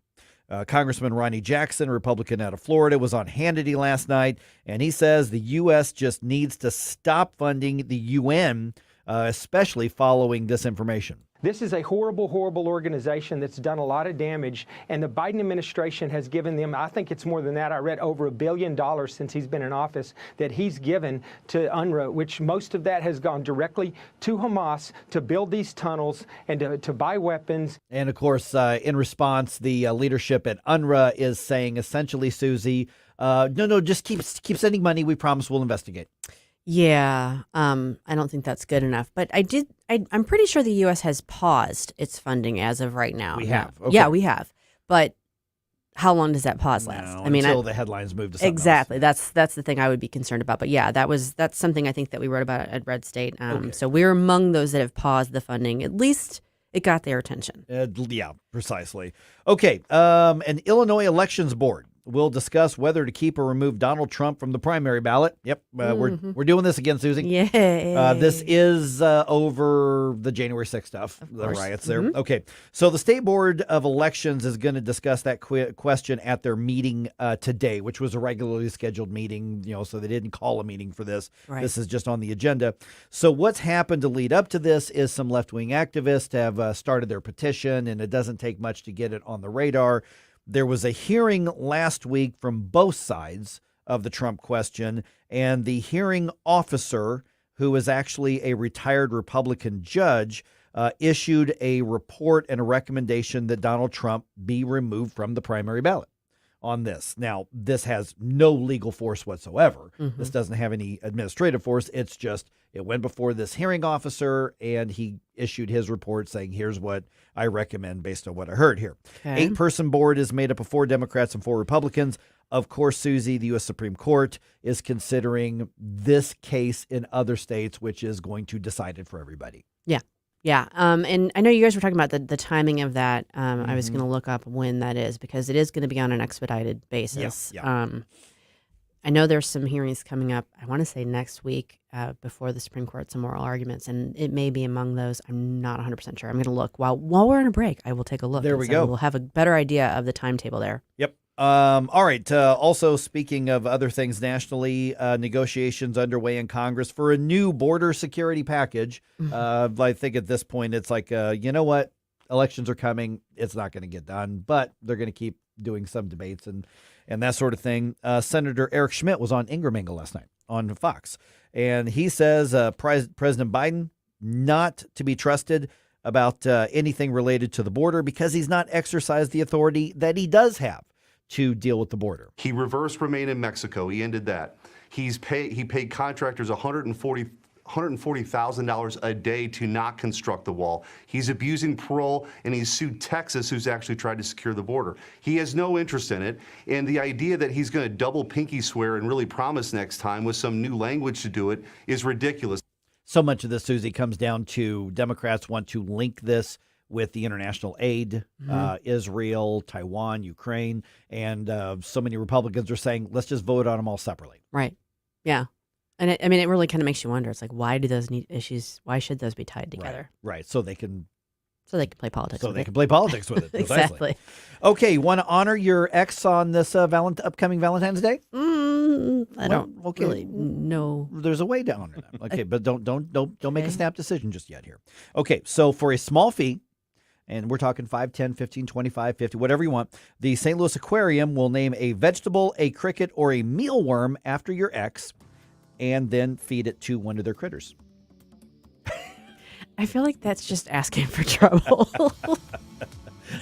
Congressman Ronnie Jackson, Republican out of Florida, was on Hannity last night, and he says the U.S. just needs to stop funding the UN, especially following this information. This is a horrible, horrible organization that's done a lot of damage, and the Biden administration has given them, I think it's more than that, I read over $1 billion since he's been in office that he's given to UNRWA, which most of that has gone directly to Hamas to build these tunnels and to buy weapons. And of course, in response, the leadership at UNRWA is saying essentially, Susie, no, just keep sending money. We promise we'll investigate. Yeah, I don't think that's good enough. But I'm pretty sure the U.S. has paused its funding as of right now. We have. Okay. Yeah, we have. But how long does that pause last? Until the headlines move to something exactly. else. That's the thing I would be concerned about. But yeah, that's something I think that we wrote about at Red State. So we're among those that have paused the funding. At least it got their attention. Yeah, precisely. Okay, an Illinois Elections Board will discuss whether to keep or remove Donald Trump from the primary ballot. Yep, we're doing this again, Susie. Yay. This is over the January 6th stuff, the riots there. Okay, so the State Board of Elections is going to discuss that question at their meeting today, which was a regularly scheduled meeting, so they didn't call a meeting for this. Right. This is just on the agenda. So what's happened to lead up to this is some left-wing activists have started their petition, and it doesn't take much to get it on the radar. There was a hearing last week from both sides of the Trump question, and the hearing officer, who is actually a retired Republican judge, issued a report and a recommendation that Donald Trump be removed from the primary ballot on this. Now, this has no legal force whatsoever. Mm-hmm. This doesn't have any administrative force. It's just it went before this hearing officer, and he issued his report saying, here's what I recommend based on what I heard here. Okay. 8-person board is made up of 4 Democrats and 4 Republicans. Of course, Susie, the U.S. Supreme Court is considering this case in other states, which is going to decide it for everybody. Yeah. Yeah. And I know you guys were talking about the timing of that. I was going to look up when that is because it is going to be on an expedited basis. Yeah. I know there's some hearings coming up, I want to say next week before the Supreme Court, some oral arguments, and it may be among those. I'm not 100% sure. I'm going to look. While we're on a break, I will take a look. There we go. We'll have a better idea of the timetable there. Yep. All right. Also, speaking of other things nationally, negotiations underway in Congress for a new border security package. I think at this point, it's like, you know what? Elections are coming. It's not going to get done, but they're going to keep doing some debates and that sort of thing. Senator Eric Schmidt was on Ingram Angle last night on Fox, and he says President Biden not to be trusted about anything related to the border because he's not exercised the authority that he does have to deal with the border. He reversed remain in Mexico. He ended that. He paid contractors $140,000 a day to not construct the wall. He's abusing parole, and he's sued Texas, who's actually tried to secure the border. He has no interest in it, and the idea that he's going to double pinky swear and really promise next time with some new language to do it is ridiculous. So much of this, Susie, comes down to Democrats want to link this with the international aid, Israel, Taiwan, Ukraine, and so many Republicans are saying, let's just vote on them all separately. Right. Yeah. And it really kind of makes you wonder. It's like, why do those issues? Why should those be tied together? Right. So they can play politics. So with they it. can play politics with it. Precisely. Exactly. Okay. You want to honor your ex on this upcoming Valentine's Day? I don't really know. There's a way to honor them. Okay, but don't make a snap decision just yet here. Okay. So for a small fee, and we're talking 5, 10, 15, 25, 50, whatever you want, the St. Louis Aquarium will name a vegetable, a cricket, or a mealworm after your ex, and then feed it to one of their critters. I feel like that's just asking for trouble.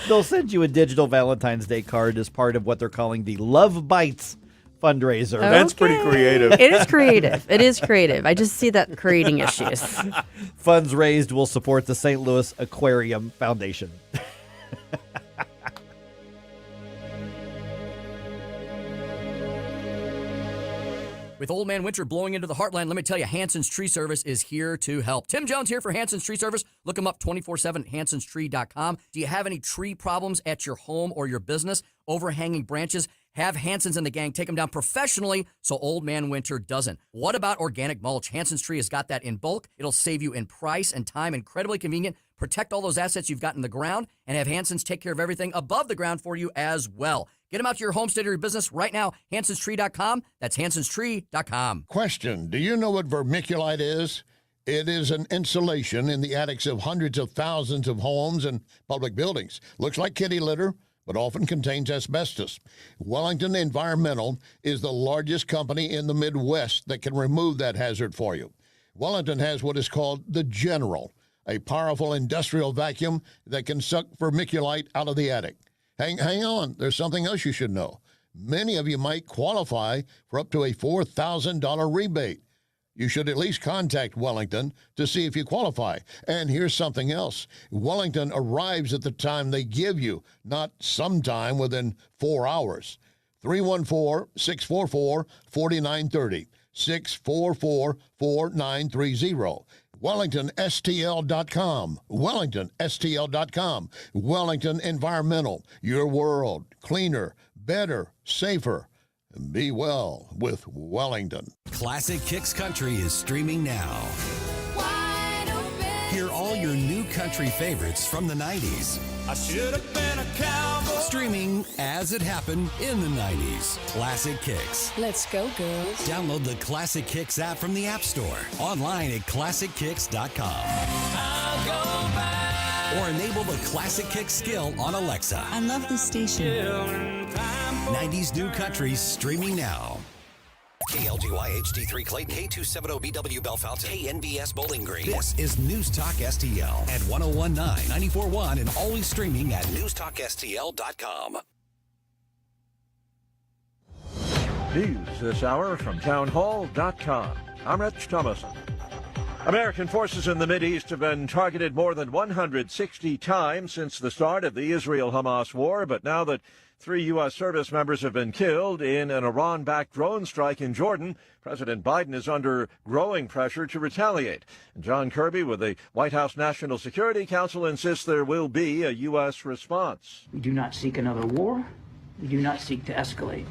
They'll send you a digital Valentine's Day card as part of what they're calling the Love Bites fundraiser. Okay. That's pretty creative. It is creative. It is creative. I just see that creating issues. Funds raised will support the St. Louis Aquarium Foundation. With Old Man Winter blowing into the heartland, let me tell you, Hanson's Tree Service is here to help. Tim Jones here for Hanson's Tree Service. Look them up 24/7 at hansonstree.com. Do you have any tree problems at your home or your business? Overhanging branches? Have Hanson's and the gang take them down professionally so Old Man Winter doesn't. What about organic mulch? Hanson's Tree has got that in bulk. It'll save you in price and time. Incredibly convenient. Protect all those assets you've got in the ground and have Hanson's take care of everything above the ground for you as well. Get them out to your homestead or your business right now. hansonstree.com. That's hansonstree.com. Question. Do you know what vermiculite is? It is an insulation in the attics of hundreds of thousands of homes and public buildings. Looks like kitty litter, but often contains asbestos. Wellington Environmental is the largest company in the Midwest that can remove that hazard for you. Wellington has what is called the General, a powerful industrial vacuum that can suck vermiculite out of the attic. Hang on, there's something else you should know. Many of you might qualify for up to a $4,000 rebate. You should at least contact Wellington to see if you qualify. And here's something else. Wellington arrives at the time they give you, not sometime within 4 hours. 314-644-4930. 644-4930. WellingtonSTL.com. WellingtonSTL.com. Wellington Environmental. Your world. Cleaner, better, safer. Be well with Wellington. Classic Kicks Country is streaming now. Hear all your new country favorites from the 90s. I should have been a cowboy. Streaming as it happened in the 90s. Classic Kicks. Let's go, girls. Download the Classic Kicks app from the App Store. Online at ClassicKicks.com. I'll go back. Or enable the Classic Kicks skill on Alexa. I love this station. 90s new country streaming now. KLGY HD3 Clayton, K270BW Bellefontaine, KNBS Bowling Green. This is News Talk STL at 1019, 94.1, and always streaming at newstalkstl.com. News this hour from townhall.com. I'm Rich Thomason. American forces in the Mideast have been targeted more than 160 times since the start of the Israel-Hamas war, but now that 3 U.S. service members have been killed in an Iran-backed drone strike in Jordan, President Biden is under growing pressure to retaliate. And John Kirby with the White House National Security Council insists there will be a U.S. response. We do not seek another war. We do not seek to escalate.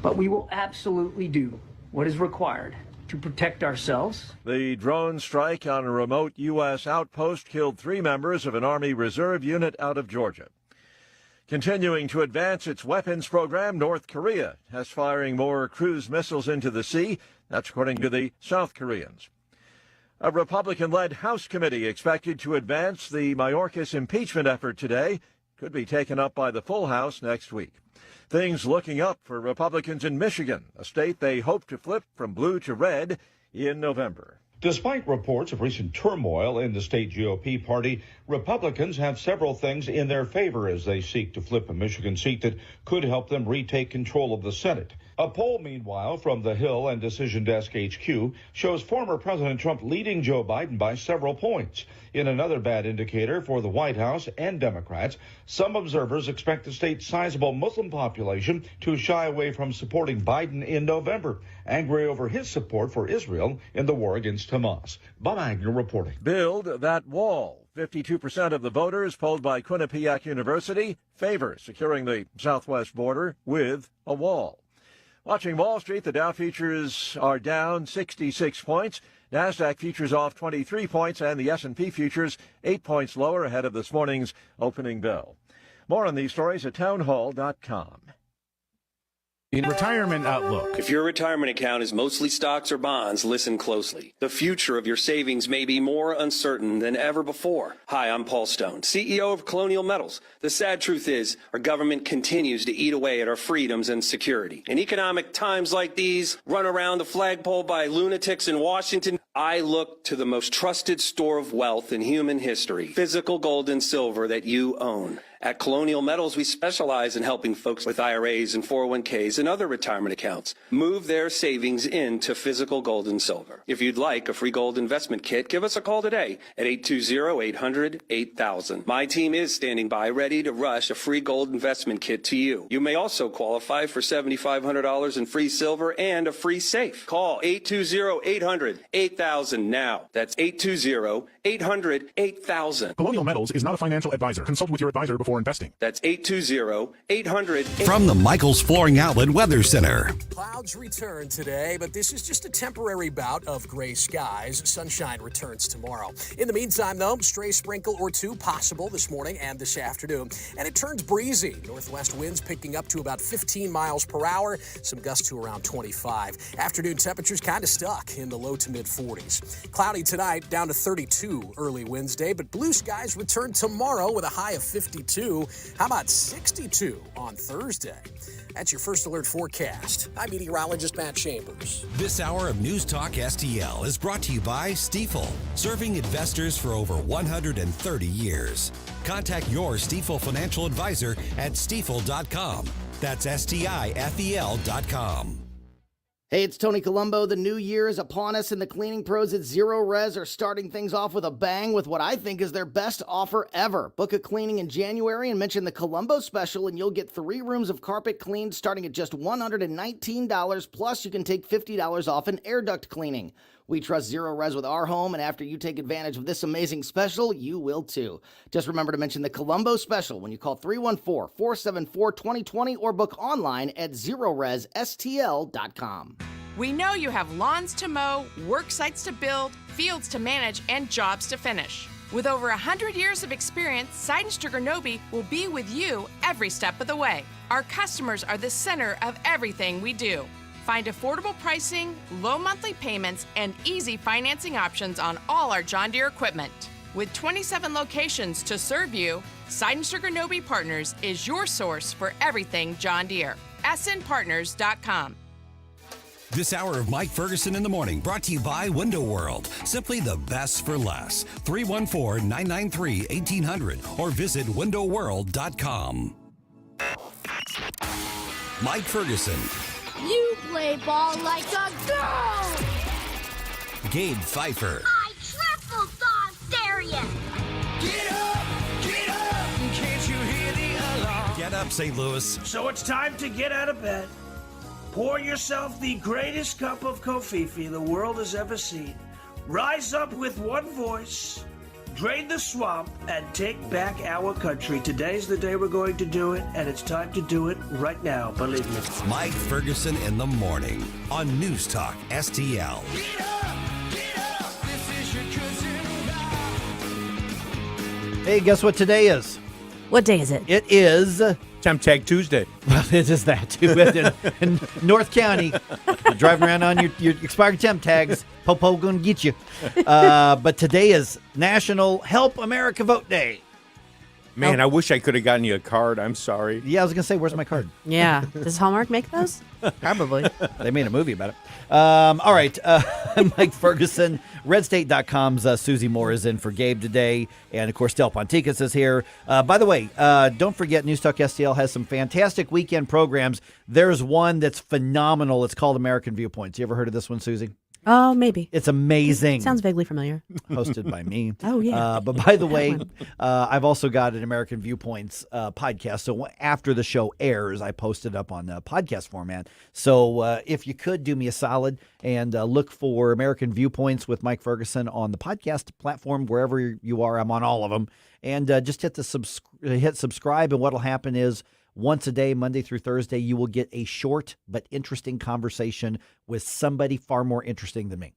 But we will absolutely do what is required to protect ourselves. The drone strike on a remote U.S. outpost killed 3 members of an Army Reserve unit out of Georgia. Continuing to advance its weapons program, North Korea has firing more cruise missiles into the sea. That's according to the South Koreans. A Republican-led House committee expected to advance the Mayorkas impeachment effort today. Could be taken up by the full House next week. Things looking up for Republicans in Michigan, a state they hope to flip from blue to red in November. Despite reports of recent turmoil in the state GOP party, Republicans have several things in their favor as they seek to flip a Michigan seat that could help them retake control of the Senate. A poll, meanwhile, from the Hill and Decision Desk HQ shows former President Trump leading Joe Biden by several points. In another bad indicator for the White House and Democrats, some observers expect the state's sizable Muslim population to shy away from supporting Biden in November, angry over his support for Israel in the war against Hamas. Bob Agnew reporting. Build that wall. 52% of the voters polled by Quinnipiac University favor securing the southwest border with a wall. Watching Wall Street, the Dow futures are down 66 points. NASDAQ futures off 23 points, and the S&P futures 8 points lower ahead of this morning's opening bell. More on these stories at townhall.com. In Retirement Outlook. If your retirement account is mostly stocks or bonds, listen closely. The future of your savings may be more uncertain than ever before. Hi, I'm Paul Stone, CEO of Colonial Metals. The sad truth is, our government continues to eat away at our freedoms and security. In economic times like these, run around the flagpole by lunatics in Washington, I look to the most trusted store of wealth in human history, physical gold and silver that you own. At Colonial Metals, we specialize in helping folks with IRAs and 401ks and other retirement accounts move their savings into physical gold and silver. If you'd like a free gold investment kit, give us a call today at 820-800-8000. My team is standing by ready to rush a free gold investment kit to you. You may also qualify for $7,500 in free silver and a free safe. Call 820-800-8000 now. That's 820-800-8000. Colonial Metals is not a financial advisor. Consult with your advisor before investing. That's 820-800. From the Michaels Flooring Outlet Weather Center. Clouds return today, but this is just a temporary bout of gray skies. Sunshine returns tomorrow. In the meantime, though, stray sprinkle or two possible this morning and this afternoon. And it turns breezy. Northwest winds picking up to about 15 miles per hour. Some gusts to around 25. Afternoon temperatures kind of stuck in the low to mid 40s. Cloudy tonight, down to 32 early Wednesday, but blue skies return tomorrow with a high of 52. How about 62 on Thursday? That's your First Alert forecast. I'm meteorologist Matt Chambers. This hour of News Talk STL is brought to you by Stifel, serving investors for over 130 years. Contact your Stifel financial advisor at stifel.com. That's STIFEL.com. Hey, it's Tony Colombo. The new year is upon us, and the cleaning pros at Zero Res are starting things off with a bang with what I think is their best offer ever. Book a cleaning in January and mention the Colombo special, and you'll get 3 rooms of carpet cleaned starting at just $119, plus you can take $50 off an air duct cleaning. We trust Zero Res with our home, and after you take advantage of this amazing special, you will too. Just remember to mention the Colombo special when you call 314-474-2020 or book online at ZeroResSTL.com. We know you have lawns to mow, work sites to build, fields to manage, and jobs to finish. With over 100 years of experience, Seidenstricker Nobe will be with you every step of the way. Our customers are the center of everything we do. Find affordable pricing, low monthly payments, and easy financing options on all our John Deere equipment. With 27 locations to serve you, Seidenstricker Nobe Partners is your source for everything John Deere. snpartners.com. This hour of Mike Ferguson in the Morning brought to you by Window World. Simply the best for less. 314-993-1800 or visit windowworld.com. Mike Ferguson. You play ball like a girl! Gabe Pfeiffer. I triple dog dare you! Get up! Can't you hear the alarm? Get up, St. Louis. So it's time to get out of bed. Pour yourself the greatest cup of Kofifi the world has ever seen. Rise up with one voice, drain the swamp, and take back our country. Today's the day we're going to do it, and it's time to do it right now, believe me. Mike Ferguson in the Morning on News Talk STL. This is your cousin Rob. Hey, guess what today is? What day is it? It is Temp Tag Tuesday. Well, it is that too. In North County, you're driving around on your expired temp tags. Popo gonna get you. But today is National Help America Vote Day. Man, I wish I could have gotten you a card. I'm sorry. Yeah, I was gonna say, where's my card? Yeah. Does Hallmark make those? Probably. They made a movie about it. All right. I'm Mike Ferguson. RedState.com's Susie Moore is in for Gabe today. And, of course, Del Ponticus is here. By the way, don't forget News Talk STL has some fantastic weekend programs. There's one that's phenomenal. It's called American Viewpoints. You ever heard of this one, Susie? Oh, maybe. It's amazing. Sounds vaguely familiar. Hosted by me. Oh, yeah. But by the way, I've also got an American Viewpoints podcast. So after the show airs, I post it up on podcast format. So if you could do me a solid and look for American Viewpoints with Mike Ferguson on the podcast platform, wherever you are, I'm on all of them. And just hit subscribe. And what'll happen is, once a day, Monday through Thursday, you will get a short but interesting conversation with somebody far more interesting than me.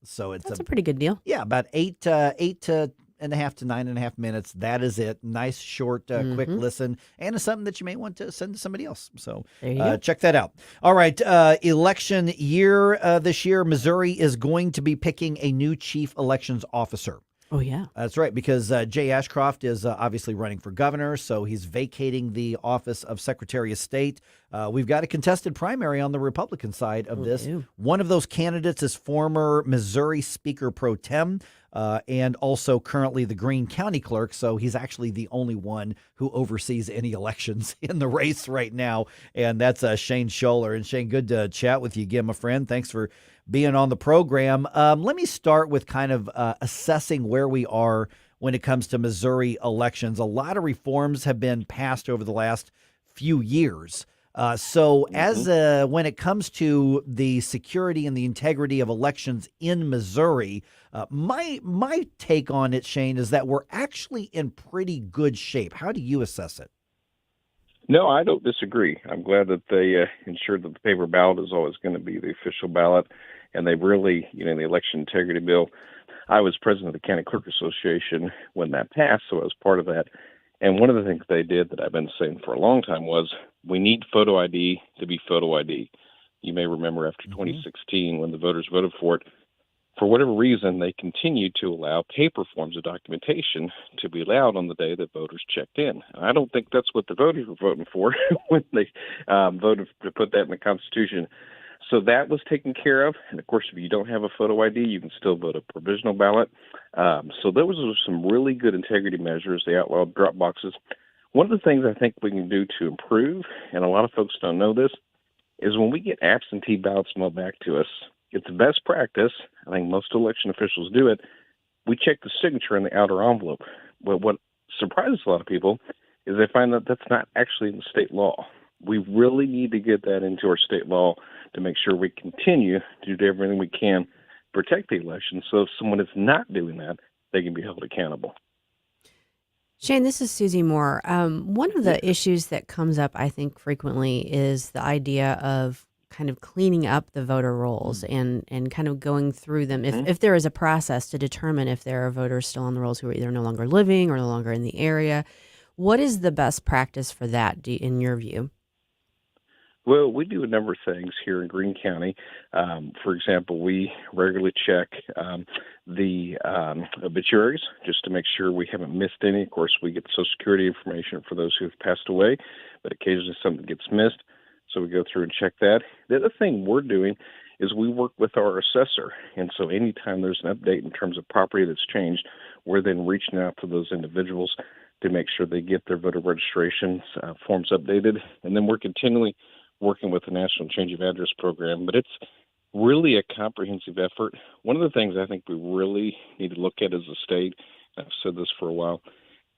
So that's a pretty good deal. Yeah, about eight to 9.5 minutes. That is it. Nice, short, quick listen, and it's something that you may want to send to somebody else. So check that out. All right, election year this year, Missouri is going to be picking a new chief elections officer. Oh, yeah. That's right, because Jay Ashcroft is obviously running for governor, so he's vacating the office of Secretary of State. We've got a contested primary on the Republican side of this. Ew. One of those candidates is former Missouri Speaker Pro Tem and also currently the Greene County Clerk, so he's actually the only one who oversees any elections in the race right now, and that's Shane Schoeller. And Shane, good to chat with you again, my friend. Thanks for being on the program. Let me start with kind of assessing where we are when it comes to Missouri elections. A lot of reforms have been passed over the last few years. So as when it comes to the security and the integrity of elections in Missouri, my take on it, Shane, is that we're actually in pretty good shape. How do you assess it? No, I don't disagree. I'm glad that they ensured that the paper ballot is always going to be the official ballot. And they really, the election integrity bill, I was president of the County Clerk Association when that passed, so I was part of that. And one of the things they did that I've been saying for a long time was we need photo ID to be photo ID. You may remember after 2016 when the voters voted for it, for whatever reason, they continued to allow paper forms of documentation to be allowed on the day that voters checked in. And I don't think that's what the voters were voting for when they voted to put that in the Constitution. So that was taken care of. And, of course, if you don't have a photo ID, you can still vote a provisional ballot. So those were some really good integrity measures. They outlawed drop boxes. One of the things I think we can do to improve, and a lot of folks don't know this, is when we get absentee ballots mailed back to us, it's best practice. I think most election officials do it. We check the signature in the outer envelope. But what surprises a lot of people is they find that that's not actually in the state law. We really need to get that into our state law to make sure we continue to do everything we can to protect the election. So if someone is not doing that, they can be held accountable. Shane, this is Susie Moore. One of the issues that comes up, I think, frequently is the idea of kind of cleaning up the voter rolls and kind of going through them. If there is a process to determine if there are voters still on the rolls who are either no longer living or no longer in the area, what is the best practice for that, in your view? Well, we do a number of things here in Greene County. For example, we regularly check the obituaries just to make sure we haven't missed any. Of course, we get Social Security information for those who have passed away, but occasionally something gets missed. So we go through and check that. The other thing we're doing is we work with our assessor. And so anytime there's an update in terms of property that's changed, we're then reaching out to those individuals to make sure they get their voter registration forms updated. And then we're continually working with the National Change of Address program. But it's really a comprehensive effort. One of the things I think we really need to look at as a state, I've said this for a while,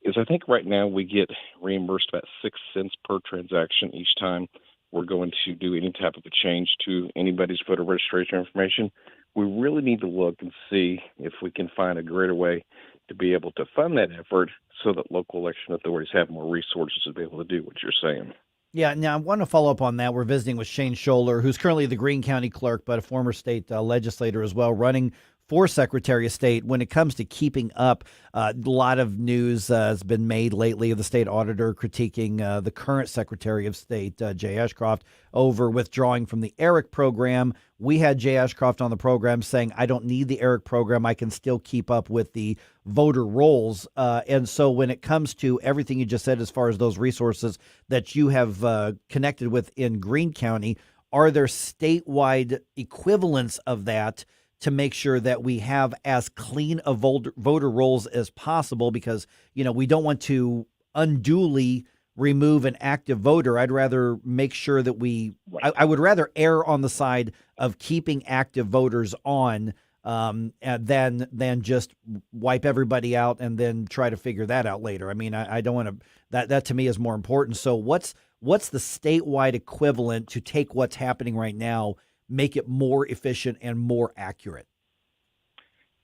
is I think right now we get reimbursed about 6 cents per transaction each time we're going to do any type of a change to anybody's voter registration information. We really need to look and see if we can find a greater way to be able to fund that effort so that local election authorities have more resources to be able to do what you're saying. Yeah, now I want to follow up on that. We're visiting with Shane Schoeller, who's currently the Greene County clerk, but a former state legislator as well, running for Secretary of State. When it comes to keeping up, a lot of news has been made lately of the state auditor critiquing the current Secretary of State, Jay Ashcroft, over withdrawing from the ERIC program. We had Jay Ashcroft on the program saying, I don't need the ERIC program. I can still keep up with the voter rolls. And so when it comes to everything you just said, as far as those resources that you have connected with in Greene County, are there statewide equivalents of that to make sure that we have as clean a voter rolls as possible? Because, we don't want to unduly remove an active voter. I'd rather make sure that I would rather err on the side of keeping active voters on than just wipe everybody out and then try to figure that out later. I mean, I don't want to, that to me is more important. So what's the statewide equivalent to take what's happening right now, make it more efficient and more accurate?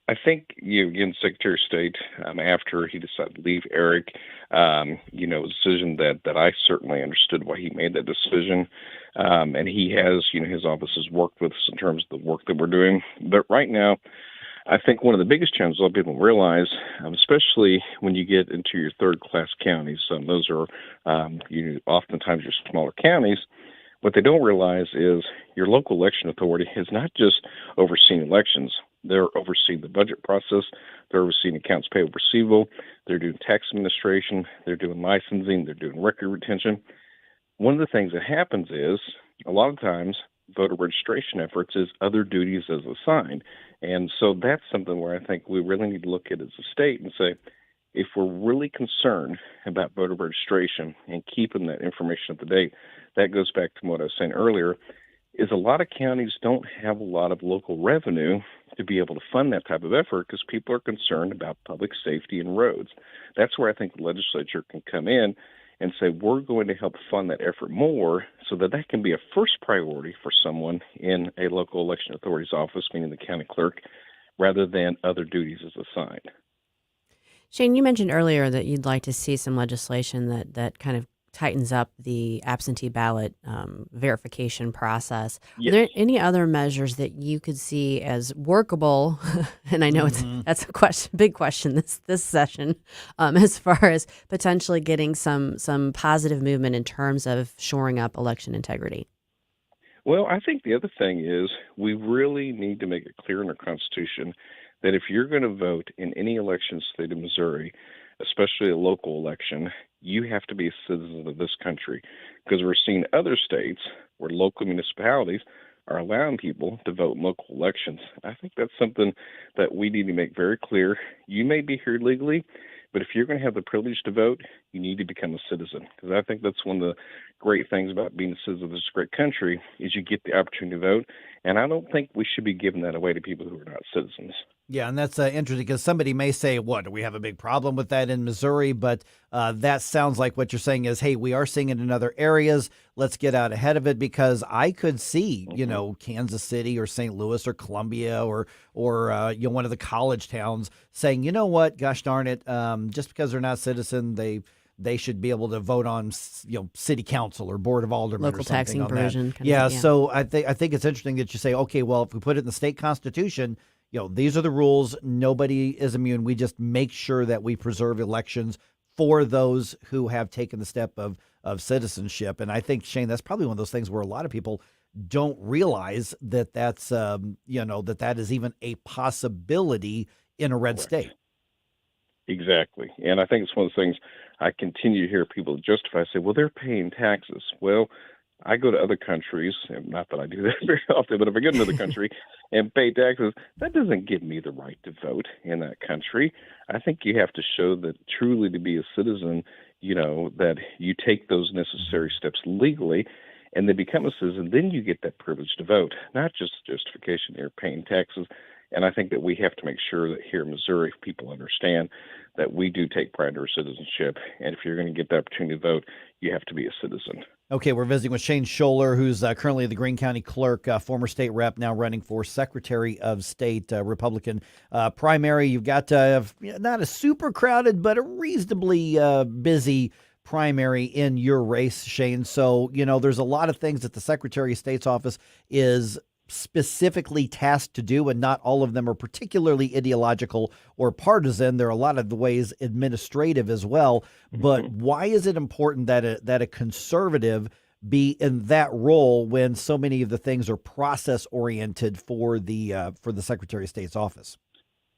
I think, again, Secretary of State, after he decided to leave ERIC, a decision that I certainly understood why he made that decision. And he has, his office has worked with us in terms of the work that we're doing. But right now, I think one of the biggest challenges a lot of people realize, especially when you get into your third-class counties, those are oftentimes your smaller counties. What they don't realize is your local election authority is not just overseeing elections. They're overseeing the budget process. They're overseeing accounts payable receivable. They're doing tax administration. They're doing licensing. They're doing record retention. One of the things that happens is a lot of times voter registration efforts is other duties as assigned. And so that's something where I think we really need to look at as a state and say, if we're really concerned about voter registration and keeping that information up to date, that goes back to what I was saying earlier, is a lot of counties don't have a lot of local revenue to be able to fund that type of effort because people are concerned about public safety and roads. That's where I think the legislature can come in and say, we're going to help fund that effort more so that can be a first priority for someone in a local election authority's office, meaning the county clerk, rather than other duties as assigned. Shane, you mentioned earlier that you'd like to see some legislation that kind of tightens up the absentee ballot verification process. Yes. Are there any other measures that you could see as workable? And I know that's a big question this session, as far as potentially getting some positive movement in terms of shoring up election integrity. Well, I think the other thing is we really need to make it clear in our Constitution that if you're going to vote in any election in the state of Missouri, especially a local election, you have to be a citizen of this country, because we're seeing other states where local municipalities are allowing people to vote in local elections. I think that's something that we need to make very clear. You may be here legally, but if you're going to have the privilege to vote, you need to become a citizen, because I think that's one of the great things about being a citizen of this great country is you get the opportunity to vote, and I don't think we should be giving that away to people who are not citizens. Yeah, and that's interesting because somebody may say, what, do we have a big problem with that in Missouri? But that sounds like what you're saying is, hey, we are seeing it in other areas. Let's get out ahead of it, because I could see, Kansas City or St. Louis or Columbia or one of the college towns saying, you know what, gosh darn it, just because they're not citizen, they should be able to vote on, city council or board of aldermen Local or something taxing on provision. that. Yeah, so I think it's interesting that you say, okay, well, if we put it in the state constitution, these are the rules. Nobody is immune. We just make sure that we preserve elections for those who have taken the step of citizenship. And I think, Shane, that's probably one of those things where a lot of people don't realize that that's, that is even a possibility in a red state. Exactly. And I think it's one of the things I continue to hear people justify, say, well, they're paying taxes. Well, I go to other countries, and not that I do that very often, but if I go to another country and pay taxes, that doesn't give me the right to vote in that country. I think you have to show that truly to be a citizen, that you take those necessary steps legally and then become a citizen, then you get that privilege to vote, not just justification you're paying taxes. And I think that we have to make sure that here in Missouri, people understand that we do take pride in our citizenship. And if you're going to get the opportunity to vote, you have to be a citizen. Okay, we're visiting with Shane Schoeller, who's currently the Greene County Clerk, former state rep, now running for Secretary of State, Republican primary. You've got not a super crowded, but a reasonably busy primary in your race, Shane. So, there's a lot of things that the Secretary of State's office is specifically tasked to do, and not all of them are particularly ideological or partisan. There are a lot of the ways administrative as well. But why is it important that a conservative be in that role when so many of the things are process oriented for the Secretary of State's office?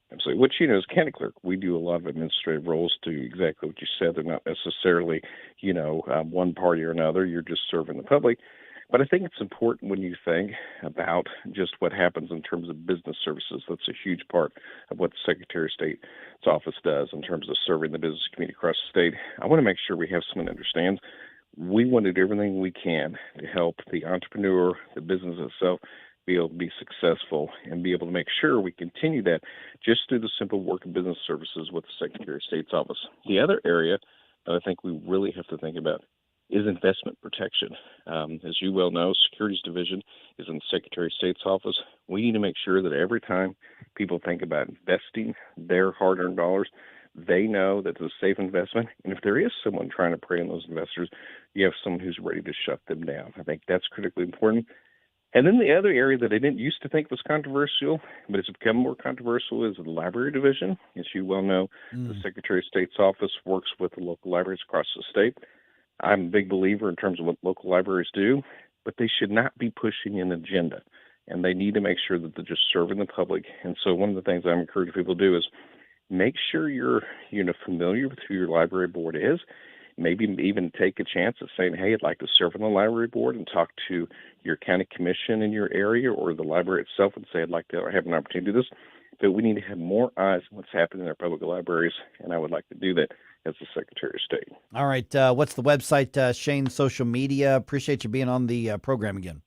Absolutely. What as county clerk, we do a lot of administrative roles to exactly what you said. They're not necessarily, one party or another. You're just serving the public. But I think it's important when you think about just what happens in terms of business services. That's a huge part of what the Secretary of State's office does in terms of serving the business community across the state. I want to make sure we have someone that understands we want to do everything we can to help the entrepreneur, the business itself, be able to be successful and be able to make sure we continue that just through the simple work of business services with the Secretary of State's office. The other area that I think we really have to think about is investment protection. As you well know, Securities Division is in the Secretary of State's office. We need to make sure that every time people think about investing their hard-earned dollars, they know that it's a safe investment. And if there is someone trying to prey on those investors, you have someone who's ready to shut them down. I think that's critically important. And then the other area that I didn't used to think was controversial, but it's become more controversial, is the library division. As you well know, the Secretary of State's office works with the local libraries across the state. I'm a big believer in terms of what local libraries do, but they should not be pushing an agenda, and they need to make sure that they're just serving the public. And so one of the things I'm encouraging people to do is make sure you're familiar with who your library board is. Maybe even take a chance at saying, hey, I'd like to serve on the library board, and talk to your county commission in your area or the library itself and say, I'd like to have an opportunity to do this. But we need to have more eyes on what's happening in our public libraries, and I would like to do that as the Secretary of State. All right. What's the website, Shane, social media? Appreciate you being on the program again.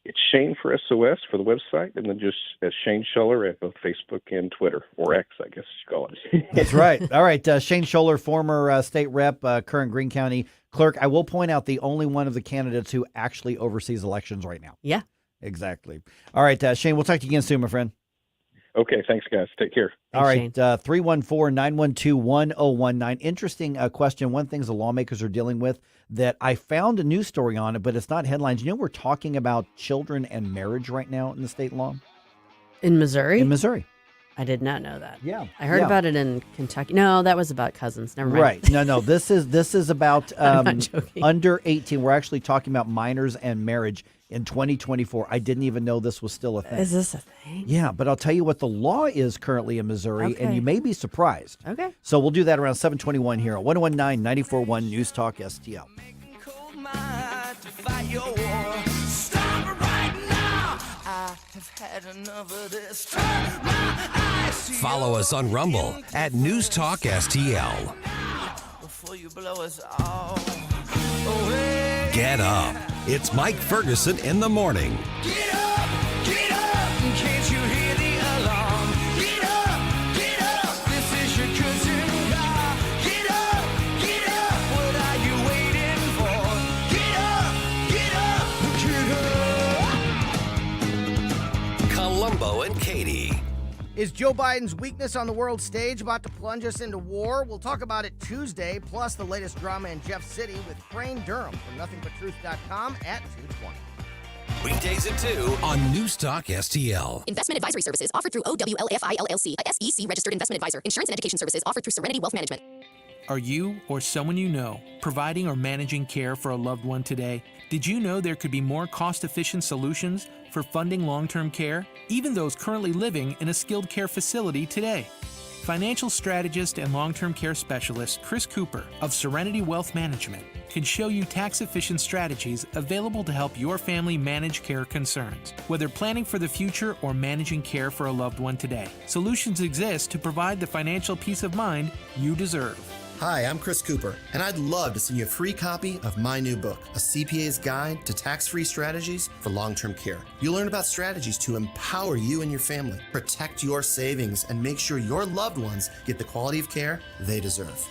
It's Shane for SOS for the website, and then just Shane Schoeller at both Facebook and Twitter, or X, I guess you call it. That's right. All right. Shane Schoeller, former state rep, current Greene County Clerk. I will point out the only one of the candidates who actually oversees elections right now. Yeah. Exactly. All right, Shane, we'll talk to you again soon, my friend. Okay, thanks, guys. Take care. All right, 314-912-1019. Interesting question. One thing the lawmakers are dealing with that I found a news story on it, but it's not headlines. We're talking about children and marriage right now in the state law. In Missouri? In Missouri. I did not know that. Yeah. I heard about it in Kentucky. No, that was about cousins. Never mind. Right. No. This is about under 18. We're actually talking about minors and marriage in 2024. I didn't even know this was still a thing. Is this a thing? Yeah, but I'll tell you what the law is currently in Missouri, and you may be surprised. Okay. So we'll do that around 7:21 here on 1019-94.1 News Talk STL. Follow us on Rumble at News Talk STL. Get up. It's Mike Ferguson in the morning. Get up, can't you hear the alarm? Get up, this is your cousin car. Get up, what are you waiting for? Get up. Columbo and Katie. Is Joe Biden's weakness on the world stage about to plunge us into war? We'll talk about it Tuesday, plus the latest drama in Jeff City with Crane Durham from nothingbutTruth.com at 2:20. Weekdays at 2 on News Talk STL. Investment advisory services offered through OWLFI LLC, a SEC registered investment advisor. Insurance and education services offered through Serenity Wealth Management. Are you or someone you know providing or managing care for a loved one today? Did you know there could be more cost-efficient solutions for funding long-term care, even those currently living in a skilled care facility today? Financial strategist and long-term care specialist Chris Cooper of Serenity Wealth Management can show you tax-efficient strategies available to help your family manage care concerns. Whether planning for the future or managing care for a loved one today, solutions exist to provide the financial peace of mind you deserve. Hi, I'm Chris Cooper, and I'd love to send you a free copy of my new book, A CPA's Guide to Tax-Free Strategies for Long-Term Care. You'll learn about strategies to empower you and your family, protect your savings, and make sure your loved ones get the quality of care they deserve.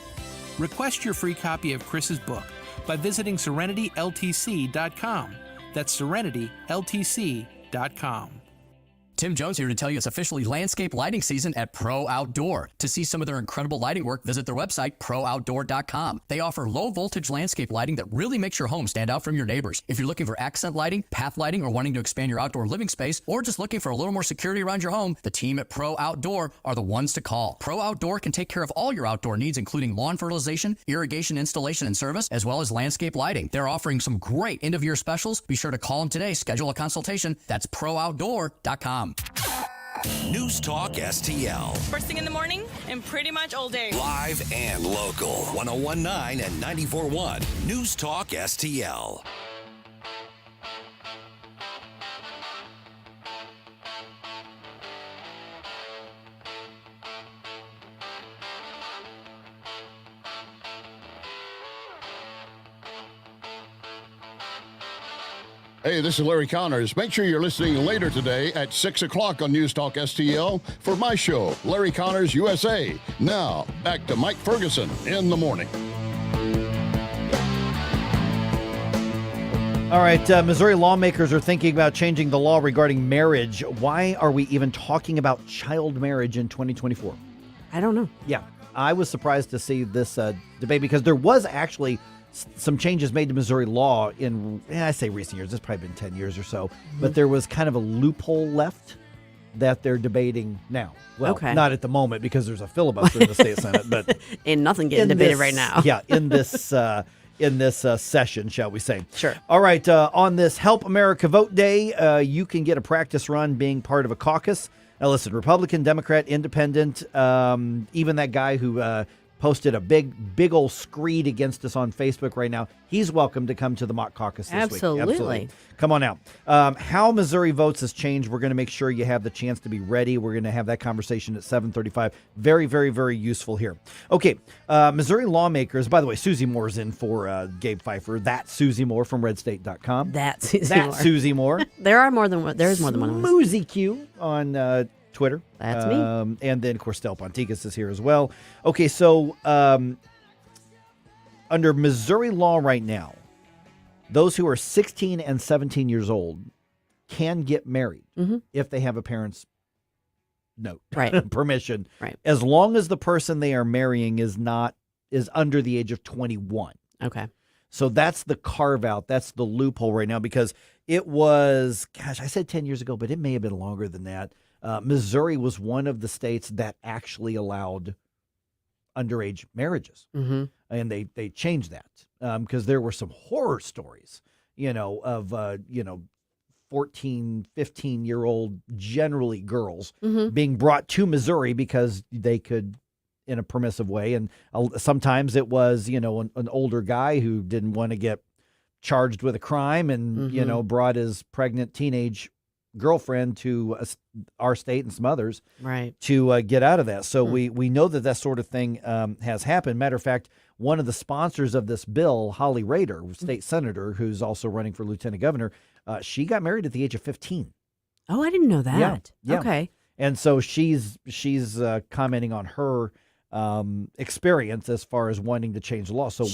Request your free copy of Chris's book by visiting SerenityLTC.com. That's SerenityLTC.com. Tim Jones here to tell you it's officially landscape lighting season at Pro Outdoor. To see some of their incredible lighting work, visit their website, ProOutdoor.com. They offer low-voltage landscape lighting that really makes your home stand out from your neighbors. If you're looking for accent lighting, path lighting, or wanting to expand your outdoor living space, or just looking for a little more security around your home, the team at Pro Outdoor are the ones to call. Pro Outdoor can take care of all your outdoor needs, including lawn fertilization, irrigation installation and service, as well as landscape lighting. They're offering some great end-of-year specials. Be sure to call them today. Schedule a consultation. That's ProOutdoor.com. News Talk STL. First thing in the morning and pretty much all day. Live and local. 1019 and 94.1. News Talk STL. Hey, this is Larry Connors. Make sure you're listening later today at 6 o'clock on News Talk STL for my show, Larry Connors USA. Now, back to Mike Ferguson in the morning. All right, Missouri lawmakers are thinking about changing the law regarding marriage. Why are we even talking about child marriage in 2024? I don't know. Yeah, I was surprised to see this debate because there was actually some changes made to Missouri law in, I say recent years, it's probably been 10 years or so, but there was kind of a loophole left that they're debating now. Well, not at the moment because there's a filibuster in the state Senate, but ain't nothing getting debated right now. Yeah, in this session, shall we say. Sure. All right, on this Help America Vote Day, you can get a practice run being part of a caucus. Now listen, Republican, Democrat, Independent, even that guy who posted a big old screed against us on Facebook right now. He's welcome to come to the mock caucus this week. Absolutely. Come on out. How Missouri votes has changed. We're going to make sure you have the chance to be ready. We're going to have that conversation at 7:35. Very, very, very useful here. Okay, Missouri lawmakers, by the way, Susie Moore's in for Gabe Pfeiffer. That's Susie Moore from redstate.com. That's Susie Moore. There's more than one. Smoozy Q on Twitter. That's me. And then, of course, Del Ponticus is here as well. Okay, so under Missouri law right now, those who are 16 and 17 years old can get married if they have a parent's note, permission, as long as the person they are marrying is under the age of 21. Okay. So that's the carve out. That's the loophole right now because it was, gosh, I said 10 years ago, but it may have been longer than that. Missouri was one of the states that actually allowed underage marriages. And they changed that because there were some horror stories, of, 14, 15-year-old, generally girls, being brought to Missouri because they could in a permissive way. And sometimes it was, an older guy who didn't want to get charged with a crime and, brought his pregnant teenage girlfriend to our state and some others to get out of that. So we know that sort of thing has happened. Matter of fact, one of the sponsors of this bill, Holly Rader, state senator, who's also running for lieutenant governor, she got married at the age of 15. Oh, I didn't know that. Yeah. Okay. And so she's commenting on her experience as far as wanting to change the law. So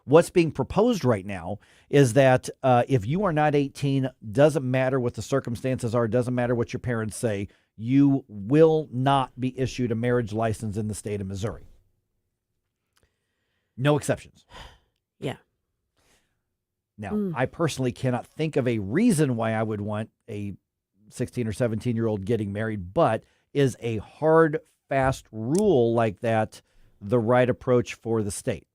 what's being proposed right now is that if you are not 18, doesn't matter what the circumstances are, doesn't matter what your parents say, you will not be issued a marriage license in the state of Missouri. No exceptions. Yeah. Now, I personally cannot think of a reason why I would want a 16 or 17-year-old getting married, but is a hard, fast rule like that the right approach for the state?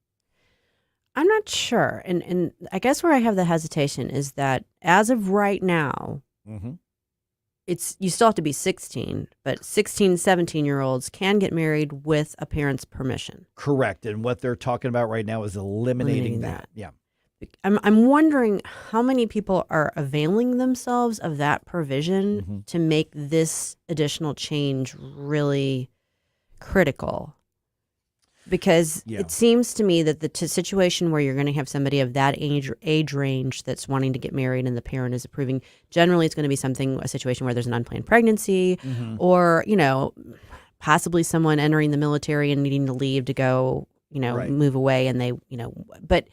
I'm not sure. And I guess where I have the hesitation is that as of right now, you still have to be 16, but 16, 17-year-olds can get married with a parent's permission. Correct. And what they're talking about right now is eliminating that. Yeah. I'm wondering how many people are availing themselves of that provision to make this additional change really critical. Because it seems to me that the situation where you're going to have somebody of that age range that's wanting to get married and the parent is approving, generally it's going to be a situation where there's an unplanned pregnancy or, possibly someone entering the military and needing to leave to go, move away and they, but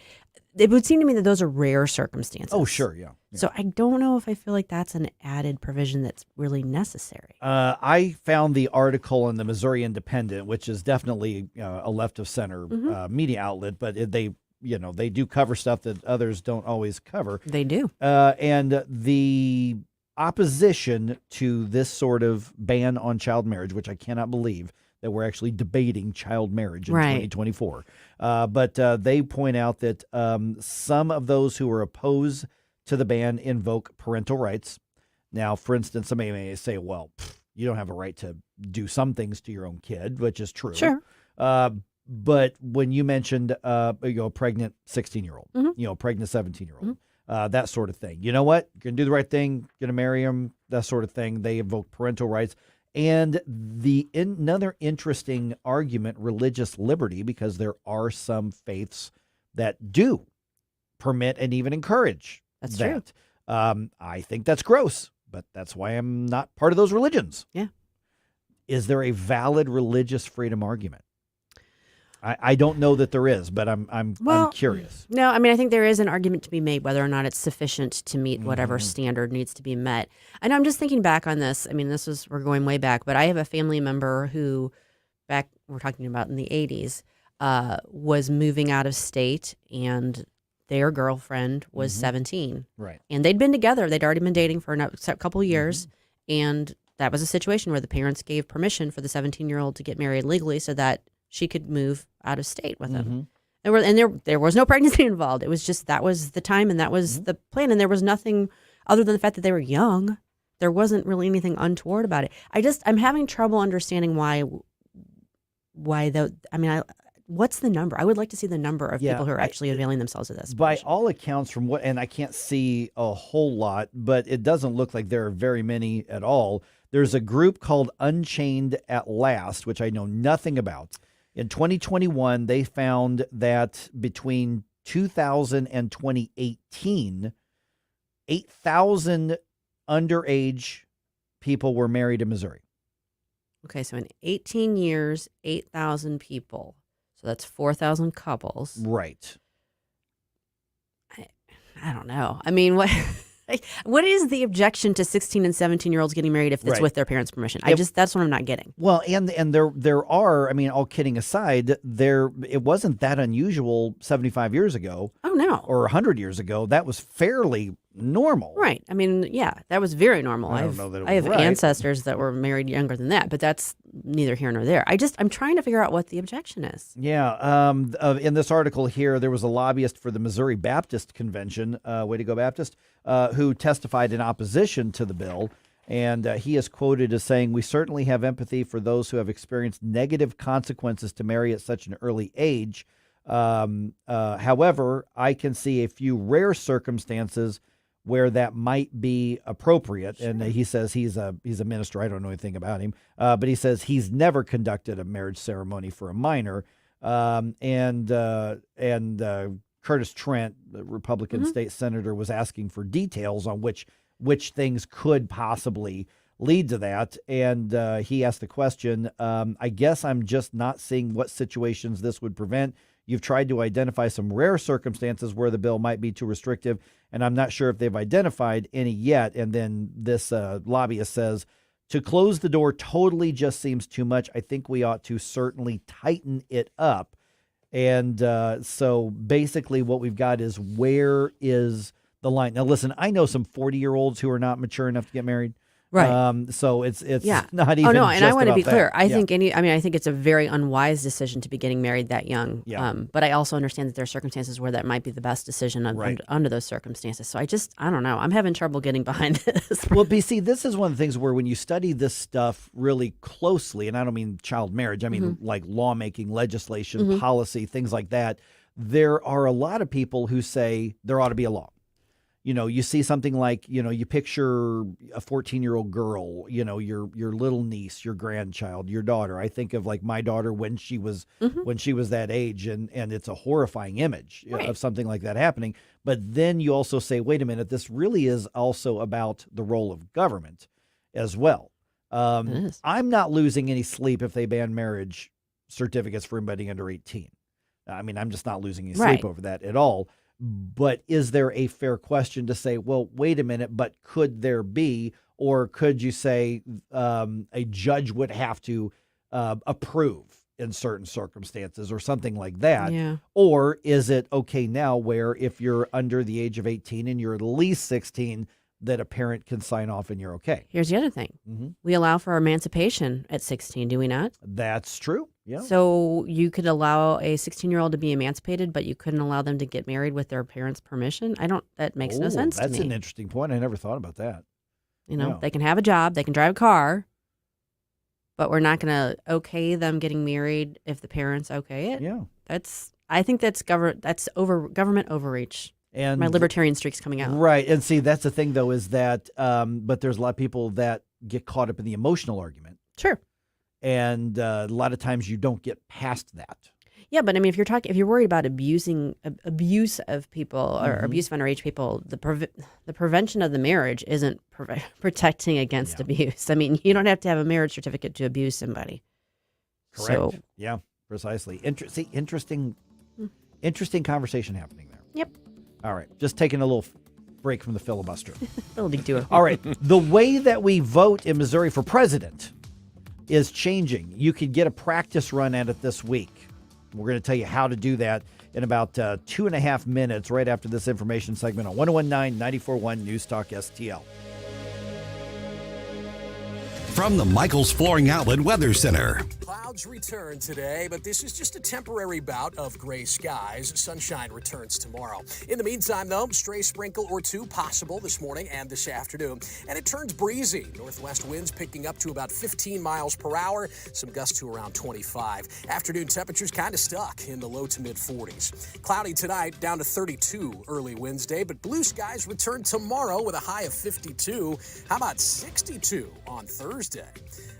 it would seem to me that those are rare circumstances. Oh, sure, yeah. So I don't know if I feel like that's an added provision that's really necessary. I found the article in the Missouri Independent, which is definitely a left of center media outlet, but they do cover stuff that others don't always cover. They do. And the opposition to this sort of ban on child marriage, which I cannot believe that we're actually debating child marriage in 2024. But they point out that some of those who are opposed to the ban invoke parental rights. Now, for instance, somebody may say, well, you don't have a right to do some things to your own kid, which is true. Sure. But when you mentioned a pregnant 16-year-old, pregnant 17-year-old, that sort of thing, you know what? You're going to do the right thing, going to marry him, that sort of thing. They invoke parental rights. And another interesting argument, religious liberty, because there are some faiths that do permit and even encourage that. True. I think that's gross, but that's why I'm not part of those religions. Yeah. Is there a valid religious freedom argument? I don't know that there is, but I'm curious. No, I mean, I think there is an argument to be made whether or not it's sufficient to meet whatever standard needs to be met. And I'm just thinking back on this. I mean, we're going way back, but I have a family member who, back we're talking about in the 80s, was moving out of state, and their girlfriend was 17. Right. And they'd been together. They'd already been dating for a couple of years, and that was a situation where the parents gave permission for the 17-year-old to get married legally so that she could move out of state with him. There was no pregnancy involved. It was just that was the time and that was the plan. And there was nothing other than the fact that they were young. There wasn't really anything untoward about it. I'm having trouble understanding why what's the number? I would like to see the number of people who are actually availing themselves of this. By all accounts, and I can't see a whole lot, but it doesn't look like there are very many at all. There's a group called Unchained at Last, which I know nothing about. In 2021, they found that between 2000 and 2018, 8,000 underage people were married in Missouri. Okay, so in 18 years, 8,000 people. So that's 4,000 couples. Right. I don't know. I mean, what is the objection to 16 and 17-year-olds getting married if it's with their parents' permission? That's what I'm not getting. Well, and there are, I mean, all kidding aside, it wasn't that unusual 75 years ago. Oh, no. Or 100 years ago. That was fairly normal. Right. I mean, yeah, that was very normal. I don't know that it was I have right. ancestors that were married younger than that, but that's neither here nor there. I'm trying to figure out what the objection is. Yeah. In this article here, there was a lobbyist for the Missouri Baptist Convention, way to go Baptist, who testified in opposition to the bill. And he is quoted as saying, "We certainly have empathy for those who have experienced negative consequences to marry at such an early age. However, I can see a few rare circumstances where that might be appropriate." Sure. And he says he's a minister. I don't know anything about him, but he says he's never conducted a marriage ceremony for a minor. And Curtis Trent, the Republican state senator, was asking for details on which things could possibly lead to that. And he asked the question, I guess I'm just not seeing what situations this would prevent. You've tried to identify some rare circumstances where the bill might be too restrictive, and I'm not sure if they've identified any yet. And then this lobbyist says, to close the door totally just seems too much. I think we ought to certainly tighten it up. And so basically what we've got is, where is the line? Now, listen, I know some 40-year-olds who are not mature enough to get married. Right. So it's Yeah. not even. Oh no, and just I want to about be clear. that. I Yeah. think I think it's a very unwise decision to be getting married that young. Yeah. But I also understand that there are circumstances where that might be the best decision under those circumstances. So I don't know. I'm having trouble getting behind this. Well, BC, this is one of the things where when you study this stuff really closely, and I don't mean child marriage, I mean like lawmaking, legislation, policy, things like that, there are a lot of people who say there ought to be a law. You see something like, you picture a 14-year-old girl, your little niece, your grandchild, your daughter. I think of like my daughter when she was that age, and it's a horrifying image of something like that happening. But then you also say, wait a minute, this really is also about the role of government as well. I'm not losing any sleep if they ban marriage certificates for anybody under 18. I mean, I'm just not losing any sleep over that at all. But is there a fair question to say, well, wait a minute, but could there be, or could you say a judge would have to approve in certain circumstances or something like that? Yeah. Or is it okay now where if you're under the age of 18 and you're at least 16, that a parent can sign off and you're okay? Here's the other thing. We allow for enomancipation at 16, do we not? That's true. Yeah. So you could allow a 16-year-old to be emancipated, but you couldn't allow them to get married with their parents' permission? That makes no sense to me. That's an interesting point. I never thought about that. They can have a job, they can drive a car, but we're not going to okay them getting married if the parents okay it. Yeah. I think that's government overreach. And my libertarian streak's coming out. Right. And see, that's the thing, though, is that, but there's a lot of people that get caught up in the emotional argument. Sure. And a lot of times you don't get past that. Yeah, but I mean, if you're worried about abuse of people or abuse of underage people, the prevention of the marriage isn't protecting against abuse. I mean, you don't have to have a marriage certificate to abuse somebody. Correct. So, yeah, precisely. Interesting conversation happening there. Yep. All right, just taking a little break from the filibuster. Detour. All right, the way that we vote in Missouri for president is changing. You could get a practice run at it this week. We're going to tell you how to do that in about 2.5 minutes right after this information segment on 1019 94.1 News Talk STL. From the Michaels Flooring Outlet Weather Center. Clouds return today, but this is just a temporary bout of gray skies. Sunshine returns tomorrow. In the meantime, though, stray sprinkle or two possible this morning and this afternoon. And it turns breezy. Northwest winds picking up to about 15 miles per hour. Some gusts to around 25. Afternoon temperatures kind of stuck in the low to mid 40s. Cloudy tonight, down to 32 early Wednesday, but blue skies return tomorrow with a high of 52. How about 62 on Thursday?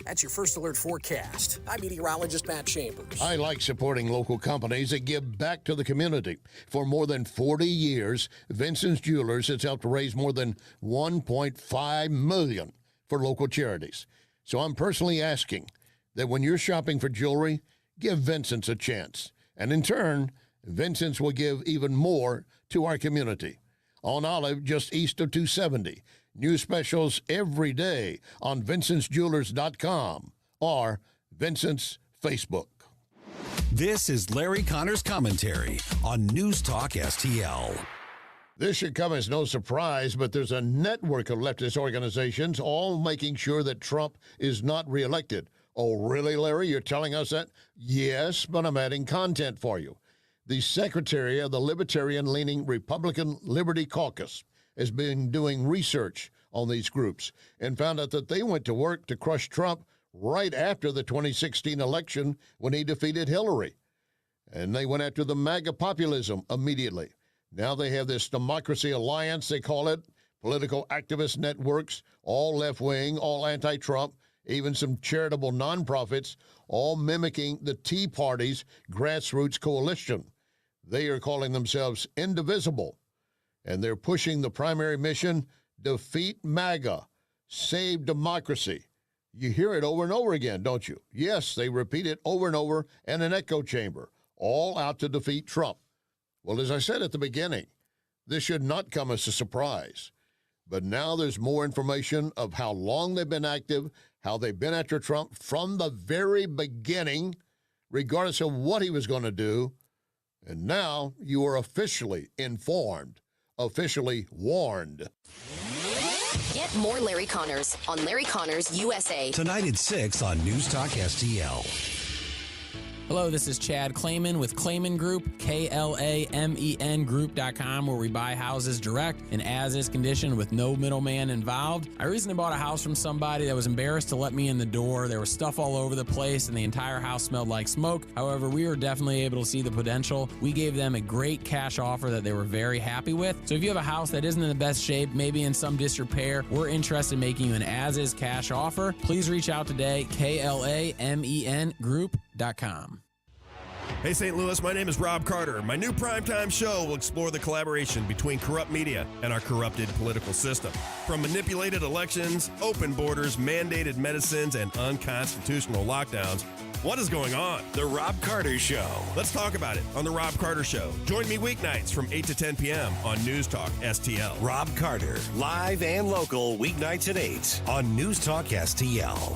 That's your First Alert forecast. I'm meteorologist Matt Chambers. I like supporting local companies that give back to the community. For more than 40 years, Vincent's Jewelers has helped raise more than $1.5 million for local charities. So I'm personally asking that when you're shopping for jewelry, give Vincent's a chance. And in turn, Vincent's will give even more to our community. On Olive, just east of 270. New specials every day on vincentsjewelers.com or Vincent's Facebook. This is Larry Connor's commentary on News Talk STL. This should come as no surprise, but there's a network of leftist organizations all making sure that Trump is not reelected. Oh, really, Larry? You're telling us that? Yes, but I'm adding content for you. The secretary of the libertarian-leaning Republican Liberty Caucus has been doing research on these groups and found out that they went to work to crush Trump right after the 2016 election when he defeated Hillary. And they went after the MAGA populism immediately. Now they have this Democracy Alliance, they call it, political activist networks, all left-wing, all anti-Trump, even some charitable nonprofits, all mimicking the Tea Party's grassroots coalition. They are calling themselves Indivisible. And they're pushing the primary mission, defeat MAGA, save democracy. You hear it over and over again, don't you? Yes, they repeat it over and over in an echo chamber, all out to defeat Trump. Well, as I said at the beginning, this should not come as a surprise. But now there's more information of how long they've been active, how they've been after Trump from the very beginning, regardless of what he was going to do. And now you are officially informed. Officially warned. Get more Larry Connors on Larry Connors USA. Tonight at 6 on News Talk STL. Hello, this is Chad Clayman with Clayman Group, KLAMEN Group.com, where we buy houses direct in as-is condition with no middleman involved. I recently bought a house from somebody that was embarrassed to let me in the door. There was stuff all over the place, and the entire house smelled like smoke. However, we were definitely able to see the potential. We gave them a great cash offer that they were very happy with. So if you have a house that isn't in the best shape, maybe in some disrepair, we're interested in making you an as-is cash offer. Please reach out today, KLAMEN Group.com. Hey St. Louis, my name is Rob Carter. My new primetime show will explore the collaboration between corrupt media and our corrupted political system. From manipulated elections, open borders, mandated medicines, and unconstitutional lockdowns, what is going on? The Rob Carter Show. Let's talk about it on The Rob Carter Show. Join me weeknights from 8 to 10 p.m. on News Talk STL. Rob Carter, live and local, weeknights at 8 on News Talk STL.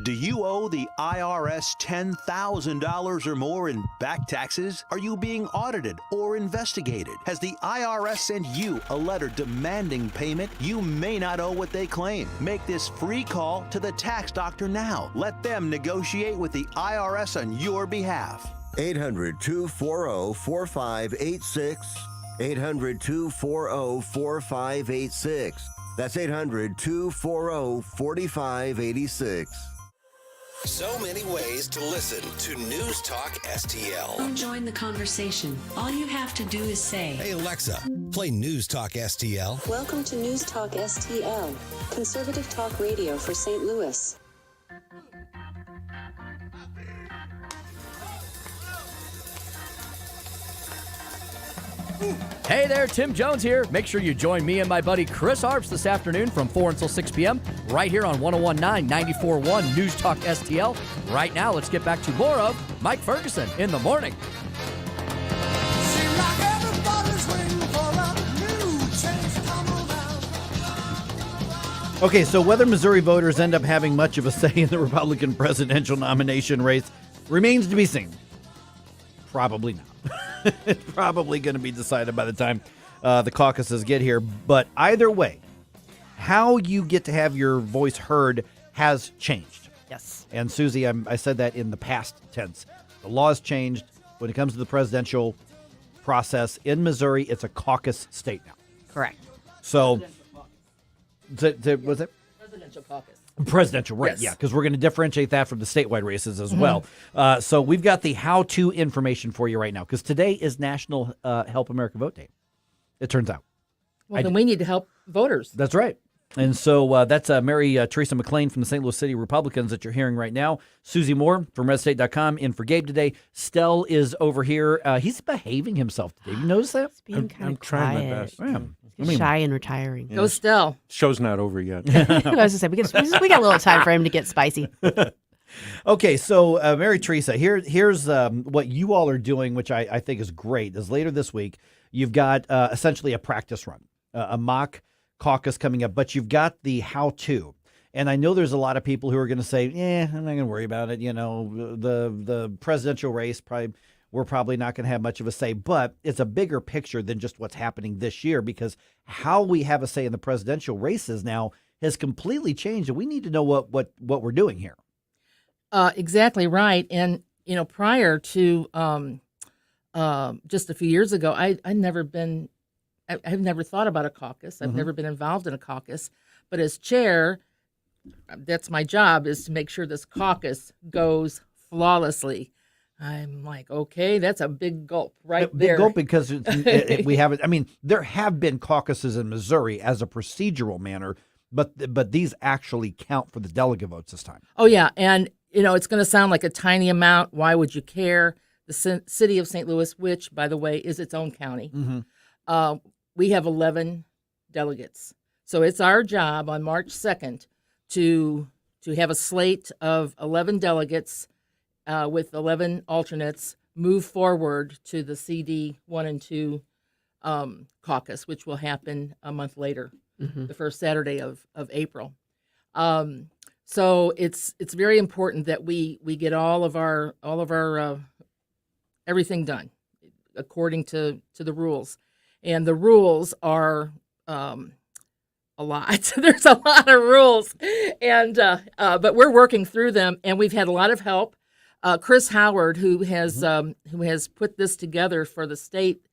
Do you owe the IRS $10,000 or more in back taxes? Are you being audited or investigated? Has the IRS sent you a letter demanding payment? You may not owe what they claim. Make this free call to the tax doctor now. Let them negotiate with the IRS on your behalf. 800-240-4586. 800-240-4586. That's 800-240-4586. So many ways to listen to News Talk STL. Come join the conversation. All you have to do is say, Hey Alexa, play News Talk STL. Welcome to News Talk STL, conservative talk radio for St. Louis. Hey there, Tim Jones here. Make sure you join me and my buddy Chris Arps this afternoon from 4 until 6 p.m. right here on 101.9, 94.1 News Talk STL. Right now, let's get back to more of Mike Ferguson in the morning. Okay, so whether Missouri voters end up having much of a say in the Republican presidential nomination race remains to be seen. Probably not. It's probably going to be decided by the time the caucuses get here. But either way, how you get to have your voice heard has changed. Yes. And Susie, I said that in the past tense. The law has changed when it comes to the presidential process. In Missouri, it's a caucus state now. Correct. So, was it? Presidential caucus. Presidential, right, Yes. yeah, because we're going to differentiate that from the statewide races as Mhm. well. So we've got the how-to information for you right now, because today is National Help America Vote Day, it turns out. Well, then we need to help voters. That's right. And so that's Mary Theresa McClean from the St. Louis City Republicans that you're hearing right now. Susie Moore from RedState.com in for Gabe today. Stell is over here. He's behaving himself today. You notice that? He's being kind I'm of trying my quiet. best. Yeah. He's shy and retiring. Yeah. Go Stell. Show's not over yet. I was going to say, we got a little time for him to get spicy. Okay, so Mary Theresa, here's what you all are doing, which I think is great, is later this week, you've got essentially a practice run, a mock caucus coming up, but you've got the how-to. And I know there's a lot of people who are going to say, I'm not going to worry about it. You know, the presidential race, we're probably not going to have much of a say, but it's a bigger picture than just what's happening this year, because how we have a say in the presidential races now has completely changed, and we need to know what we're doing here. Exactly right. And, prior to just a few years ago, I've never thought about a caucus. I've never been involved in a caucus. But as chair, that's my job, is to make sure this caucus goes flawlessly. I'm like, okay, that's a big gulp right there. Big gulp, because we haven't. I mean, there have been caucuses in Missouri as a procedural manner, but these actually count for the delegate votes this time. Oh yeah, and it's going to sound like a tiny amount. Why would you care? The city of St. Louis, which by the way is its own county, we have 11 delegates. So it's our job on March 2nd to have a slate of 11 delegates. With 11 alternates, move forward to the CD 1 and 2 caucus, which will happen a month later, the first Saturday of April. So it's very important that we get all of our everything done according to the rules, and the rules are a lot. There's a lot of rules, and but we're working through them, and we've had a lot of help. Chris Howard, who has put this together for the state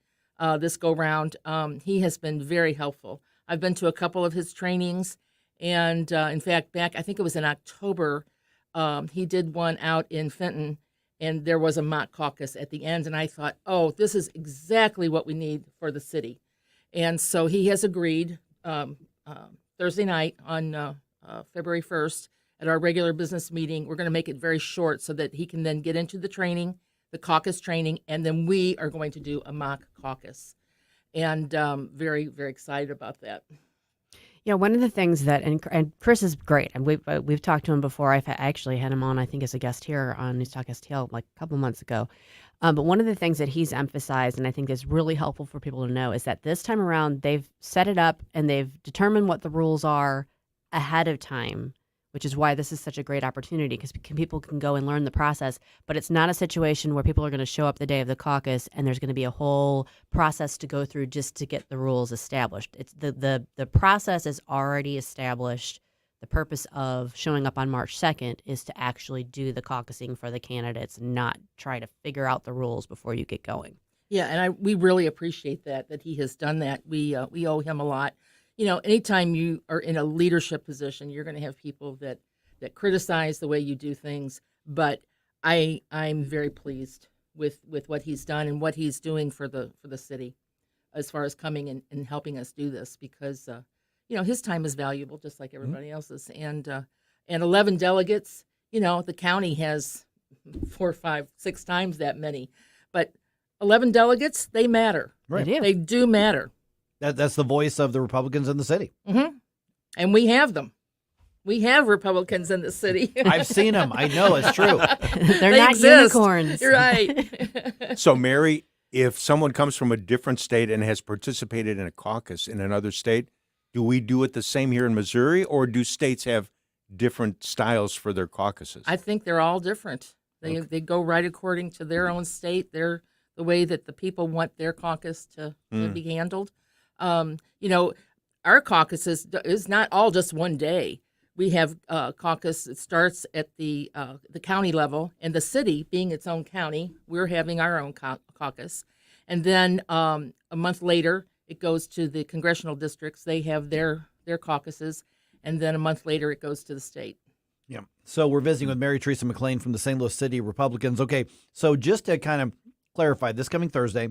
this go round, he has been very helpful. I've been to a couple of his trainings, and in fact, I think it was in October, he did one out in Fenton, and there was a mock caucus at the end, and I thought, oh, this is exactly what we need for the city, and so he has agreed. Thursday night on February 1st at our regular business meeting. We're going to make it very short so that he can then get into the training, the caucus training, and then we are going to do a mock caucus. And very, very excited about that. Yeah, one of the things that, and Chris is great, and we've talked to him before. I've actually had him on, I think, as a guest here on News Talk STL like a couple months ago. But one of the things that he's emphasized, and I think is really helpful for people to know, is that this time around they've set it up and they've determined what the rules are ahead of time, which is why this is such a great opportunity, because people can go and learn the process. But it's not a situation where people are going to show up the day of the caucus and there's going to be a whole process to go through just to get the rules established. It's the process is already established. The purpose of showing up on March 2nd is to actually do the caucusing for the candidates, not try to figure out the rules before you get going. Yeah, and we really appreciate that he has done that. We owe him a lot. You know, anytime you are in a leadership position, you're going to have people that criticize the way you do things. But I'm very pleased with what he's done and what he's doing for the city, as far as coming and helping us do this, because his time is valuable, just like everybody else's. And 11 delegates, the county has 4, 5, 6 times that many. But 11 delegates, they matter. Right. They do matter. That's the voice of the Republicans in the city. Mm-hmm. And we have them. We have Republicans in the city. I've seen them. I know it's true. They're not exist. Unicorns. You're right. So, Mary, if someone comes from a different state and has participated in a caucus in another state, do we do it the same here in Missouri, or do states have different styles for their caucuses? I think they're all different. They go right according to their own state. They're the way that the people want their caucus to be handled. Our caucus is not all just one day. We have caucus that starts at the county level, and the city being its own county, we're having our own caucus. And then a month later, it goes to the congressional districts. They have their caucuses, and then a month later, it goes to the state. Yeah. So we're visiting with Mary Theresa McClean from the St. Louis City Republicans. Okay, so just to kind of clarify, this coming Thursday,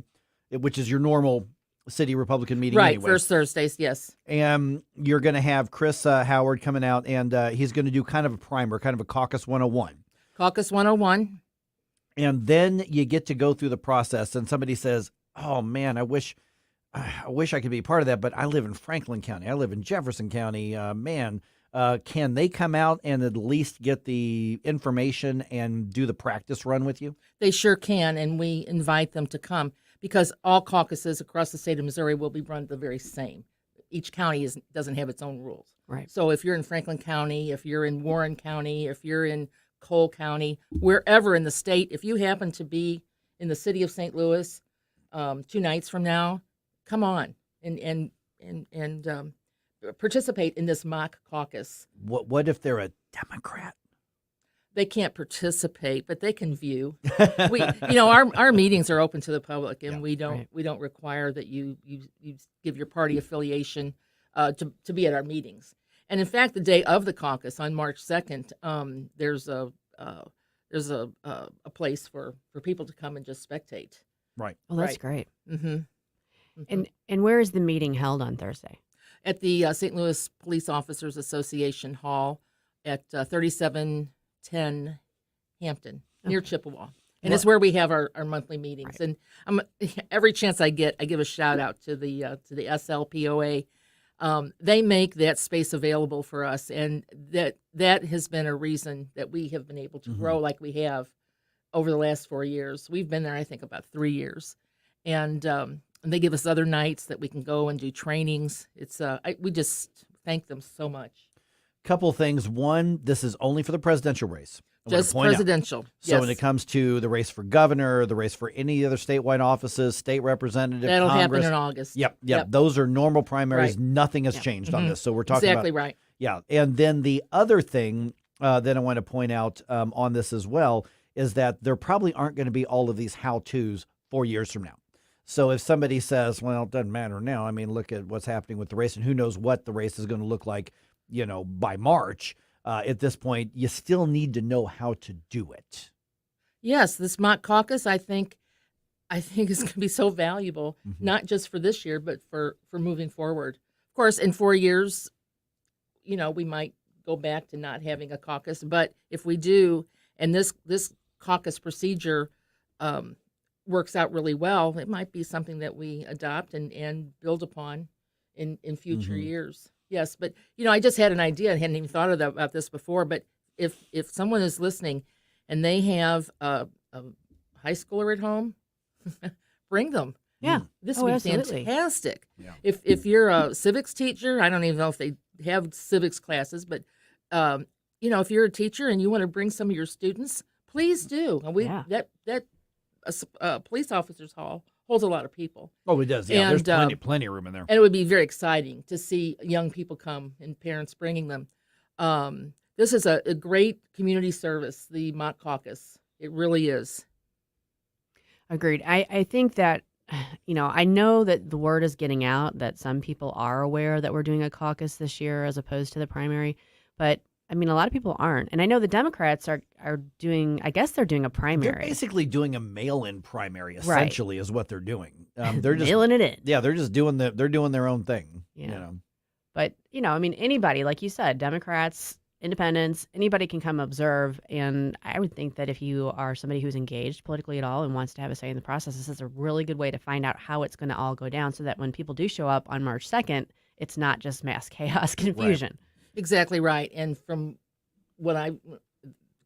which is your normal city Republican meeting right, anyway. First Thursdays, yes. And you're going to have Chris Howard coming out, and he's going to do kind of a primer, kind of a Caucus 101. Caucus 101. And then you get to go through the process, and somebody says, oh, man, I wish I could be part of that, but I live in Franklin County. I live in Jefferson County. Can they come out and at least get the information and do the practice run with you? They sure can, and we invite them to come, because all caucuses across the state of Missouri will be run the very same. Each county doesn't have its own rules. Right. So if you're in Franklin County, if you're in Warren County, if you're in Cole County, wherever in the state, if you happen to be in the city of St. Louis 2 nights from now, come on and participate in this mock caucus. What if they're a Democrat? They can't participate, but they can view. Our meetings are open to the public, and we don't require that you give your party affiliation to be at our meetings. And in fact, the day of the caucus on March 2nd, there's a place for people to come and just spectate. Right. Well, that's great. Mm-hmm. Mm-hmm. And where is the meeting held on Thursday? At the St. Louis Police Officers Association Hall at 3710 Hampton, near Chippewa. And it's where we have our monthly meetings. Right. And every chance I get, I give a shout out to the SLPOA. They make that space available for us, and that has been a reason that we have been able to grow like we have over the last 4 years. We've been there, I think, about 3 years, and they give us other nights that we can go and do trainings. It's we just thank them so much. Couple things. One, this is only for the presidential race. I wanna Just point out. presidential. So when Yes. it comes to the race for governor, the race for any other statewide offices, state representative, That'll happen Congress, in August. Yep. Yep. Those are normal primaries. Right. Nothing has Yep. changed on Mhm. this. So we're talking Exactly about right. Yeah, and then the other thing that I want to point out on this as well is that there probably aren't going to be all of these how-tos 4 years from now. So if somebody says, well, it doesn't matter now, I mean, look at what's happening with the race, and who knows what the race is going to look like, by March. At this point, you still need to know how to do it. Yes, this mock caucus, I think is going to be so valuable, not just for this year, but for moving forward. Of course, in 4 years, we might go back to not having a caucus, but if we do, and this caucus procedure works out really well, it might be something that we adopt and build upon in future years. Yes, but I just had an idea. I hadn't even thought about this before. But if someone is listening and they have a high schooler at home, bring them. Yeah. This Oh, would be absolutely. fantastic. Yeah. If you're a civics teacher, I don't even know if they have civics classes, but if you're a teacher and you want to bring some of your students, please do. And that police officers hall holds a lot of people. Oh, it does. Yeah, And, there's plenty of room in there. And it would be very exciting to see young people come and parents bringing them. This is a great community service, the mock caucus. It really is. Agreed. I think that, I know that the word is getting out that some people are aware that we're doing a caucus this year as opposed to the primary, but a lot of people aren't. And I know the Democrats are doing, I guess they're doing a primary. They're basically doing a mail-in primary, essentially, is what they're doing. They're just mailing it in. Yeah, they're just doing their own thing. Yeah. But, anybody, like you said, Democrats, independents, anybody can come observe. And I would think that if you are somebody who's engaged politically at all and wants to have a say in the process, this is a really good way to find out how it's going to all go down so that when people do show up on March 2nd, it's not just mass chaos confusion. Exactly right. And from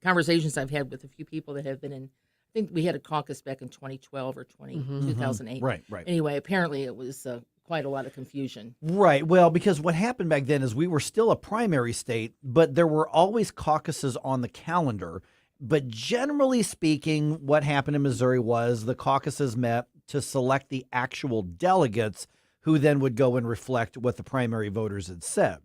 conversations I've had with a few people that have been in, I think we had a caucus back in 2012 or 2008. Right. Anyway, apparently it was quite a lot of confusion. Right. Well, because what happened back then is we were still a primary state, but there were always caucuses on the calendar. But generally speaking, what happened in Missouri was the caucuses met to select the actual delegates who then would go and reflect what the primary voters had said.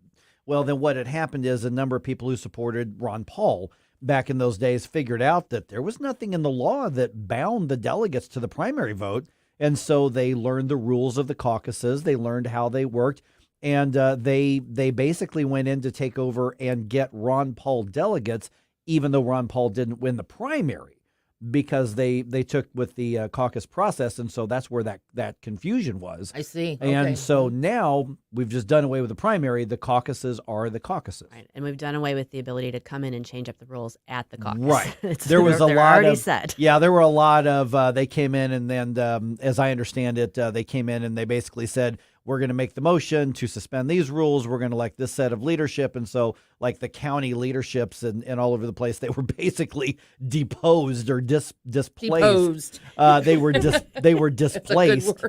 Well, then what had happened is a number of people who supported Ron Paul back in those days figured out that there was nothing in the law that bound the delegates to the primary vote. And so they learned the rules of the caucuses. They learned how they worked. And they basically went in to take over and get Ron Paul delegates, even though Ron Paul didn't win the primary, because they took with the caucus process. And so that's where that confusion was. I see. And Okay. so now we've just done away with the primary. The caucuses are the caucuses. Right. And we've done away with the ability to come in and change up the rules at the caucus. Right. They're already of set. Yeah, there were a lot of they came in and then as I understand it, they came in and they basically said, we're going to make the motion to suspend these rules. We're going to elect this set of leadership. And so like the county leaderships and all over the place, they were basically deposed or displaced. Deposed. They were displaced.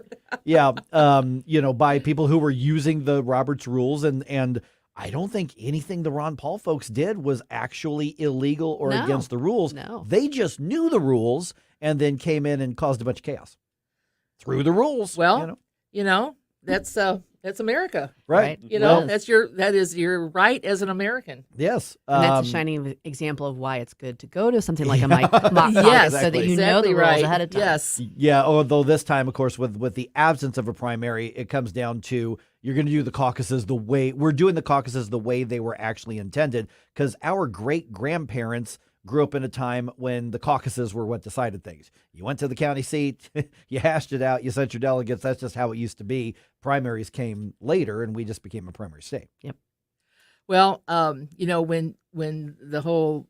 Yeah. By people who were using the Roberts rules. And I don't think anything the Ron Paul folks did was actually illegal or against the rules. No. They just knew the rules and then came in and caused a bunch of chaos through the rules. Well, that's America. Right. That is your right as an American. Yes. And that's a shining example of why it's good to go to something like a mock caucus Yes, so that you exactly know the rules right. ahead of time. Yes. Yeah, although this time, of course, with the absence of a primary, it comes down to you're going to do the caucuses the way they were actually intended, because our great-grandparents grew up in a time when the caucuses were what decided things. You went to the county seat, you hashed it out, you sent your delegates. That's just how it used to be. Primaries came later, and we just became a primary state. Yep. Well, when the whole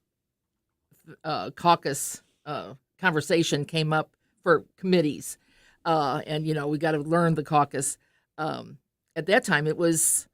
caucus conversation came up for committees, and we got to learn the caucus. At that time, it was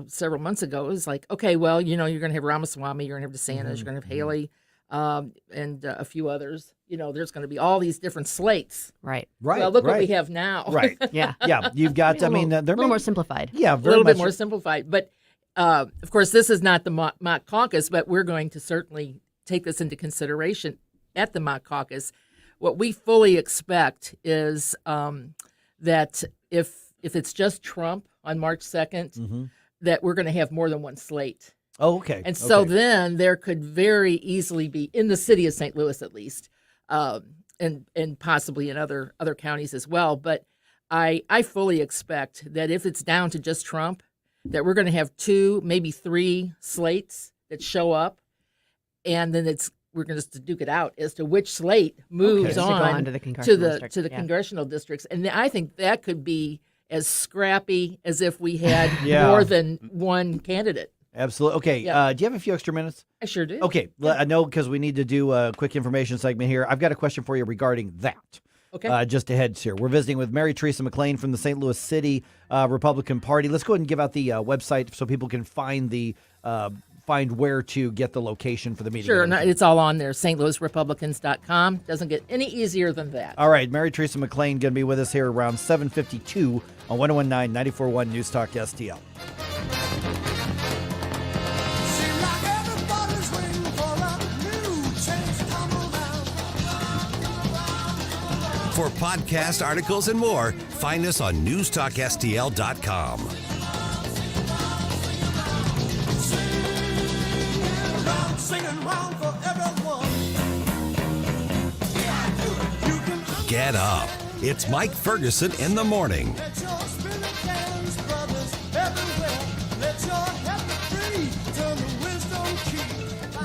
several months ago. It was like, okay, well, you're going to have Ramaswamy, you're going to have DeSantis, you're going to have Haley, and a few others. There's going to be all these different slates. Right. Well, look what we have now. Right. Yeah. Yeah. You've got. They're a little more simplified. Yeah. A little bit more simplified. But of course, this is not the mock caucus, but we're going to certainly take this into consideration at the mock caucus. What we fully expect is that if it's just Trump on March 2nd, that we're going to have more than one slate. Oh, okay. And so then there could very easily be, in the city of St. Louis at least, and possibly in other counties as well. But I fully expect that if it's down to just Trump, that we're going to have 2, maybe 3 slates that show up, and then we're going to duke it out as to which slate moves on to the congressional districts. And I think that could be as scrappy as if we had Yeah. more than one candidate. Absolutely. Okay. Yeah. Do you have a few extra minutes? I sure do. Okay. I know because we need to do a quick information segment here. I've got a question for you regarding that. Okay. Just ahead here. We're visiting with Mary Theresa McClean from the St. Louis City Republican Party. Let's go ahead and give out the website so people can find where to get the location for the meeting. Sure. It's all on there, stlouisrepublicans.com. Doesn't get any easier than that. All right. Mary Theresa McClean going to be with us here around 7:52 on 101.9 94.1 News Talk STL. For podcast articles and more, find us on newstalkstl.com. Get up. It's Mike Ferguson in the morning.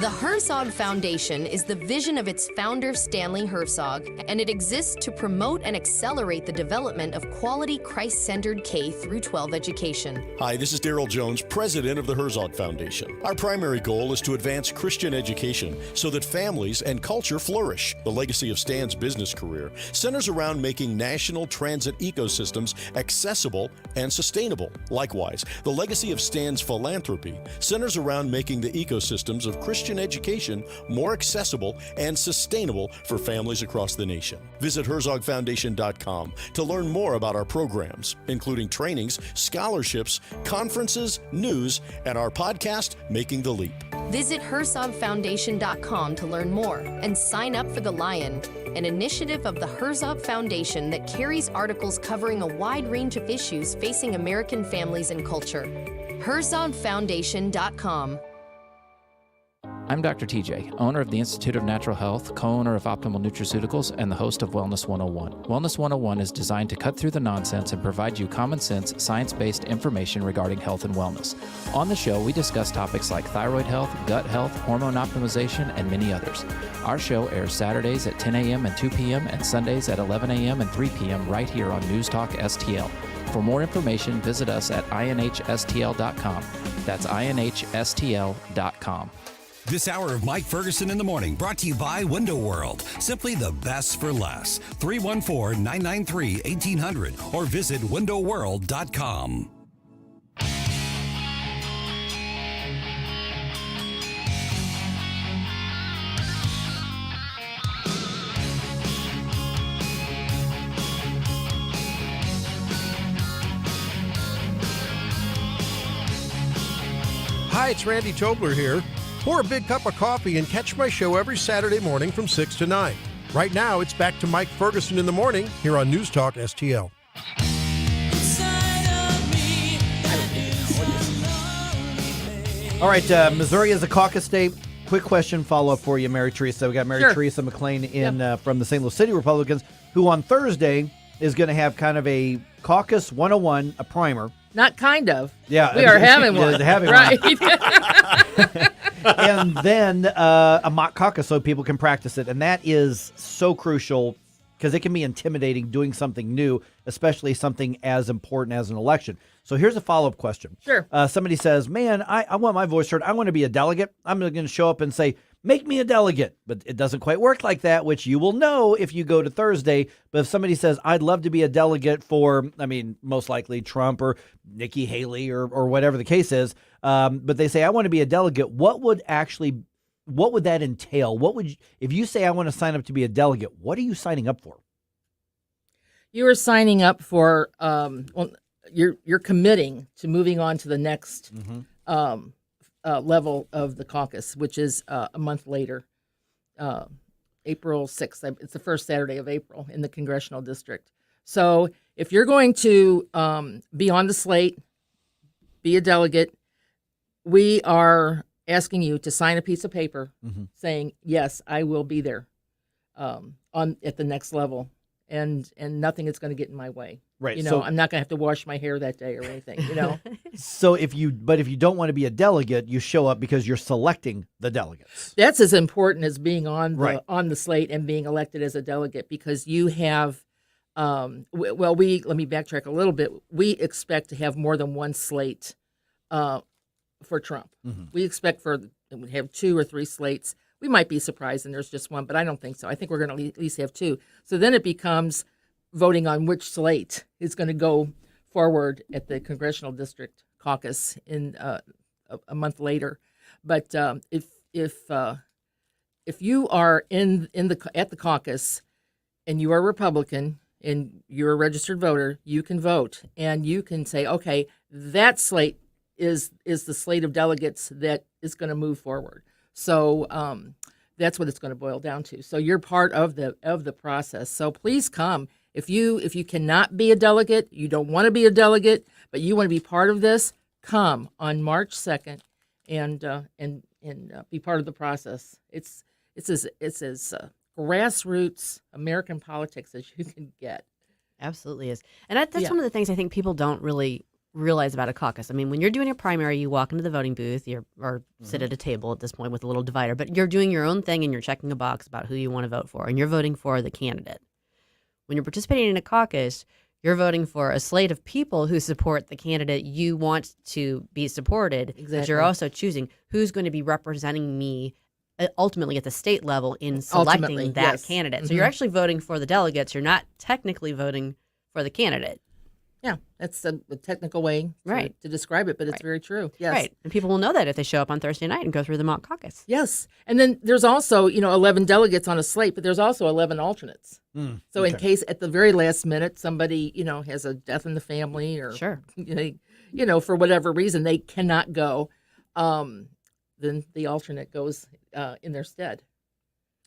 The Herzog Foundation is the vision of its founder, Stanley Herzog, and it exists to promote and accelerate the development of quality Christ-centered K-12 education. Hi, this is Daryl Jones, president of the Herzog Foundation. Our primary goal is to advance Christian education so that families and culture flourish. The legacy of Stan's business career centers around making national transit ecosystems accessible and sustainable. Likewise, the legacy of Stan's philanthropy centers around making the ecosystems of Christian education more accessible and sustainable for families across the nation. Visit HerzogFoundation.com to learn more about our programs, including trainings, scholarships, conferences, news, and our podcast, Making the Leap. Visit HerzogFoundation.com to learn more and sign up for The Lion, an initiative of the Herzog Foundation that carries articles covering a wide range of issues facing American families and culture. HerzogFoundation.com. I'm Dr. TJ, owner of the Institute of Natural Health, co-owner of Optimal Nutraceuticals, and the host of Wellness 101. Wellness 101 is designed to cut through the nonsense and provide you common sense, science-based information regarding health and wellness. On the show, we discuss topics like thyroid health, gut health, hormone optimization, and many others. Our show airs Saturdays at 10 a.m. and 2 p.m. and Sundays at 11 a.m. and 3 p.m. right here on News Talk STL. For more information, visit us at inhstl.com. That's inhstl.com. This hour of Mike Ferguson in the Morning brought to you by Window World. Simply the best for less. 314-993-1800 or visit windowworld.com. Hi, it's Randy Tobler here. Pour a big cup of coffee and catch my show every Saturday morning from 6 to 9. Right now, it's back to Mike Ferguson in the Morning here on News Talk STL. All right, Missouri is a caucus state. Quick question, follow-up for you, Mary Theresa. We got Mary Theresa McClean in from the St. Louis City Republicans, who on Thursday is going to have kind of a caucus 101, a primer. Not kind of. Yeah. We are having one. Right. And then a mock caucus so people can practice it. And that is so crucial because it can be intimidating doing something new, especially something as important as an election. So here's a follow-up question. Sure. Somebody says, man, I want my voice heard. I want to be a delegate. I'm going to show up and say, make me a delegate. But it doesn't quite work like that, which you will know if you go to Thursday. But if somebody says, I'd love to be a delegate for, most likely Trump or Nikki Haley or whatever the case is, but they say, I want to be a delegate, what would that entail? If you say, I want to sign up to be a delegate, what are you signing up for? You are signing up for, you're committing to moving on to the next level of the caucus, which is a month later. April 6th. It's the first Saturday of April in the congressional district. So if you're going to be on the slate, be a delegate, we are asking you to sign a piece of paper saying, yes, I will be there at the next level, and nothing is going to get in my way. Right. You know, So I'm not going to have to wash my hair that day or anything, you know. So if you don't want to be a delegate, you show up because you're selecting the delegates. That's as important as being on the Right. on the slate and being elected as a delegate, because you have let me backtrack a little bit. We expect to have more than one slate for Trump. We expect we have 2 or 3 slates. We might be surprised and there's just one, but I don't think so. I think we're going to at least have 2. So then it becomes voting on which slate is going to go forward at the congressional district caucus in a month later. But if you are at the caucus and you are a Republican and you're a registered voter, you can vote and you can say, okay, that slate is the slate of delegates that is going to move forward. So that's what it's going to boil down to. So you're part of the process. So please come. If you cannot be a delegate, you don't want to be a delegate, but you want to be part of this, come on March 2nd and be part of the process. It's as grassroots American politics as you can get. Absolutely is. And that's one of the things I think people don't really realize about a caucus. I mean, when you're doing a primary, you walk into the voting booth or sit at a table at this point with a little divider, but you're doing your own thing and you're checking a box about who you want to vote for, and you're voting for the candidate. When you're participating in a caucus, you're voting for a slate of people who support the candidate you want to be supported. Exactly. But you're also choosing who's going to be representing me ultimately at the state level in selecting that candidate. So you're actually voting for the delegates. You're not technically voting for the candidate. Yeah, that's a technical way to describe it, but it's very true. Yes. Right. And people will know that if they show up on Thursday night and go through the mock caucus. Yes. And then there's also, 11 delegates on a slate, but there's also 11 alternates. So in case at the very last minute somebody, has a death in the family or, for whatever reason, they cannot go, then the alternate goes in their stead.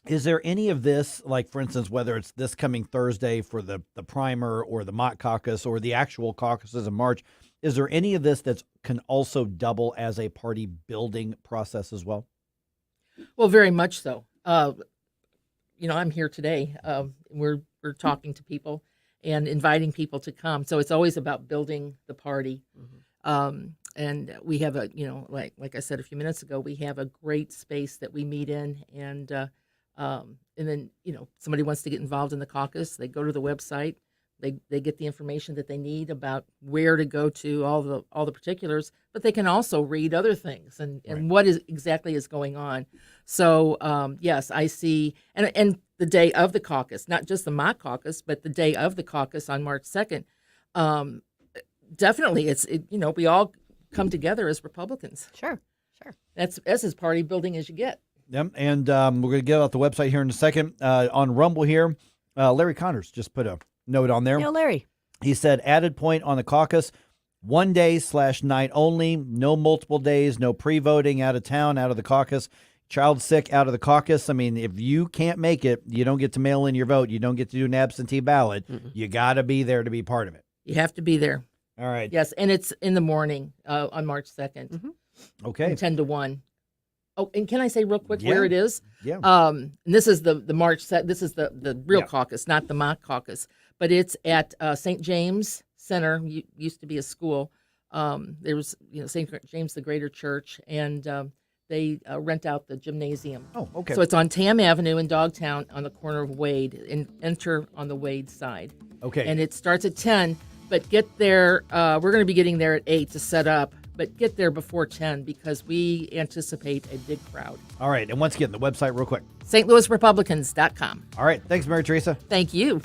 Is there any of this, like, for instance, whether it's this coming Thursday for the primer or the mock caucus or the actual caucuses in March, is there any of this that can also double as a party building process as well? Well, very much so. I'm here today. We're talking to people and inviting people to come. So it's always about building the party. And we have like I said a few minutes ago, we have a great space that we meet in, and then, somebody wants to get involved in the caucus, they go to the website, they get the information that they need about where to go to, all the particulars, but they can also read other things and what exactly is going on. So, yes, I see, and the day of the caucus, not just the mock caucus, but the day of the caucus on March 2nd, definitely we all come together as Republicans. Sure. That's as party building as you get. Yep, and we're going to get out the website here in a second. On Rumble here, Larry Connors just put a note on there. Yo, Larry. He said, added point on the caucus, 1 day/night only, no multiple days, no pre-voting, out of town, out of the caucus, child sick, out of the caucus. I mean, if you can't make it, you don't get to mail in your vote. You don't get to do an absentee ballot. You got to be there to be part of it. You have to be there. All right. Yes, and it's in the morning on March 2nd. Okay. From 10 to 1. Oh, and can I say real quick where it is? Yeah. And this is the March set. This is the real caucus, not the mock caucus. But it's at St. James Center. Used to be a school. There was St. James the Greater Church, and they rent out the gymnasium. Oh, okay. So it's on Tam Avenue in Dogtown on the corner of Wade, and enter on the Wade side. Okay. And it starts at 10, but get there. We're going to be getting there at 8 to set up. But get there before 10 because we anticipate a big crowd. All right. And once again, the website real quick. stlouisrepublicans.com. All right. Thanks, Mary Theresa. Thank you.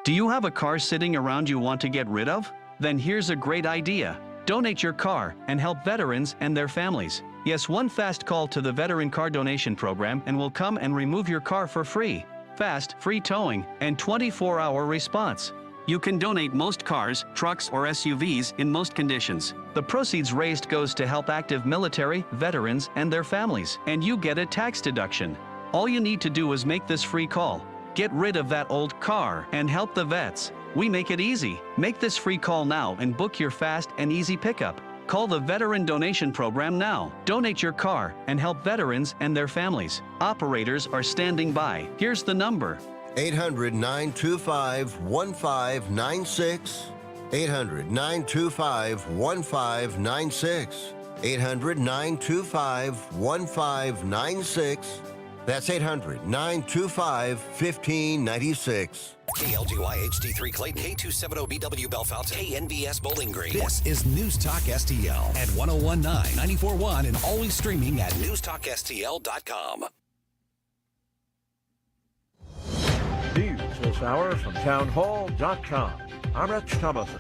Do you have a car sitting around you want to get rid of? Then here's a great idea. Donate your car and help veterans and their families. Yes, one fast call to the Veteran Car Donation Program and we'll come and remove your car for free. Fast, free towing, and 24-hour response. You can donate most cars, trucks, or SUVs in most conditions. The proceeds raised goes to help active military, veterans, and their families, and you get a tax deduction. All you need to do is make this free call. Get rid of that old car and help the vets. We make it easy. Make this free call now and book your fast and easy pickup. Call the Veteran Donation Program now. Donate your car and help veterans and their families. Operators are standing by. Here's the number. 800-925-1596. 800-925-1596. 800-925-1596. That's 800-925-1596. KLGY HD3 Clayton, K270BW Bellefonte, KNBS Bowling Green. This is News Talk STL at 1019, 94.1, and always streaming at newstalkstl.com. News this hour from townhall.com. I'm Rich Thomason.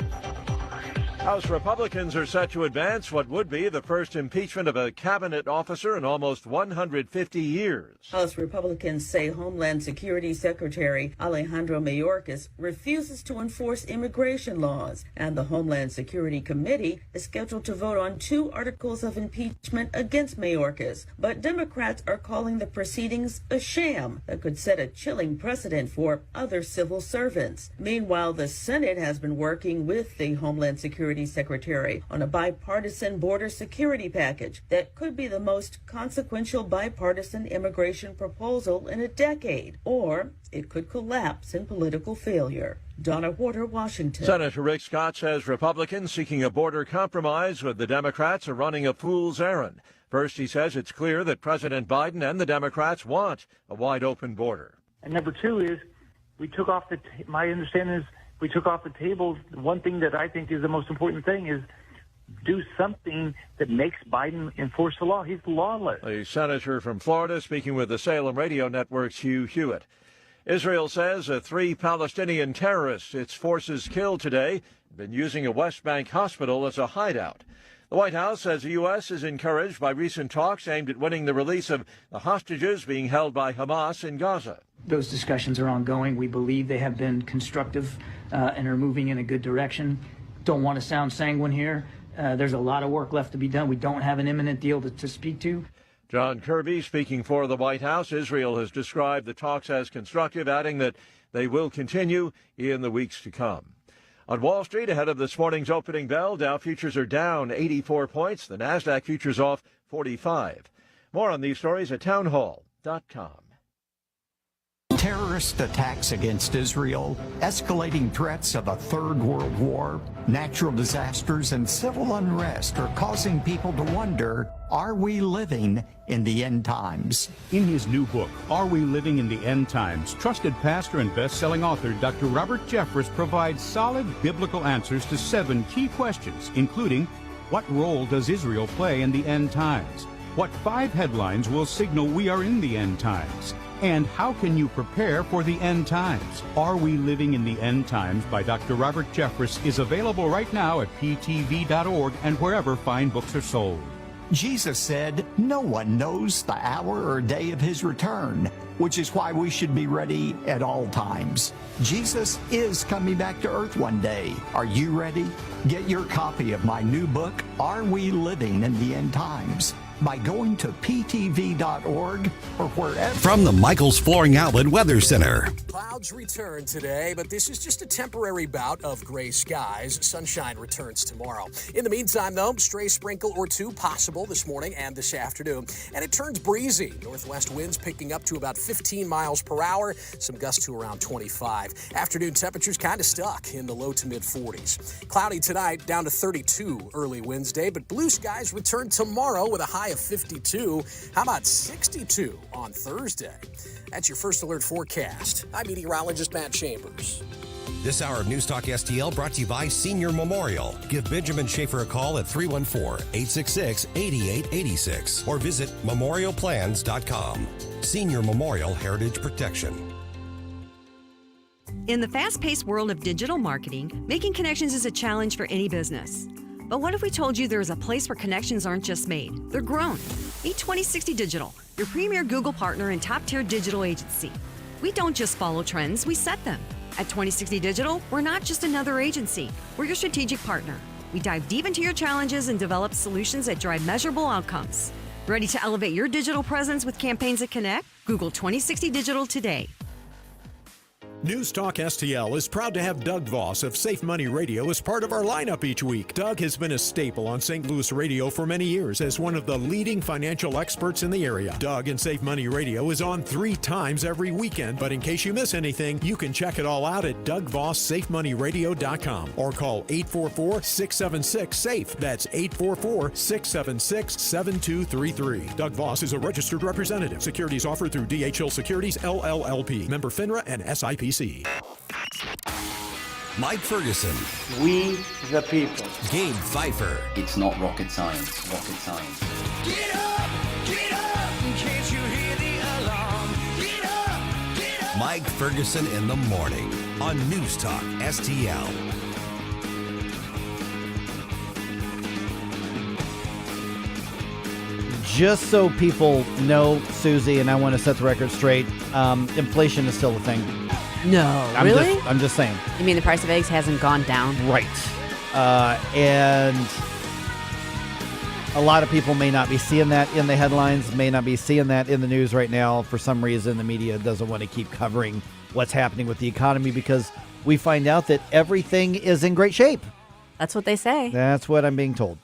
House Republicans are set to advance what would be the first impeachment of a cabinet officer in almost 150 years. House Republicans say Homeland Security Secretary Alejandro Mayorkas refuses to enforce immigration laws, and the Homeland Security Committee is scheduled to vote on 2 articles of impeachment against Mayorkas. But Democrats are calling the proceedings a sham that could set a chilling precedent for other civil servants. Meanwhile, the Senate has been working with the Homeland Security Secretary on a bipartisan border security package that could be the most consequential bipartisan immigration proposal in a decade, or it could collapse in political failure. Donna Warder, Washington. Senator Rick Scott says Republicans seeking a border compromise with the Democrats are running a fool's errand. First, he says it's clear that President Biden and the Democrats want a wide-open border. And number 2 is we took off my understanding is we took off the table one thing that I think is the most important thing is do something that makes Biden enforce the law. He's lawless. The senator from Florida speaking with the Salem Radio Network's Hugh Hewitt. Israel says 3 Palestinian terrorists its forces killed today have been using a West Bank hospital as a hideout. The White House says the U.S. is encouraged by recent talks aimed at winning the release of the hostages being held by Hamas in Gaza. Those discussions are ongoing. We believe they have been constructive and are moving in a good direction. Don't want to sound sanguine here. There's a lot of work left to be done. We don't have an imminent deal to speak to. John Kirby speaking for the White House. Israel has described the talks as constructive, adding that they will continue in the weeks to come. On Wall Street, ahead of this morning's opening bell, Dow futures are down 84 points. The Nasdaq futures off 45. More on these stories at townhall.com. Terrorist attacks against Israel, escalating threats of a third world war, natural disasters, and civil unrest are causing people to wonder, are we living in the end times? In his new book, Are We Living in the End Times?, trusted pastor and best-selling author Dr. Robert Jeffress provides solid biblical answers to 7 key questions, including, what role does Israel play in the end times? What 5 headlines will signal we are in the end times? And how can you prepare for the end times? Are We Living in the End Times by Dr. Robert Jeffress is available right now at ptv.org and wherever fine books are sold. Jesus said, no one knows the hour or day of his return, which is why we should be ready at all times. Jesus is coming back to earth one day. Are you ready? Get your copy of my new book, Are We Living in the End Times? By going to ptv.org or wherever. From the Michaels Flooring Outlet Weather Center. Clouds return today, but this is just a temporary bout of gray skies. Sunshine returns tomorrow. In the meantime, though, stray sprinkle or 2 possible this morning and this afternoon. And it turns breezy. Northwest winds picking up to about 15 miles per hour. Some gusts to around 25. Afternoon temperatures kind of stuck in the low to mid 40s. Cloudy tonight, down to 32 early Wednesday, but blue skies return tomorrow with a high of 52. How about 62 on Thursday? That's your First Alert forecast. I'm meteorologist Matt Chambers. This hour of News Talk STL brought to you by Senior Memorial. Give Benjamin Schaefer a call at 314-866-8886 or visit memorialplans.com. Senior Memorial Heritage Protection. In the fast-paced world of digital marketing, making connections is a challenge for any business. But what if we told you there is a place where connections aren't just made, they're grown? Meet 2060 Digital, your premier Google partner and top-tier digital agency. We don't just follow trends, we set them. At 2060 Digital, we're not just another agency. We're your strategic partner. We dive deep into your challenges and develop solutions that drive measurable outcomes. Ready to elevate your digital presence with campaigns that connect? Google 2060 Digital today. News Talk STL is proud to have Doug Voss of Safe Money Radio as part of our lineup each week. Doug has been a staple on St. Louis radio for many years as one of the leading financial experts in the area. Doug and Safe Money Radio is on 3 times every weekend, but in case you miss anything, you can check it all out at DougVossSafeMoneyRadio.com or call 844-676-SAFE. That's 844-676-7233. Doug Voss is a registered representative. Securities offered through DHL Securities, LLLP. Member FINRA and SIPC. Mike Ferguson. We the people. Gabe Pfeiffer. It's not rocket science. Rocket science. Get up, can't you hear the alarm? Get up. Mike Ferguson in the morning on News Talk STL. Just so people know, Susie, and I want to set the record straight, inflation is still a thing. No, really? I'm just saying. You mean the price of eggs hasn't gone down? Right. And a lot of people may not be seeing that in the headlines, may not be seeing that in the news right now. For some reason, the media doesn't want to keep covering what's happening with the economy because we find out that everything is in great shape. That's what they say. That's what I'm being told.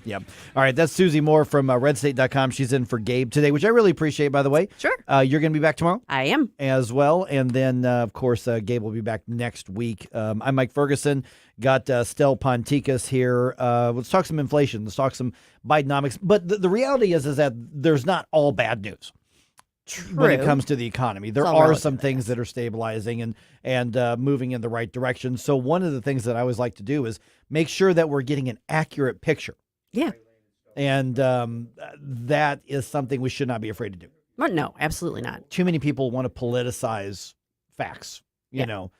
Yeah. All right, that's Susie Moore from redstate.com. She's in for Gabe today, which I really appreciate, by the way. Sure. You're going to be back tomorrow? I am. As well. And then, of course, Gabe will be back next week. I'm Mike Ferguson. Got Stel Ponticus here. Let's talk some inflation. Let's talk some Bidenomics. But the reality is that there's not all bad news. True. When it comes to the economy. There all are relative, some things that are stabilizing and moving in the right direction. So one of the things that I always like to do is make sure that we're getting an accurate picture. Yeah. And that is something we should not be afraid to do. No, absolutely not. Too many people want to politicize facts. You know,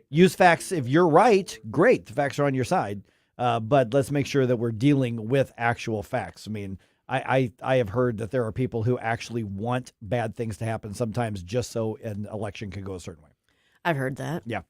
use facts. If you're right, great. The facts are on your side. But let's make sure that we're dealing with actual facts. I mean, I have heard that there are people who actually want bad things to happen sometimes just so an election can go a certain way. I've heard that. Yeah,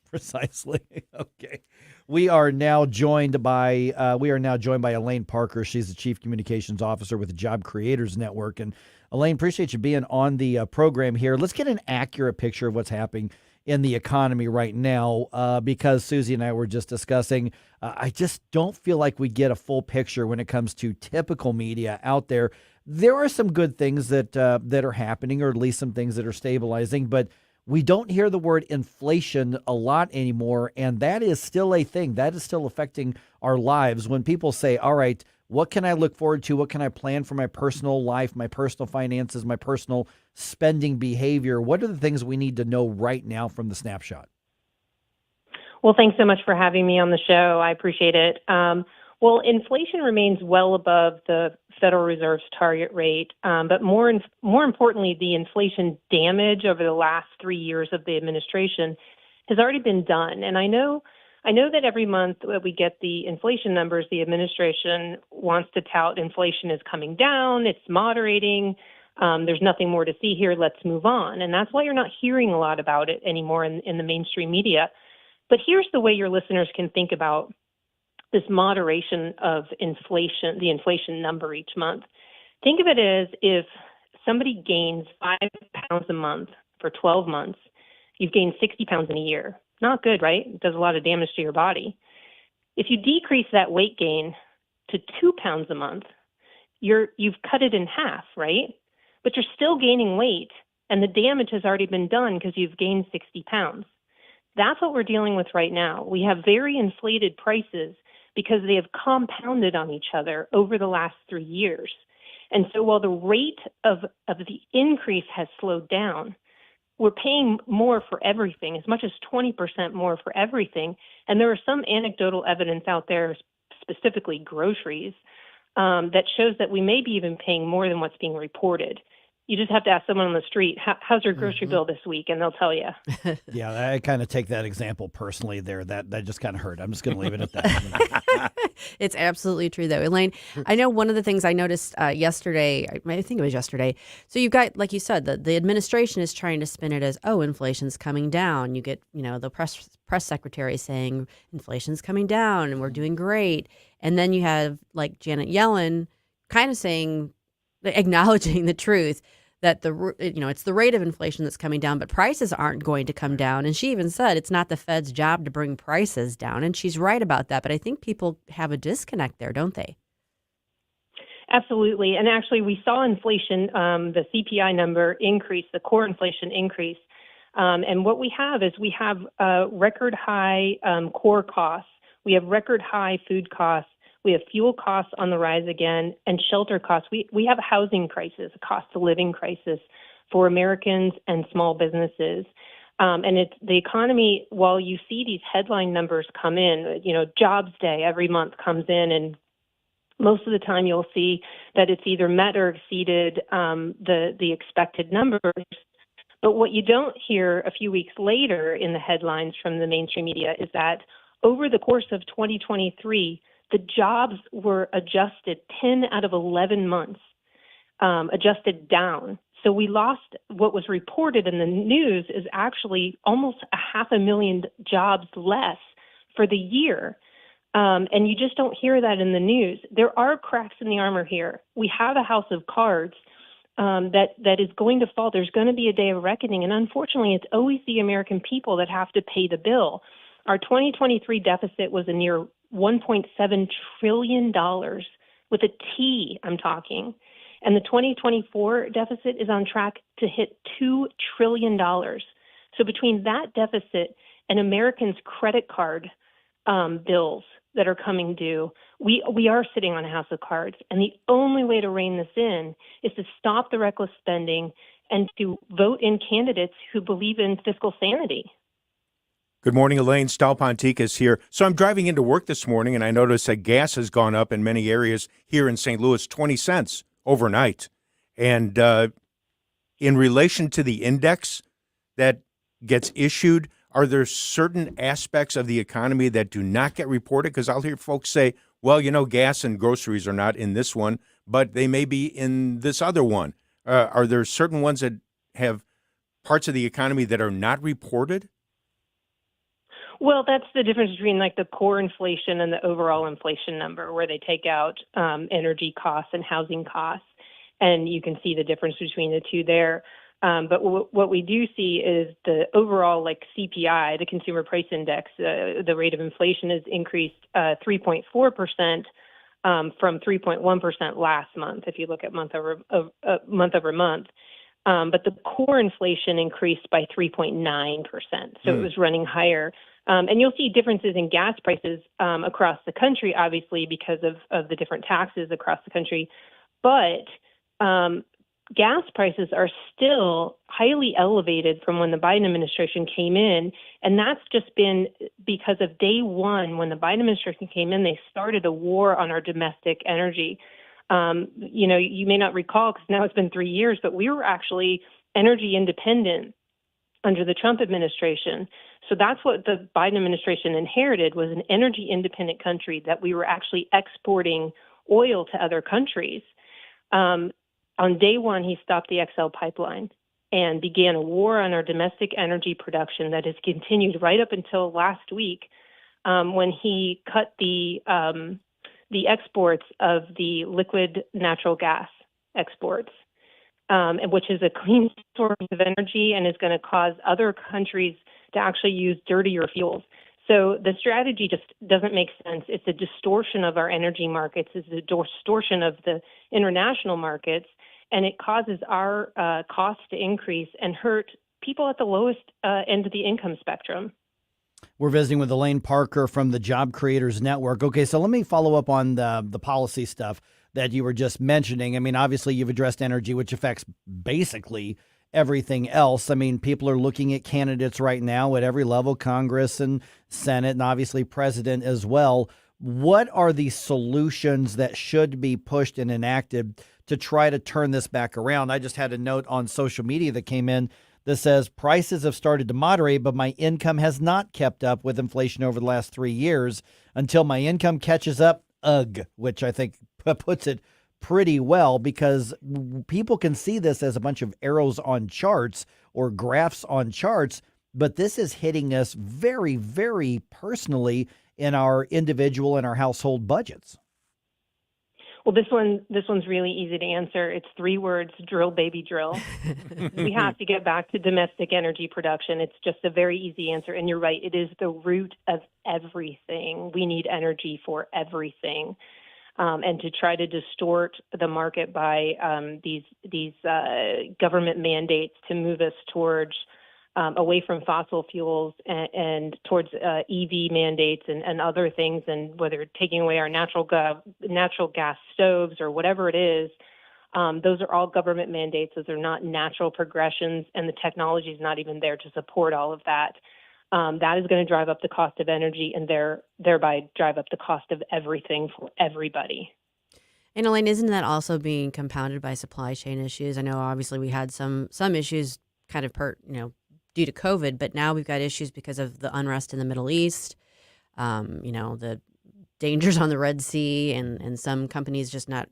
precisely. Okay. We are now joined by Elaine Parker. She's the Chief Communications Officer with the Job Creators Network. And Elaine, appreciate you being on the program here. Let's get an accurate picture of what's happening in the economy right now because Susie and I were just discussing, I just don't feel like we get a full picture when it comes to typical media out there. There are some good things that are happening, or at least some things that are stabilizing, but we don't hear the word inflation a lot anymore, and that is still a thing. That is still affecting our lives. When people say, all right, what can I look forward to? What can I plan for my personal life, my personal finances, my personal spending behavior? What are the things we need to know right now from the snapshot? Well, thanks so much for having me on the show. I appreciate it. Well, inflation remains well above the Federal Reserve's target rate, but more importantly, the inflation damage over the last 3 years of the administration has already been done. And I know that every month that we get the inflation numbers, the administration wants to tout inflation is coming down, it's moderating, there's nothing more to see here, let's move on. And that's why you're not hearing a lot about it anymore in the mainstream media. But here's the way your listeners can think about this moderation of inflation, the inflation number each month. Think of it as if somebody gains 5 pounds a month for 12 months, you've gained 60 pounds in a year. Not good, right? It does a lot of damage to your body. If you decrease that weight gain to 2 pounds a month, you've cut it in half, right? But you're still gaining weight, and the damage has already been done because you've gained 60 pounds. That's what we're dealing with right now. We have very inflated prices because they have compounded on each other over the last 3 years. And so while the rate of the increase has slowed down, we're paying more for everything, as much as 20% more for everything. And there is some anecdotal evidence out there, specifically groceries, that shows that we may be even paying more than what's being reported. You just have to ask someone on the street, how's your grocery bill this week? And they'll tell you. Yeah, I kind of take that example personally there. That just kind of hurt. I'm just going to leave it at that. It's absolutely true, though. Elaine, I know one of the things I noticed yesterday, I think it was yesterday. So you've got, like you said, the administration is trying to spin it as, oh, inflation's coming down. You get, the press secretary saying inflation's coming down and we're doing great. And then you have like Janet Yellen kind of saying, acknowledging the truth that it's the rate of inflation that's coming down, but prices aren't going to come down. And she even said it's not the Fed's job to bring prices down. And she's right about that. But I think people have a disconnect there, don't they? Absolutely. And actually, we saw inflation, the CPI number increase, the core inflation increase. And what we have is we have record high core costs. We have record high food costs. We have fuel costs on the rise again, and shelter costs. We have a housing crisis, a cost of living crisis for Americans and small businesses. And it's the economy, while you see these headline numbers come in, Jobs Day every month comes in, and most of the time you'll see that it's either met or exceeded the expected numbers. But what you don't hear a few weeks later in the headlines from the mainstream media is that over the course of 2023, the jobs were adjusted 10 out of 11 months, adjusted down. So we lost what was reported in the news is actually almost 500,000 jobs less for the year. And you just don't hear that in the news. There are cracks in the armor here. We have a house of cards that is going to fall. There's going to be a day of reckoning. And unfortunately, it's always the American people that have to pay the bill. Our 2023 deficit was a near $1.7 trillion with a T, I'm talking. And the 2024 deficit is on track to hit $2 trillion. So between that deficit and Americans' credit card bills that are coming due, we are sitting on a house of cards. And the only way to rein this in is to stop the reckless spending and to vote in candidates who believe in fiscal sanity. Good morning, Elaine. Stalpontique is here. So I'm driving into work this morning, and I noticed that gas has gone up in many areas here in St. Louis, 20 cents overnight. And in relation to the index that gets issued, are there certain aspects of the economy that do not get reported? Because I'll hear folks say, well, gas and groceries are not in this one, but they may be in this other one. Are there certain ones that have parts of the economy that are not reported? Well, that's the difference between like the core inflation and the overall inflation number, where they take out energy costs and housing costs. And you can see the difference between the two there. But what we do see is the overall like CPI, the Consumer Price Index, the rate of inflation has increased 3.4% from 3.1% last month, if you look at month over month. But the core inflation increased by 3.9%. So it was running higher. And you'll see differences in gas prices across the country, obviously, because of the different taxes across the country. But gas prices are still highly elevated from when the Biden administration came in. And that's just been because of day one, when the Biden administration came in, they started a war on our domestic energy. You may not recall because now it's been 3 years, but we were actually energy independent under the Trump administration. So that's what the Biden administration inherited, was an energy independent country that we were actually exporting oil to other countries. On day one, he stopped the XL pipeline and began a war on our domestic energy production that has continued right up until last week, when he cut the exports of the liquid natural gas exports, which is a clean source of energy and is going to cause other countries to actually use dirtier fuels. So the strategy just doesn't make sense. It's a distortion of our energy markets. It's a distortion of the international markets, and it causes our costs to increase and hurt people at the lowest end of the income spectrum. We're visiting with Elaine Parker from the Job Creators Network. Okay, so let me follow up on the policy stuff that you were just mentioning. I mean, obviously, you've addressed energy, which affects basically everything else. I mean, people are looking at candidates right now at every level, Congress and Senate, and obviously president as well. What are the solutions that should be pushed and enacted to try to turn this back around. I just had a note on social media that came in that says prices have started to moderate, but my income has not kept up with inflation over the last 3 years. Until my income catches up, ugh, which I think puts it pretty well, because people can see this as a bunch of arrows on charts or graphs on charts, but this is hitting us very, very personally in our individual and our household budgets. Well, this one's really easy to answer. It's 3 words: drill, baby, drill. We have to get back to domestic energy production. It's just a very easy answer. And you're right, it is the root of everything. We need energy for everything. And to try to distort the market by these government mandates to move us towards away from fossil fuels and towards EV mandates and other things, and whether taking away our natural gas stoves or whatever it is, those are all government mandates. Those are not natural progressions, and the technology is not even there to support all of that. That is going to drive up the cost of energy and thereby drive up the cost of everything for everybody. And Elaine, isn't that also being compounded by supply chain issues? I know obviously we had some issues kind of due to COVID, but now we've got issues because of the unrest in the Middle East, the dangers on the Red Sea, and some companies just not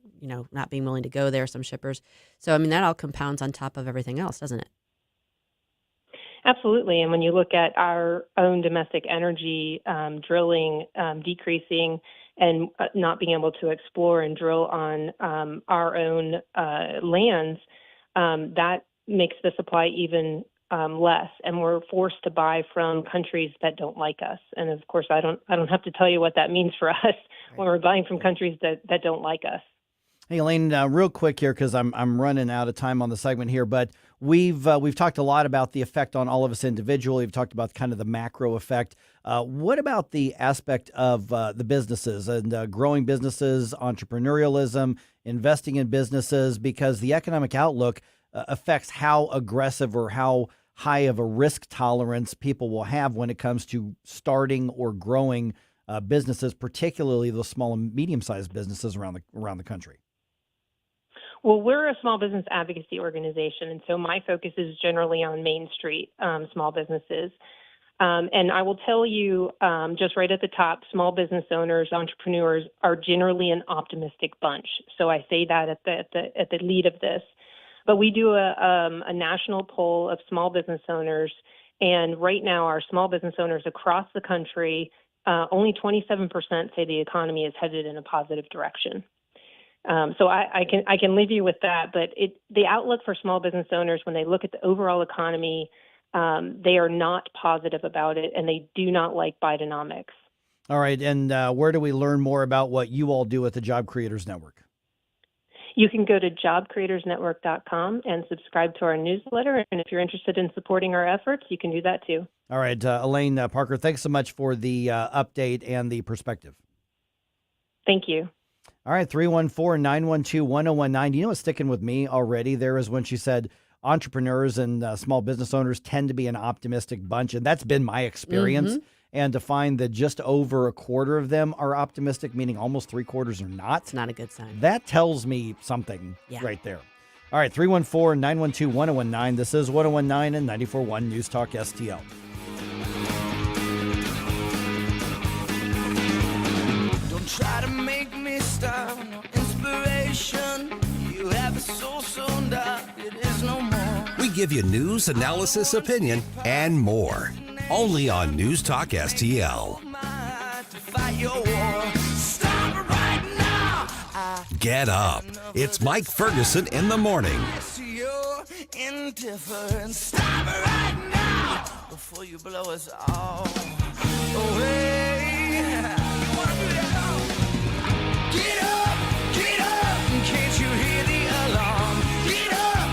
being willing to go there, some shippers. So, I mean, that all compounds on top of everything else, doesn't it? Absolutely. And when you look at our own domestic energy drilling decreasing and not being able to explore and drill on our own lands, that makes the supply even less, and we're forced to buy from countries that don't like us. And of course, I don't have to tell you what that means for us when we're buying from countries that don't like us. Hey, Elaine, real quick here, because I'm running out of time on the segment here, but we've talked a lot about the effect on all of us individually. We've talked about kind of the macro effect. What about the aspect of the businesses and growing businesses, entrepreneurialism, investing in businesses, because the economic outlook affects how aggressive or how high of a risk tolerance people will have when it comes to starting or growing businesses, particularly those small and medium-sized businesses around the country? Well, we're a small business advocacy organization, and so my focus is generally on Main Street small businesses. And I will tell you, just right at the top, small business owners, entrepreneurs are generally an optimistic bunch. So I say that at the lead of this. But we do a national poll of small business owners, and right now our small business owners across the country, only 27% say the economy is headed in a positive direction. So I can leave you with that, but the outlook for small business owners when they look at the overall economy, they are not positive about it, and they do not like Bidenomics. All right, and where do we learn more about what you all do at the Job Creators Network? You can go to jobcreatorsnetwork.com and subscribe to our newsletter. And if you're interested in supporting our efforts, you can do that too. All right, Elaine Parker, thanks so much for the update and the perspective. Thank you. All right, 314-912-1019. You know what's sticking with me already there is when she said entrepreneurs and small business owners tend to be an optimistic bunch, and that's been my experience. Mm-hmm. And to find that just over a quarter of them are optimistic, meaning almost 3/4 are not. It's not a good sign. That tells me something right there. All right, 314-912-1019. This is 1019 and 94.1 News Talk STL. Don't try to make me stop, no inspiration. You have a soul so dark, it is no more. We give you news, analysis, opinion, and more. Only on News Talk STL. Get up. It's Mike Ferguson in the morning. Stop right now before you blow us all away. Get up, can't you hear the alarm? Get up.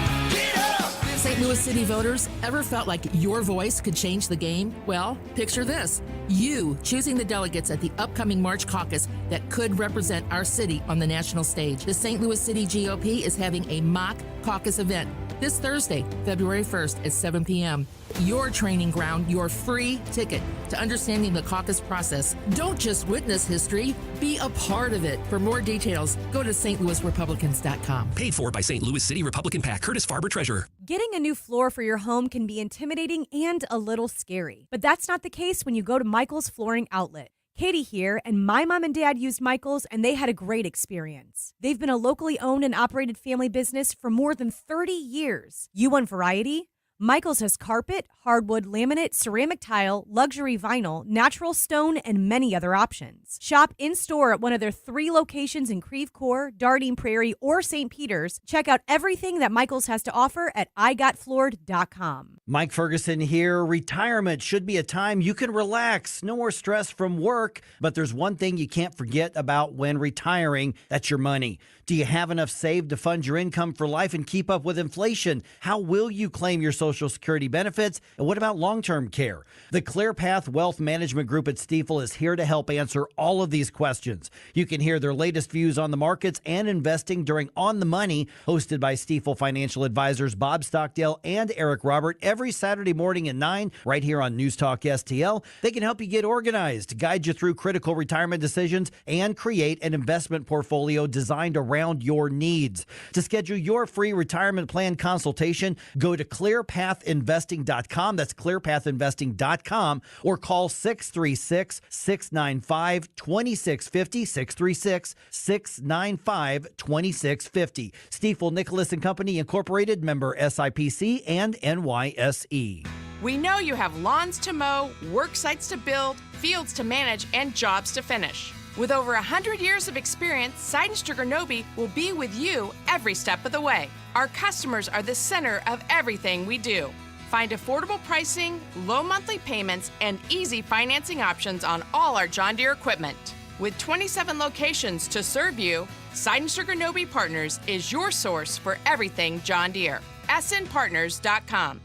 St. Louis City voters, ever felt like your voice could change the game? Well, picture this. You choosing the delegates at the upcoming March caucus that could represent our city on the national stage. The St. Louis City GOP is having a mock caucus event this Thursday, February 1st at 7 p.m. Your training ground, your free ticket to understanding the caucus process. Don't just witness history, be a part of it. For more details, go to stlouisrepublicans.com. Paid for by St. Louis City Republican PAC, Curtis Farber, Treasurer. Getting a new floor for your home can be intimidating and a little scary. But that's not the case when you go to Michael's Flooring Outlet. Katie here, and my mom and dad used Michael's, and they had a great experience. They've been a locally owned and operated family business for more than 30 years. You want variety? Michael's has carpet, hardwood, laminate, ceramic tile, luxury vinyl, natural stone, and many other options. Shop in-store at one of their 3 locations in Creve Coeur, Dardine Prairie, or St. Peters. Check out everything that Michael's has to offer at igotfloored.com. Mike Ferguson here. Retirement should be a time you can relax. No more stress from work. But there's one thing you can't forget about when retiring. That's your money. Do you have enough saved to fund your income for life and keep up with inflation? How will you claim your Social Security benefits? And what about long-term care? The ClearPath Wealth Management Group at Stifel is here to help answer all of these questions. You can hear their latest views on the markets and investing during On the Money, hosted by Stifel financial advisors Bob Stockdale and Eric Robert, every Saturday morning at 9, right here on News Talk STL. They can help you get organized, guide you through critical retirement decisions, and create an investment portfolio designed around your needs. To schedule your free retirement plan consultation, go to clearpathinvesting.com. That's clearpathinvesting.com, or call 636-695-2650, 636-695-2650. Stifel Nicholas and Company Incorporated, member SIPC and NYSE. We know you have lawns to mow, work sites to build, fields to manage, and jobs to finish. With over 100 years of experience, Seidenstricker Nobe will be with you every step of the way. Our customers are the center of everything we do. Find affordable pricing, low monthly payments, and easy financing options on all our John Deere equipment. With 27 locations to serve you, Seidenstricker Nobe Partners is your source for everything John Deere. snpartners.com.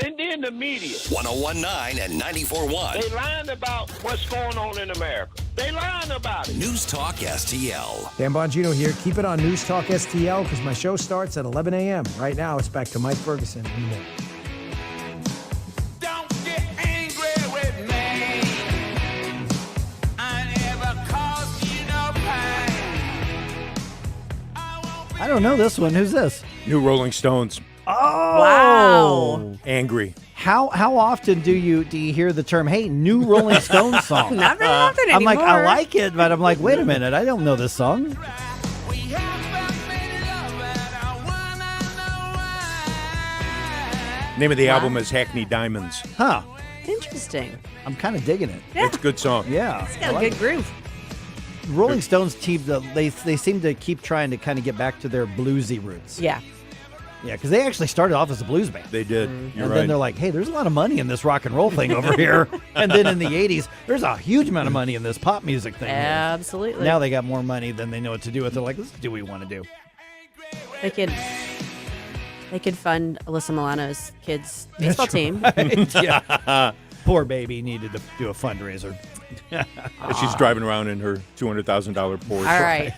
And then the media. 1019 and 94.1. They lying about what's going on in America. They lying about it. News Talk STL. Dan Bongino here. Keep it on News Talk STL because my show starts at 11 a.m. Right now, it's back to Mike Ferguson in the morning. Don't get angry with me. I never caused you no pain. I don't know this one. Who's this? New Rolling Stones. Oh, wow! Angry. How often do you hear the term, hey, new Rolling Stones song? Not very often I'm anymore. like, I like it, but I'm like, wait a minute, I don't know this song. Name of the album is Hackney Diamonds. Huh. Interesting. I'm kind of digging it. Yeah. It's a good song. Yeah. It's got a good groove. Rolling Stones team, they seem to keep trying to kind of get back to their bluesy roots. Yeah. Yeah, because they actually started off as a blues band. They did. And You're right. then they're like, hey, there's a lot of money in this rock and roll thing over here. And then in the 80s, there's a huge amount of money in this pop music thing. Absolutely. Now they got more money than they know what to do with. They're like, let's do what we want to do. They could fund Alyssa Milano's kids' baseball That's team. right. Yeah. Poor baby needed to do a fundraiser. She's driving around in her $200,000 Porsche. All right.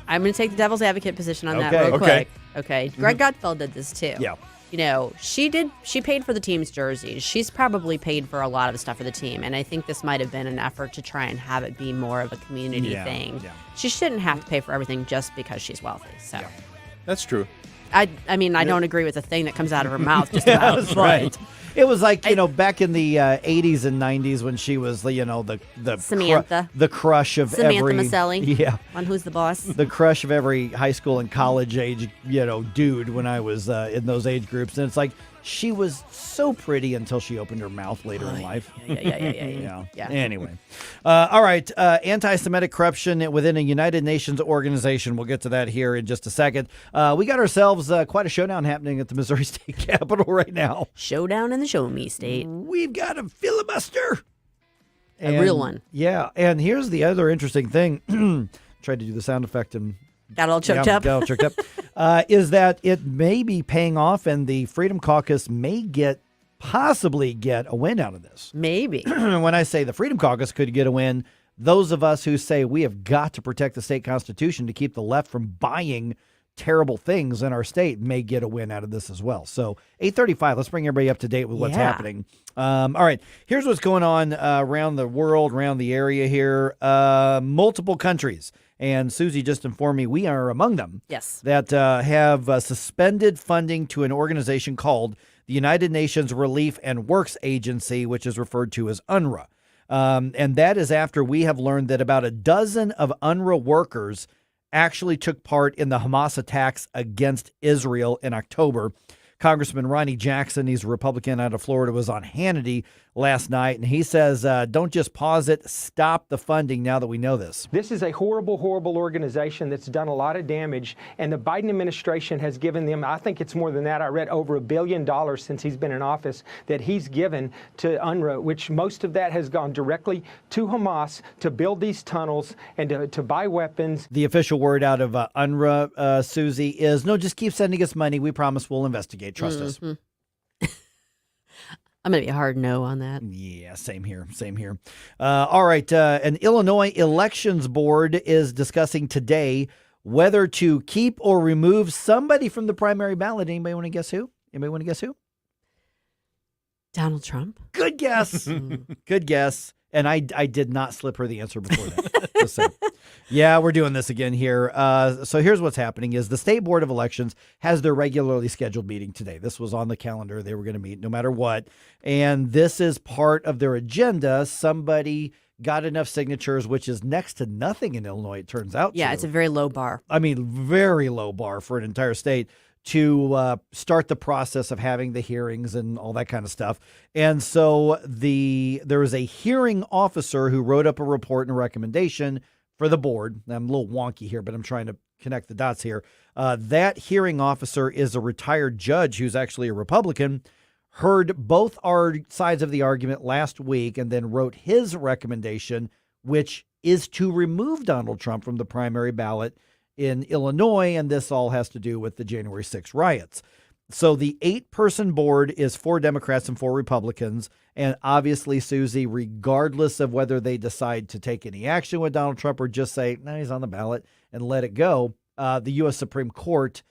I'm going to take the devil's advocate position on that Okay. real Okay. quick. Okay. Greg Gutfeld did this too. Yeah. You know, she paid for the team's jerseys. She's probably paid for a lot of stuff for the team. And I think this might have been an effort to try and have it be more of a community thing. Yeah. She shouldn't have to pay for everything just because she's wealthy. So That's true. I mean, I don't agree with the thing that comes out of her mouth just about. That's right. It was like, back in the 80s and 90s when she was, the Samantha. the crush of Samantha every... Maselli. Yeah. On Who's the Boss. The crush of every high school and college age, dude when I was in those age groups. And it's like, she was so pretty until she opened her mouth later in life. Yeah. Anyway. All right. Anti-Semitic corruption within a United Nations organization. We'll get to that here in just a second. We got ourselves quite a showdown happening at the Missouri State Capitol right now. Showdown in the Show Me State. We've got a filibuster. A real one. Yeah. And here's the other interesting thing. Tried to do the sound effect and got all choked up. Got all choked up. Is that it may be paying off, and the Freedom Caucus may possibly get a win out of this. Maybe. When I say the Freedom Caucus could get a win, those of us who say we have got to protect the state constitution to keep the left from buying terrible things in our state may get a win out of this as well. So 8:35, let's bring everybody up to date with what's happening. All right, here's what's going on around the world, around the area here. Multiple countries, and Susie just informed me we are among them. Yes. That have suspended funding to an organization called the United Nations Relief and Works Agency, which is referred to as UNRWA. And that is after we have learned that about a dozen of UNRWA workers actually took part in the Hamas attacks against Israel in October. Congressman Ronnie Jackson, he's a Republican out of Florida, was on Hannity last night, and he says, don't just pause it, stop the funding now that we know this. This is a horrible, horrible organization that's done a lot of damage, and the Biden administration has given them, I think it's more than that, I read over $1 billion since he's been in office that he's given to UNRWA, which most of that has gone directly to Hamas to build these tunnels and to buy weapons. The official word out of UNRWA, Susie, is, no, just keep sending us money. We promise we'll investigate. Trust us. I'm going to be a hard no on that. Yeah, same here. Same here. All right. An Illinois elections board is discussing today whether to keep or remove somebody from the primary ballot. Anybody want to guess who? Donald Trump. Good guess. Good guess. And I did not slip her the answer before that. Just saying. Yeah, we're doing this again here. So here's what's happening is the State Board of Elections has their regularly scheduled meeting today. This was on the calendar. They were going to meet no matter what. And this is part of their agenda. Somebody got enough signatures, which is next to nothing in Illinois, it turns out. Yeah, it's a very low bar. I mean, very low bar for an entire state to start the process of having the hearings and all that kind of stuff. And so there was a hearing officer who wrote up a report and a recommendation for the board. I'm a little wonky here, but I'm trying to connect the dots here. That hearing officer is a retired judge who's actually a Republican, heard both our sides of the argument last week, and then wrote his recommendation, which is to remove Donald Trump from the primary ballot in Illinois, and this all has to do with the January 6th riots. So the 8-person board is 4 Democrats and 4 Republicans, and obviously, Susie, regardless of whether they decide to take any action with Donald Trump or just say, no, he's on the ballot and let it go, the U.S. Supreme Court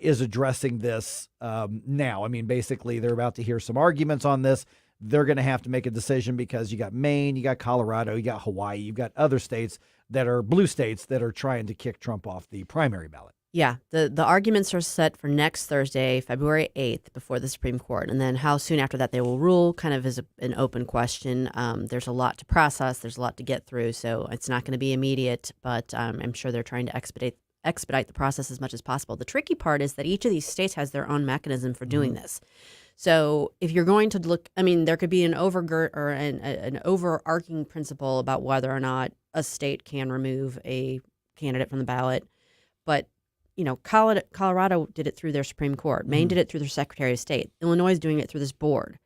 is addressing this now. I mean, basically, they're about to hear some arguments on this. They're going to have to make a decision because you got Maine, you got Colorado, you got Hawaii, you've got other states that are blue states that are trying to kick Trump off the primary ballot. Yeah, the arguments are set for next Thursday, February 8th, before the Supreme Court. And then how soon after that they will rule kind of is an open question. There's a lot to process. There's a lot to get through. So it's not going to be immediate, but I'm sure they're trying to expedite the process as much as possible. The tricky part is that each of these states has their own mechanism for doing this. So if you're going to look, I mean, there could be an an overarching principle about whether or not a state can remove a candidate from the ballot. But, you know, Colorado did it through their Supreme Court. Maine did it through their Secretary of State. Illinois is doing it through this board.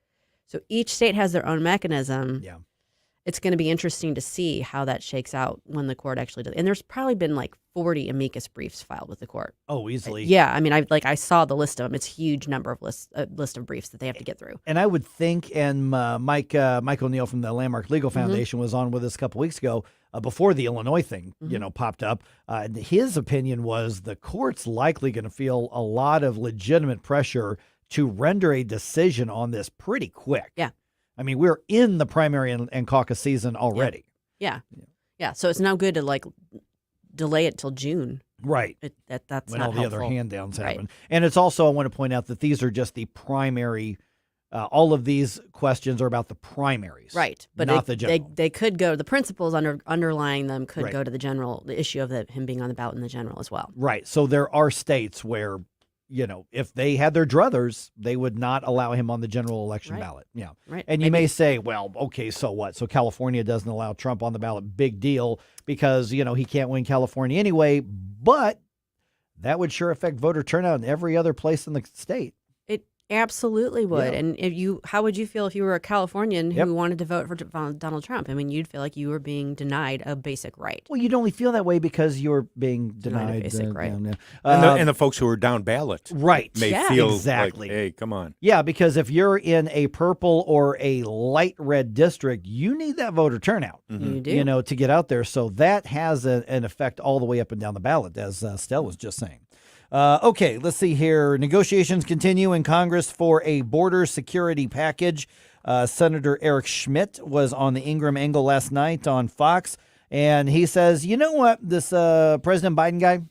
So each state has their own mechanism. Yeah. It's going to be interesting to see how that shakes out when the court actually does. And there's probably been like 40 amicus briefs filed with the court. Oh, easily. Yeah, I mean, I saw the list of them. It's a huge number of list of briefs that they have to get through. And I would think, and Mike O'Neill from the Landmark Legal Foundation was on with us a couple weeks ago before the Illinois thing, popped up. His opinion was the court's likely going to feel a lot of legitimate pressure to render a decision on this pretty quick. Yeah. I mean, we're in the primary and caucus season already. Yeah. So it's no good to like delay it till June. Right. That's when not all the helpful. other hand downs happen. Right. And it's also, I want to point out that these are just the primary. All of these questions are about the primaries. Right. But not the general. They could go, the principles underlying them could Right. go to the issue of him being on the ballot in the general as well. Right. So there are states where, you know, if they had their druthers, they would not allow him on the general election ballot. Yeah. Right. And you may say, well, okay, so what? So California doesn't allow Trump on the ballot. Big deal, because, you know, he can't win California anyway. But that would sure affect voter turnout in every other place in the state. It absolutely would. Yeah. And how would you feel if you were a Californian who wanted to vote for Donald Trump? I mean, you'd feel like you were being denied a basic right. Well, you'd only feel that way because you're being denied a basic right. And the folks who are down ballot may feel exactly. like, hey, come on. Yeah, because if you're in a purple or a light red district, you need that voter turnout, You do. you know, to get out there. So that has an effect all the way up and down the ballot, as Stell was just saying. Okay, let's see here. Negotiations continue in Congress for a border security package. Senator Eric Schmidt was on the Ingram angle last night on Fox, and he says, you know what, this President Biden guy,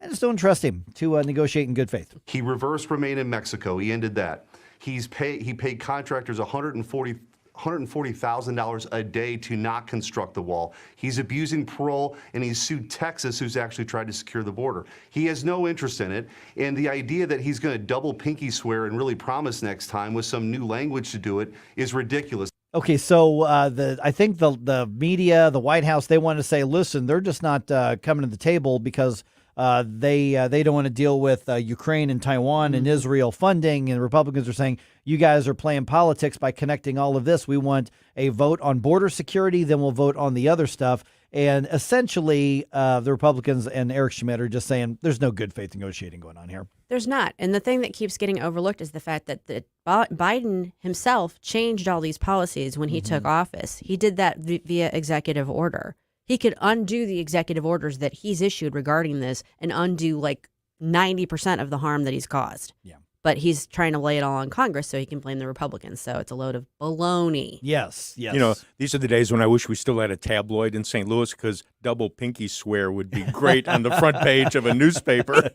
I just don't trust him to negotiate in good faith. He reversed remain in Mexico. He ended that. He paid contractors $140,000 a day to not construct the wall. He's abusing parole, and he's sued Texas, who's actually tried to secure the border. He has no interest in it, and the idea that he's going to double pinky swear and really promise next time with some new language to do it is ridiculous. Okay, so I think the media, the White House, they want to say, listen, they're just not coming to the table because they don't want to deal with Ukraine and Taiwan and Israel funding, and Republicans are saying you guys are playing politics by connecting all of this. We want a vote on border security, then we'll vote on the other stuff. And essentially, the Republicans and Eric Schmidt are just saying there's no good faith negotiating going on here. There's not. And the thing that keeps getting overlooked is the fact that Biden himself changed all these policies when he took office. He did that via executive order. He could undo the executive orders that he's issued regarding this and undo like 90% of the harm that he's caused. Yeah. But he's trying to lay it all on Congress so he can blame the Republicans. So it's a load of baloney. Yes. You know, these are the days when I wish we still had a tabloid in St. Louis because double pinky swear would be great on the front page of a newspaper.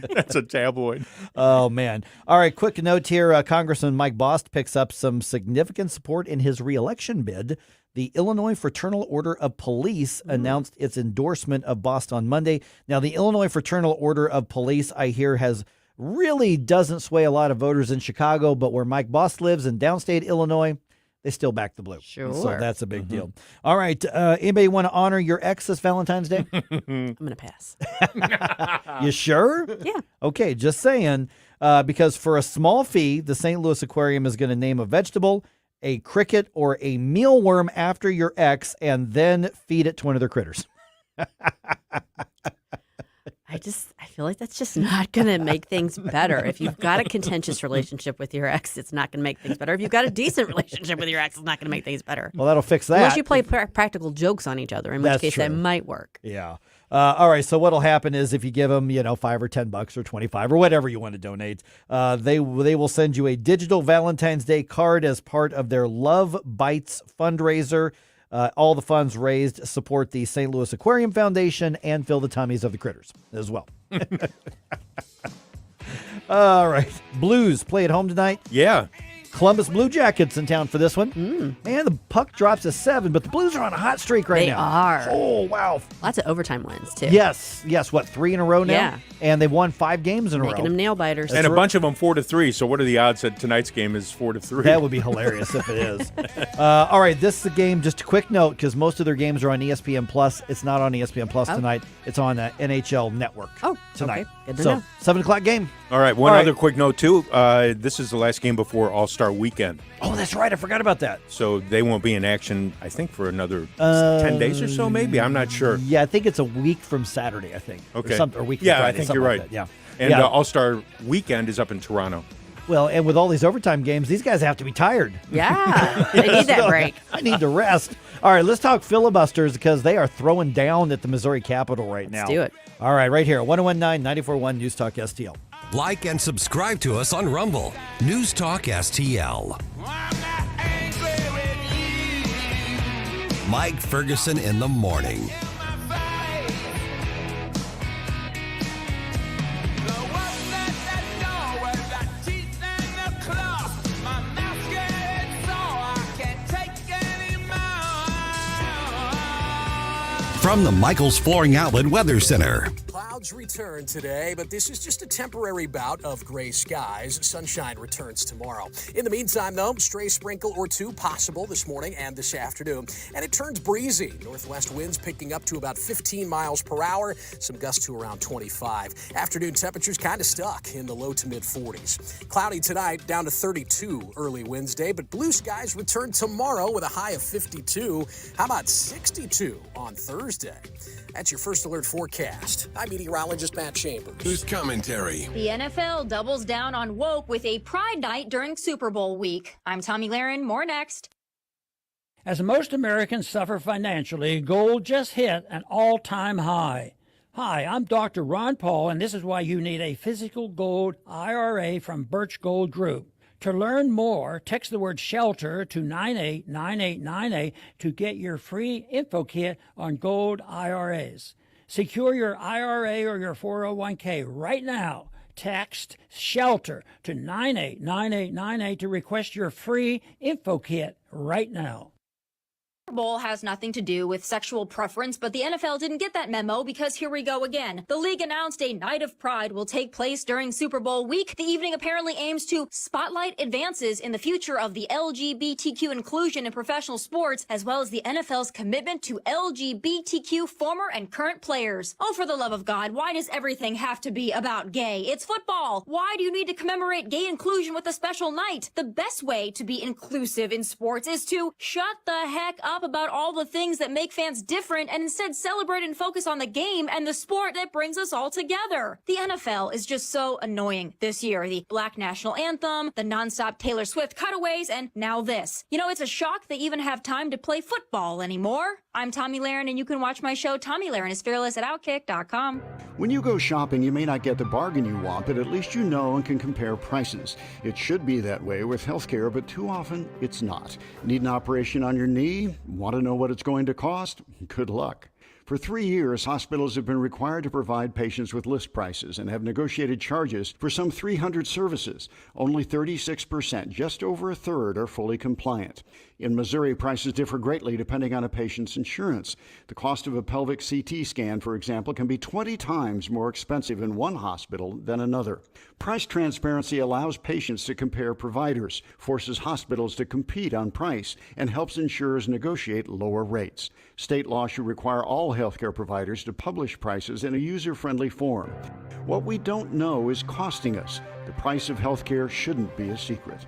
That's a tabloid. Oh, man. All right, quick note here. Congressman Mike Bost picks up some significant support in his reelection bid. The Illinois Fraternal Order of Police announced its endorsement of Bost on Monday. Now, the Illinois Fraternal Order of Police, I hear, really doesn't sway a lot of voters in Chicago, but where Mike Bost lives in downstate Illinois, they still back the blue. Sure. So that's a big deal. All right. Anybody want to honor your ex this Valentine's Day? I'm going to pass. You sure? Yeah. Okay, just saying. Because for a small fee, the St. Louis Aquarium is going to name a vegetable, a cricket, or a mealworm after your ex, and then feed it to one of their critters. I feel like that's just not going to make things better. If you've got a contentious relationship with your ex, it's not going to make things better. If you've got a decent relationship with your ex, it's not going to make things better. Well, that'll fix that. Unless you play practical jokes on each other, in which case that might work. Yeah. All right. So what'll happen is if you give them, $5 or $10 or $25 or whatever you want to donate, they will send you a digital Valentine's Day card as part of their Love Bites fundraiser. All the funds raised support the St. Louis Aquarium Foundation and fill the tummies of the critters as well. All right. Blues play at home tonight. Yeah. Columbus Blue Jackets in town for this one. And the puck drops to 7, but the Blues are on a hot streak right now. They are. Oh, wow. Lots of overtime wins, too. Yes. What, 3 in a row now? Yeah. And they've won 5 games in a row. Making them nail biters. And a bunch of them 4-3. So what are the odds that tonight's game is 4-3? That would be hilarious if it is. All right, this is the game. Just a quick note, because most of their games are on ESPN Plus. It's not on ESPN Plus tonight. It's on NHL Network tonight. Okay. Good to so know. 7 o'clock game. All right. One other quick note, too. This is the last game before All-Star Weekend. Oh, that's right. I forgot about that. So they won't be in action, I think, for another 10 days or so, maybe. I'm not sure. Yeah, I think it's a week from Saturday, I think. Okay. Or week from yeah, Friday, I think something you're like right. that. Yeah. And All-Star Weekend is up in Toronto. Well, and with all these overtime games, these guys have to be tired. Yeah, they need that break. I need to rest. All right, let's talk filibusters because they are throwing down at the Missouri Capitol right now. Let's do it. All right, right here, 1019 94.1 News Talk STL. Like and subscribe to us on Rumble. News Talk STL. Mike Ferguson in the morning. From the Michaels Flooring Outlet Weather Center. Clouds return today, but this is just a temporary bout of gray skies. Sunshine returns tomorrow. In the meantime, though, stray sprinkle or two possible this morning and this afternoon. And it turns breezy. Northwest winds picking up to about 15 miles per hour. Some gusts to around 25. Afternoon temperatures kind of stuck in the low to mid 40s. Cloudy tonight, down to 32 early Wednesday, but blue skies return tomorrow with a high of 52. How about 62 on Thursday? That's your First Alert forecast. I'm meteorologist Matt Chambers. News commentary. The NFL doubles down on woke with a Pride Night during Super Bowl week. I'm Tommy Lahren. More next. As most Americans suffer financially, gold just hit an all-time high. Hi, I'm Dr. Ron Paul, and this is why you need a physical gold IRA from Birch Gold Group. To learn more, text the word SHELTER to 989898 to get your free info kit on gold IRAs. Secure your IRA or your 401k right now. Text SHELTER to 989898 to request your free info kit right now. Super Bowl has nothing to do with sexual preference, but the NFL didn't get that memo because here we go again. The league announced a night of pride will take place during Super Bowl week. The evening apparently aims to spotlight advances in the future of the LGBTQ inclusion in professional sports, as well as the NFL's commitment to LGBTQ former and current players. Oh, for the love of God, why does everything have to be about gay? It's football. Why do you need to commemorate gay inclusion with a special night? The best way to be inclusive in sports is to shut the heck up about all the things that make fans different and instead celebrate and focus on the game and the sport that brings us all together. The NFL is just so annoying this year. The Black National Anthem, the nonstop Taylor Swift cutaways, and now this. You know, it's a shock they even have time to play football anymore. I'm Tommy Lahren, and you can watch my show Tommy Lahren is Fearless at Outkick.com. When you go shopping, you may not get the bargain you want, but at least you know and can compare prices. It should be that way with healthcare, but too often it's not. Need an operation on your knee? Want to know what it's going to cost? Good luck. For 3 years, hospitals have been required to provide patients with list prices and have negotiated charges for some 300 services. Only 36%, just over a third, are fully compliant. In Missouri, prices differ greatly depending on a patient's insurance. The cost of a pelvic CT scan, for example, can be 20 times more expensive in one hospital than another. Price transparency allows patients to compare providers, forces hospitals to compete on price, and helps insurers negotiate lower rates. State law should require all healthcare providers to publish prices in a user-friendly form. What we don't know is costing us. The price of healthcare shouldn't be a secret.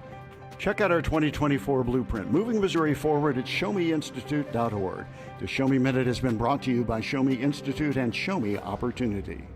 Check out our 2024 blueprint, Moving Missouri Forward at ShowMeInstitute.org. The Show Me Minute has been brought to you by Show Me Institute and Show Me Opportunity.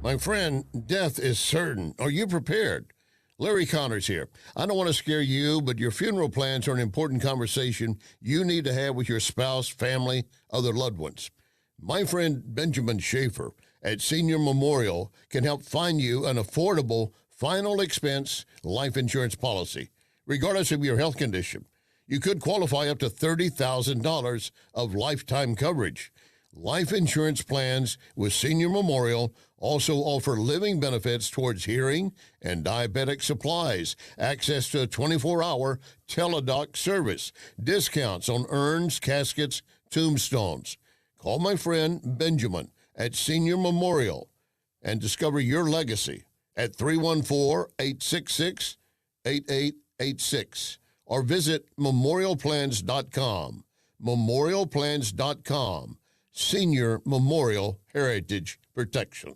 My friend, death is certain. Are you prepared? Larry Connors here. I don't want to scare you, but your funeral plans are an important conversation you need to have with your spouse, family, other loved ones. My friend Benjamin Schaefer at Senior Memorial can help find you an affordable, final expense life insurance policy. Regardless of your health condition, you could qualify up to $30,000 of lifetime coverage. Life insurance plans with Senior Memorial also offer living benefits towards hearing and diabetic supplies, access to a 24-hour teledoc service, discounts on urns, caskets, tombstones. Call my friend Benjamin at Senior Memorial and discover your legacy at 314-866-8886 or visit memorialplans.com. Memorialplans.com. Senior Memorial Heritage Protection.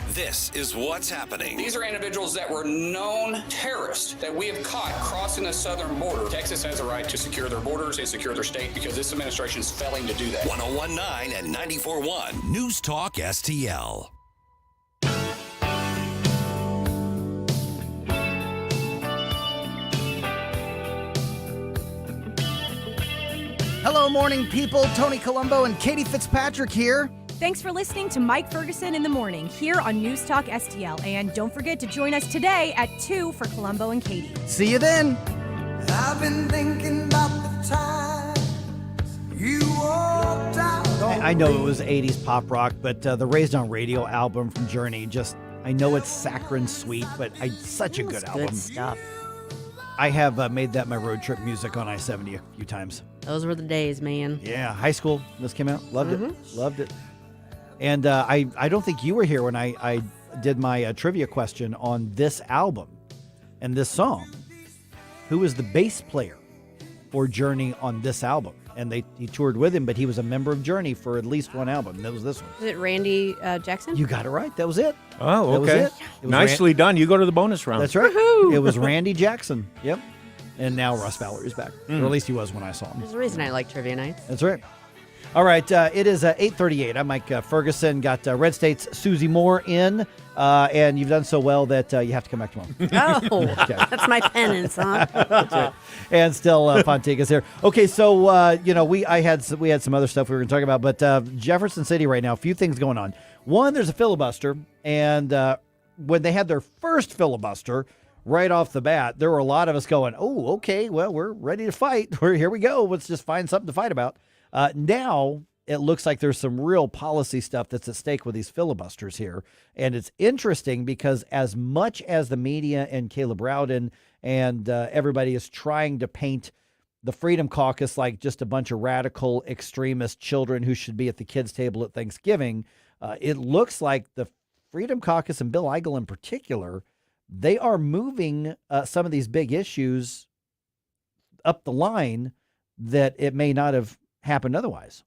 This is what's happening. These are individuals that were known terrorists that we have caught crossing the southern border. Texas has a right to secure their borders and secure their state because this administration is failing to do that. 101.9 and 94.1 News Talk STL. Hello, morning people. Tony Colombo and Katie Fitzpatrick here. Thanks for listening to Mike Ferguson in the morning here on News Talk STL. And don't forget to join us today at 2 for Colombo and Katie. See you then. I've been thinking about the time you walked out. I know it was 80s pop rock, but the Raised on Radio album from Journey, I know it's saccharine sweet, but such a good album. Good stuff. I have made that my road trip music on I-70 a few times. Those were the days, man. Yeah, high school, this came out. Loved it. Loved it. And I don't think you were here when I did my trivia question on this album and this song. Who was the bass player for Journey on this album? And he toured with him, but he was a member of Journey for at least one album. That was this one. Is it Randy Jackson? You got it right. That was it. Oh, that okay. Was it. Nicely done. You go to the bonus round. That's right. Woo-hoo! It was Randy Jackson. Yep. And now Russ Valory's back. Or at least he was when I saw him. There's a reason I like trivia nights. That's right. All right, it is 8:38. I'm Mike Ferguson. Got Red State's Susie Moore in, and you've done so well that you have to come back tomorrow. Oh, that's my penance, huh? That's right. And still Pontiga's here. Okay, so we had some other stuff we were going to talk about, but Jefferson City right now, a few things going on. One, there's a filibuster, and when they had their first filibuster, right off the bat, there were a lot of us going, "Oh, okay, well, we're ready to fight. Here we go. Let's just find something to fight about." Now it looks like there's some real policy stuff that's at stake with these filibusters here. And it's interesting because as much as the media and Caleb Rowden and everybody is trying to paint the Freedom Caucus like just a bunch of radical extremist children who should be at the kids' table at Thanksgiving, it looks like the Freedom Caucus and Bill Eigel in particular, they are moving some of these big issues up the line that it may not have happened otherwise.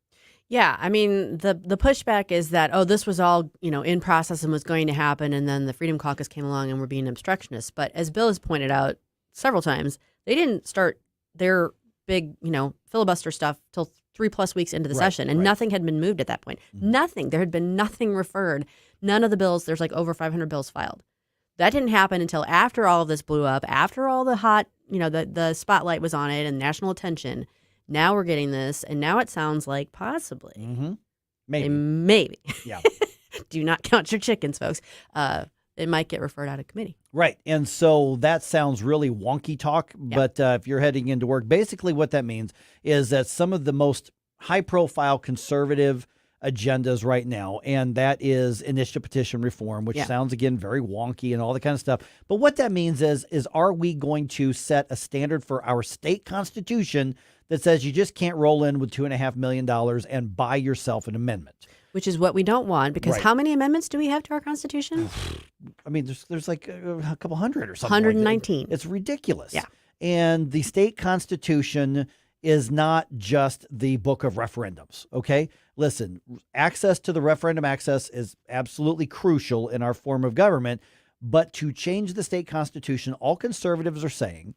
Yeah, I mean, the pushback is that, this was all, in process and was going to happen, and then the Freedom Caucus came along and were being obstructionists. But as Bill has pointed out several times, they didn't start their big, filibuster stuff till 3+ weeks into the session, and nothing had been moved at that point. Mm-hmm. Nothing. There had been nothing referred. None of the bills, there's like over 500 bills filed. That didn't happen until after all of this blew up, after all the hot, the spotlight was on it and national attention. Now we're getting this, and now it sounds like possibly. Mm-hmm. Maybe. Yeah. Do not count your chickens, folks. It might get referred out of committee. Right. And so that sounds really wonky talk, but if you're heading into work, basically what that means is that some of the most high-profile conservative agendas right now, and that is initiative petition reform, which sounds, again, very wonky and all that kind of stuff. But what that means is are we going to set a standard for our state constitution that says you just can't roll in with $2.5 million and buy yourself an amendment? Which is what we don't want, because how many amendments do we have to our Constitution? I mean, there's like a couple hundred or something. 119. It's ridiculous. Yeah. And the state constitution is not just the book of referendums, okay? Listen, access to the referendum access is absolutely crucial in our form of government, but to change the state constitution, all conservatives are saying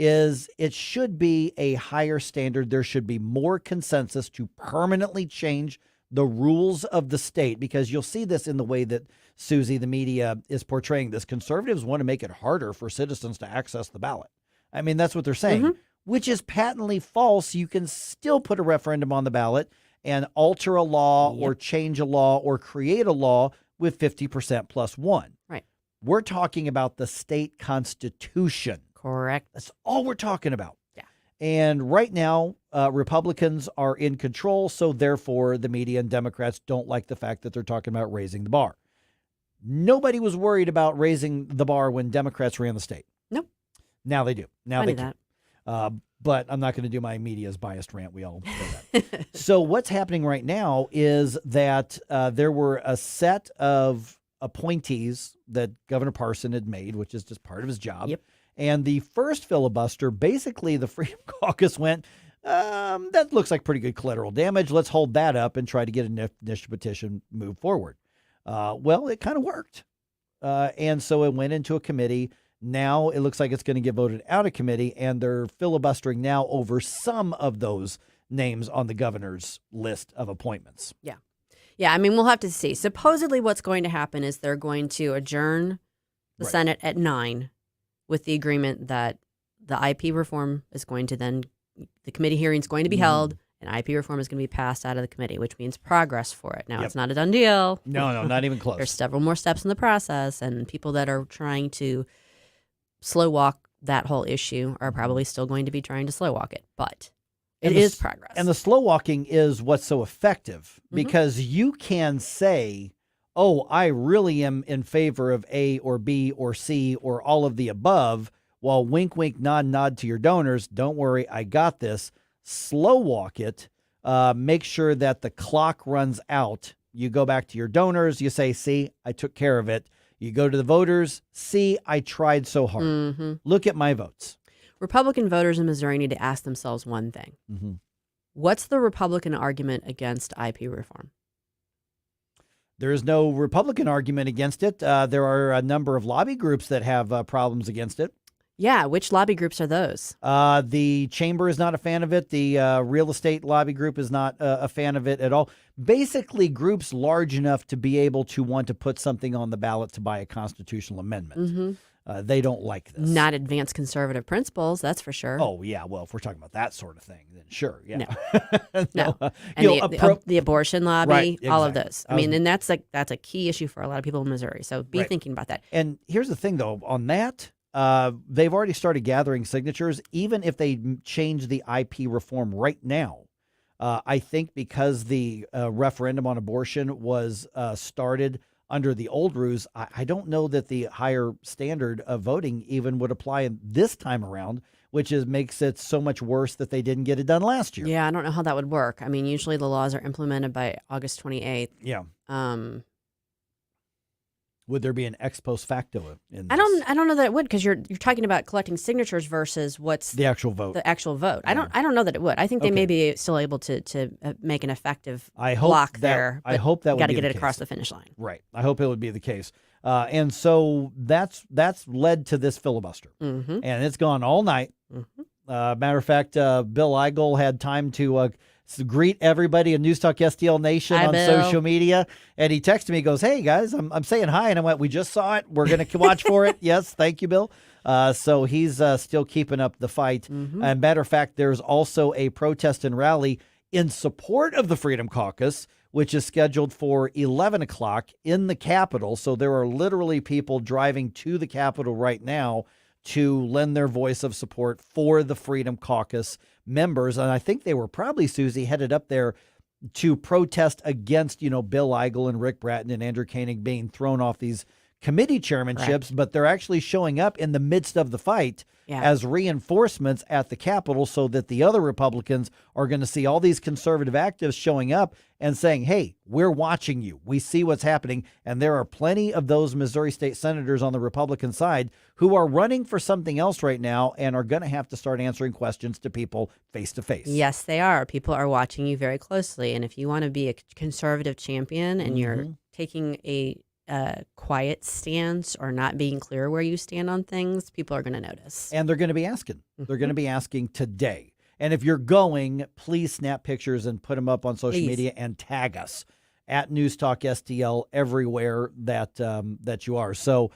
is it should be a higher standard. There should be more consensus to permanently change the rules of the state, because you'll see this in the way that Susie, the media, is portraying this. Conservatives want to make it harder for citizens to access the ballot. I mean, that's what they're saying, which is patently false. You can still put a referendum on the ballot and alter a law or change a law or create a law with 50% plus one. Right. We're talking about the state constitution. Correct. That's all we're talking about. Yeah. And right now, Republicans are in control, so therefore the media and Democrats don't like the fact that they're talking about raising the bar. Nobody was worried about raising the bar when Democrats ran the state. Nope. Now they do. Now Funny they that. But I'm not going to do my media's biased rant. We all know that. So what's happening right now is that there were a set of appointees that Governor Parson had made, which is just part of his job. Yep. And the first filibuster, basically the Freedom Caucus went, that looks like pretty good collateral damage. Let's hold that up and try to get an initiative petition moved forward. Well, it kind of worked. And so it went into a committee. Now it looks like it's going to get voted out of committee, and they're filibustering now over some of those names on the governor's list of appointments. Yeah. Yeah, I mean, we'll have to see. Supposedly what's going to happen is they're going to adjourn the Senate at 9 with the agreement that the IP reform is going to then, the committee hearing is going to be held, and IP reform is going to be passed out of the committee, which means progress for it. Now, it's not a done deal. No, not even close. There's several more steps in the process, and people that are trying to slow walk that whole issue are probably still going to be trying to slow walk it, but it is progress. And the slow walking is what's so effective, because you can say, oh, I really am in favor of A or B or C or all of the above, while wink, wink, nod, nod to your donors. Don't worry, I got this. Slow walk it. Make sure that the clock runs out. You go back to your donors. You say, see, I took care of it. You go to the voters. See, I tried so hard. Look at my votes. Republican voters in Missouri need to ask themselves one thing. What's the Republican argument against IP reform? There is no Republican argument against it. There are a number of lobby groups that have problems against it. Yeah, which lobby groups are those? The chamber is not a fan of it. The real estate lobby group is not a fan of it at all. Basically, groups large enough to be able to want to put something on the ballot to buy a constitutional amendment. Mm-hmm. They don't like this. Not advanced conservative principles, that's for sure. Oh, yeah. Well, if we're talking about that sort of thing, then sure. Yeah. No. No. And the abortion lobby, Right, all of exactly. those. I mean, and that's a key issue for a lot of people in Missouri. So be Right. thinking about that. And here's the thing, though, on that, they've already started gathering signatures. Even if they change the IP reform right now, I think because the referendum on abortion was started under the old rules, I don't know that the higher standard of voting even would apply this time around, which makes it so much worse that they didn't get it done last year. Yeah, I don't know how that would work. I mean, usually the laws are implemented by August 28th. Yeah. Would there be an ex post facto in this? I don't know that it would, because you're talking about collecting signatures versus what's The actual vote. The actual vote. I don't know that it would. I think they may be still able to make an effective block there. I hope that would got be to get the it across case. the finish line. Right. I hope it would be the case. And so that's led to this filibuster. Mm-hmm. And it's gone all night. Matter of fact, Bill Eigel had time to greet everybody in News Talk STL Nation Hi, on Bill. social media. And he texted me, he goes, "Hey, guys, I'm saying hi." And I went, "We just saw it. We're going to watch for it." Yes, thank you, Bill. So he's still keeping up the fight. And matter of fact, there's also a protest and rally in support of the Freedom Caucus, which is scheduled for 11 o'clock in the Capitol. So there are literally people driving to the Capitol right now to lend their voice of support for the Freedom Caucus members. And I think they were probably, Susie, headed up there to protest against, Bill Eigel and Rick Bratton and Andrew Koenig being thrown off these committee chairmanships, Correct. but they're actually showing up in the midst of the fight Yeah. as reinforcements at the Capitol, so that the other Republicans are going to see all these conservative activists showing up and saying, "Hey, we're watching you. We see what's happening." And there are plenty of those Missouri state senators on the Republican side who are running for something else right now and are going to have to start answering questions to people face to face. Yes, they are. People are watching you very closely. And if you want to be a conservative champion and you're taking a quiet stance or not being clear where you stand on things, people are going to notice. And they're going to be asking. They're going to be asking today. And if you're going, please snap pictures and put them up on social media and tag us at News Talk STL everywhere that you are. So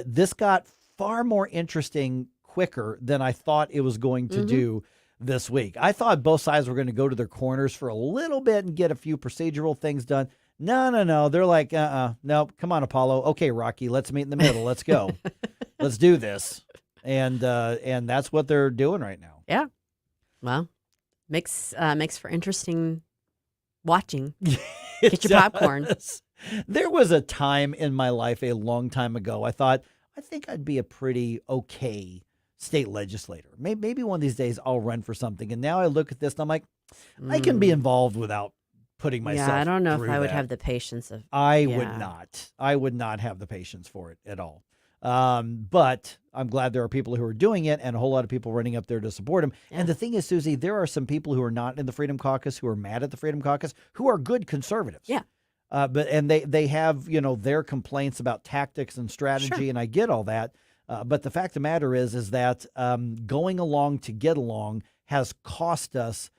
this got far more interesting quicker than I thought it was going to do this week. I thought both sides were going to go to their corners for a little bit and get a few procedural things done. No. They're like, no, come on, Apollo. Okay, Rocky, let's meet in the middle. Let's go. Let's do this. And that's what they're doing right now. Yeah. Well, makes for interesting watching. Get your popcorn. There was a time in my life a long time ago, I thought, I think I'd be a pretty okay state legislator. Maybe one of these days I'll run for something. And now I look at this and I'm like, I can be involved without putting myself Yeah, I don't know if through I would that. have the patience of. I would not. I would not have the patience for it at all. But I'm glad there are people who are doing it and a whole lot of people running up there to support him. Yeah. And the thing is, Susie, there are some people who are not in the Freedom Caucus, who are mad at the Freedom Caucus, who are good conservatives. Yeah. But they have, their complaints about tactics and strategy, and I get all that. But the fact of the matter is that going along to get along has cost us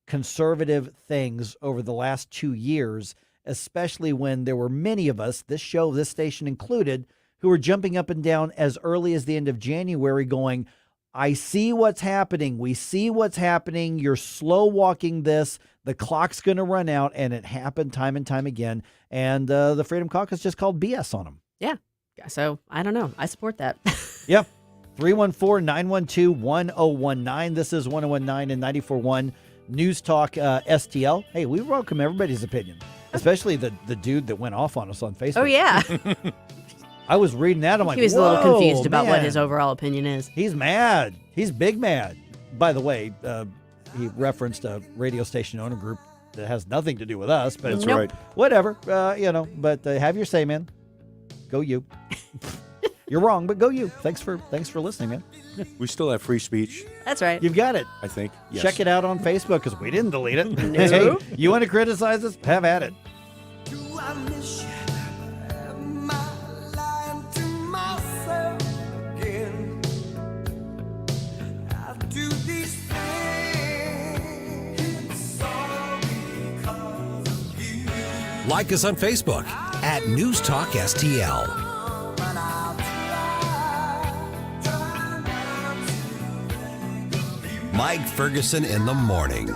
conservative things over the last 2 years, especially when there were many of us, this station included, who were jumping up and down as early as the end of January going, I see what's happening. We see what's happening. You're slow walking this. The clock's going to run out. And it happened time and time again. And the Freedom Caucus just called BS on them. Yeah. So I don't know. I support that. Yep. 314-912-1019. This is 1019 and 94.1 News Talk STL. Hey, we welcome everybody's opinion, especially the dude that went off on us on Facebook. Oh, yeah. I was reading that. I'm like, he was a little confused about what his overall opinion is. He's mad. He's big mad. By the way, he referenced a radio station owner group that has nothing to do with us. But That's right. Whatever. But have your say, man. Go you. You're wrong, but go you. Thanks for listening, man. We still have free speech. That's right. You've got it. I think. Yes. Check it out on Facebook because we didn't delete it. No. Hey, you want to criticize us? Have at it. Like us on Facebook at News Talk STL. Mike Ferguson in the morning.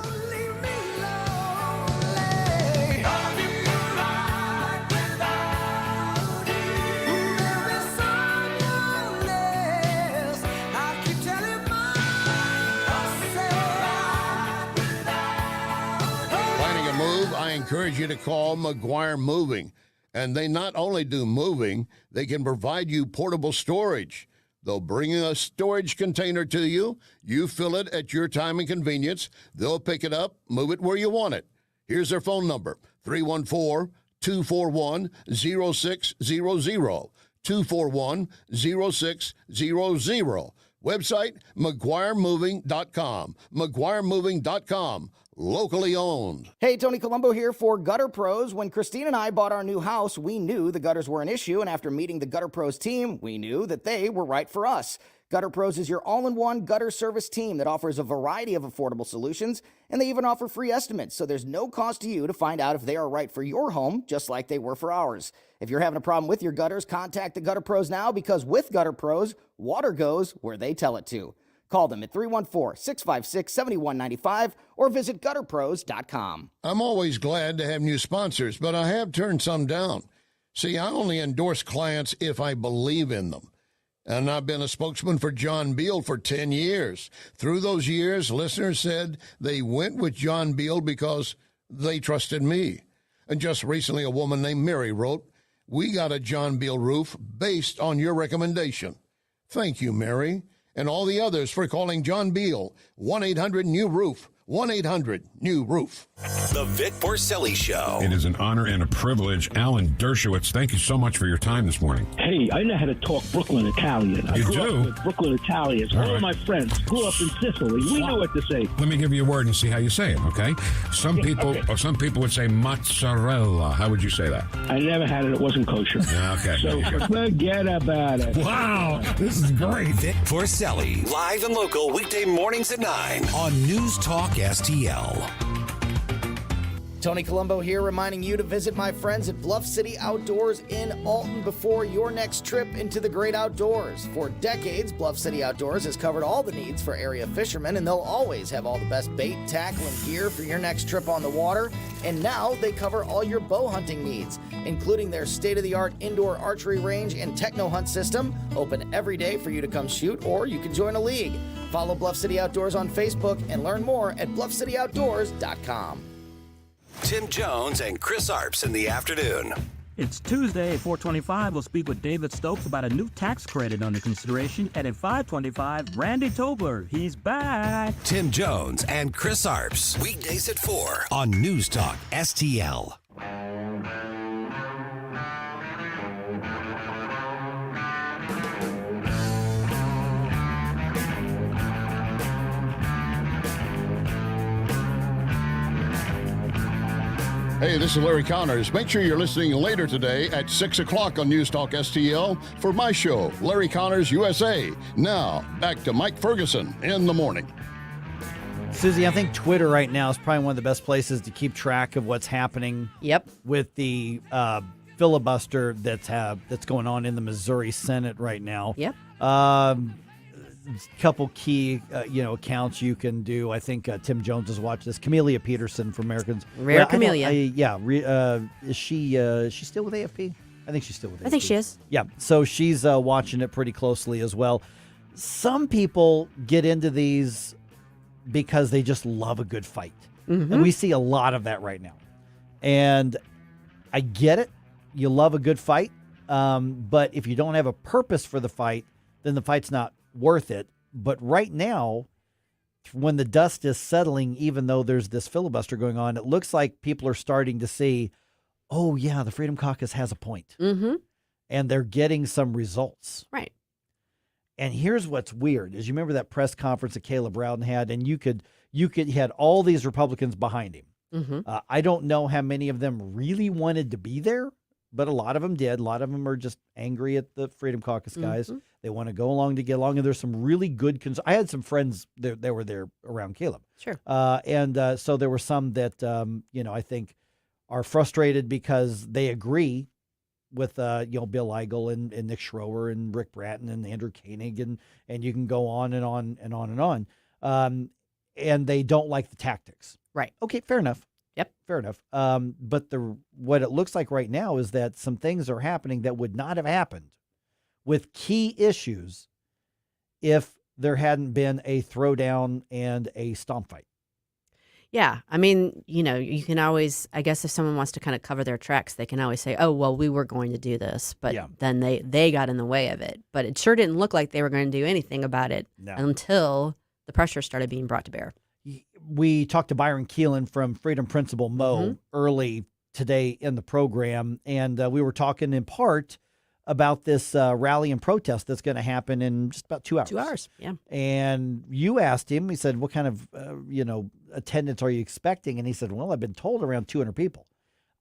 I encourage you to call McGuire Moving. And they not only do moving, they can provide you portable storage. They'll bring a storage container to you. You fill it at your time and convenience. They'll pick it up, move it where you want it. Here's their phone number, 314-241-0600. 241-0600. Website, McGuireMoving.com. McGuireMoving.com. Locally owned. Hey, Tony Colombo here for Gutter Pros. When Christine and I bought our new house, we knew the gutters were an issue, and after meeting the Gutter Pros team, we knew that they were right for us. Gutter Pros is your all-in-one gutter service team that offers a variety of affordable solutions, and they even offer free estimates, so there's no cost to you to find out if they are right for your home, just like they were for ours. If you're having a problem with your gutters, contact the Gutter Pros now, because with Gutter Pros, water goes where they tell it to. Call them at 314-656-7195 or visit gutterpros.com. I'm always glad to have new sponsors, but I have turned some down. See, I only endorse clients if I believe in them. And I've been a spokesman for John Beal for 10 years. Through those years, listeners said they went with John Beal because they trusted me. And just recently, a woman named Mary wrote, "We got a John Beal roof based on your recommendation." Thank you, Mary. And all the others for calling John Beal. 1-800-NEW-ROOF. 1-800-NEW-ROOF. The Vic Porcelli Show. It is an honor and a privilege. Alan Dershowitz, thank you so much for your time this morning. Hey, I know how to talk Brooklyn Italian. I grew do? up with Brooklyn Italians. All of my friends grew up in Sicily. We know what to say. Let me give you a word and see how you say it, okay? Some people would say mozzarella. How would you say that? I never had it. It wasn't kosher. Okay. So forget about it. Wow, this is great. Vic Porcelli, Live and local weekday mornings at 9 on News Talk STL. Tony Colombo here, reminding you to visit my friends at Bluff City Outdoors in Alton before your next trip into the great outdoors. For decades, Bluff City Outdoors has covered all the needs for area fishermen, and they'll always have all the best bait, tackle, and gear for your next trip on the water. And now they cover all your bow hunting needs, including their state-of-the-art indoor archery range and techno hunt system, open every day for you to come shoot, or you can join a league. Follow Bluff City Outdoors on Facebook and learn more at bluffcityoutdoors.com. Tim Jones and Chris Arps in the afternoon. It's Tuesday at 4:25. We'll speak with David Stokes about a new tax credit under consideration. And at 5:25, Randy Tobler. He's back. Tim Jones and Chris Arps. Weekdays at 4 on News Talk STL. Hey, this is Larry Connors. Make sure you're listening later today at 6 o'clock on News Talk STL for my show, Larry Connors USA. Now, back to Mike Ferguson in the morning. Susie, I think Twitter right now is probably one of the best places to keep track of what's happening. Yep. With the filibuster that's going on in the Missouri Senate right now. Yep. Couple key accounts you can do. I think Tim Jones has watched this. Camellia Peterson from Americans. Camellia. Is she still with AFP? I think she's still with AFP. I think she is. Yeah. So she's watching it pretty closely as well. Some people get into these because they just love a good fight. Mm-hmm. And we see a lot of that right now. And I get it. You love a good fight. But if you don't have a purpose for the fight, then the fight's not worth it. But right now, when the dust is settling, even though there's this filibuster going on, it looks like people are starting to see, oh yeah, the Freedom Caucus has a point. Mm-hmm. And they're getting some results. Right. And here's what's weird is you remember that press conference that Caleb Rowden had, and you had all these Republicans behind him. Mm-hmm. I don't know how many of them really wanted to be there, but a lot of them did. A lot of them are just angry at the Freedom Caucus guys. Mm-hmm. They want to go along to get along, and there's some really good I had some friends that were there around Caleb. Sure. So there were some that, I think are frustrated because they agree with Bill Eigel and Nick Schroer and Rick Bratton and Andrew Koenig and you can go on and on and on and on. And they don't like the tactics. Right. Okay, fair enough. Yep. Fair enough. But what it looks like right now is that some things are happening that would not have happened with key issues if there hadn't been a throwdown and a stomp fight. Yeah. I mean, you can always, I guess if someone wants to kind of cover their tracks, they can always say, oh, well, we were going to do this, but then they got in the way of it. But it sure didn't look like they were going to do anything about it until the pressure started being brought to bear. We talked to Byron Keelin from Freedom Principle Mo early today in the program, and we were talking in part about this rally and protest that's going to happen in just about 2 hours. 2 hours, yeah. And you asked him, he said, what kind of, attendance are you expecting? And he said, well, I've been told around 200 people.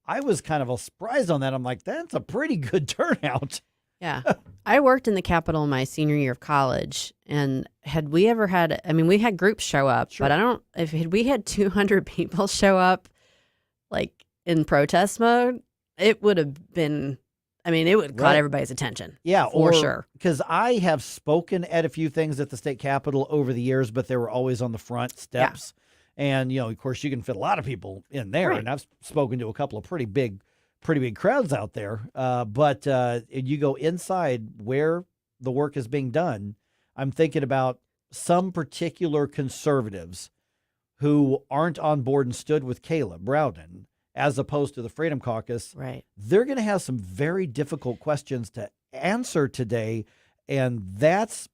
I was kind of surprised on that. I'm like, that's a pretty good turnout. Yeah. I worked in the Capitol my senior year of college, and had we ever had, we had groups show up, but had we had 200 people show up, like, in protest mode, it would have been, it would have caught everybody's attention. Yeah, for sure. Because I have spoken at a few things at the state capitol over the years, but they were always on the front steps. Yeah. And, of course, you can fit a lot of people in there. Right. And I've spoken to a couple of pretty big crowds out there. But you go inside where the work is being done, I'm thinking about some particular conservatives who aren't on board and stood with Caleb Browden, as opposed to the Freedom Caucus. Right. They're going to have some very difficult questions to answer today. And that's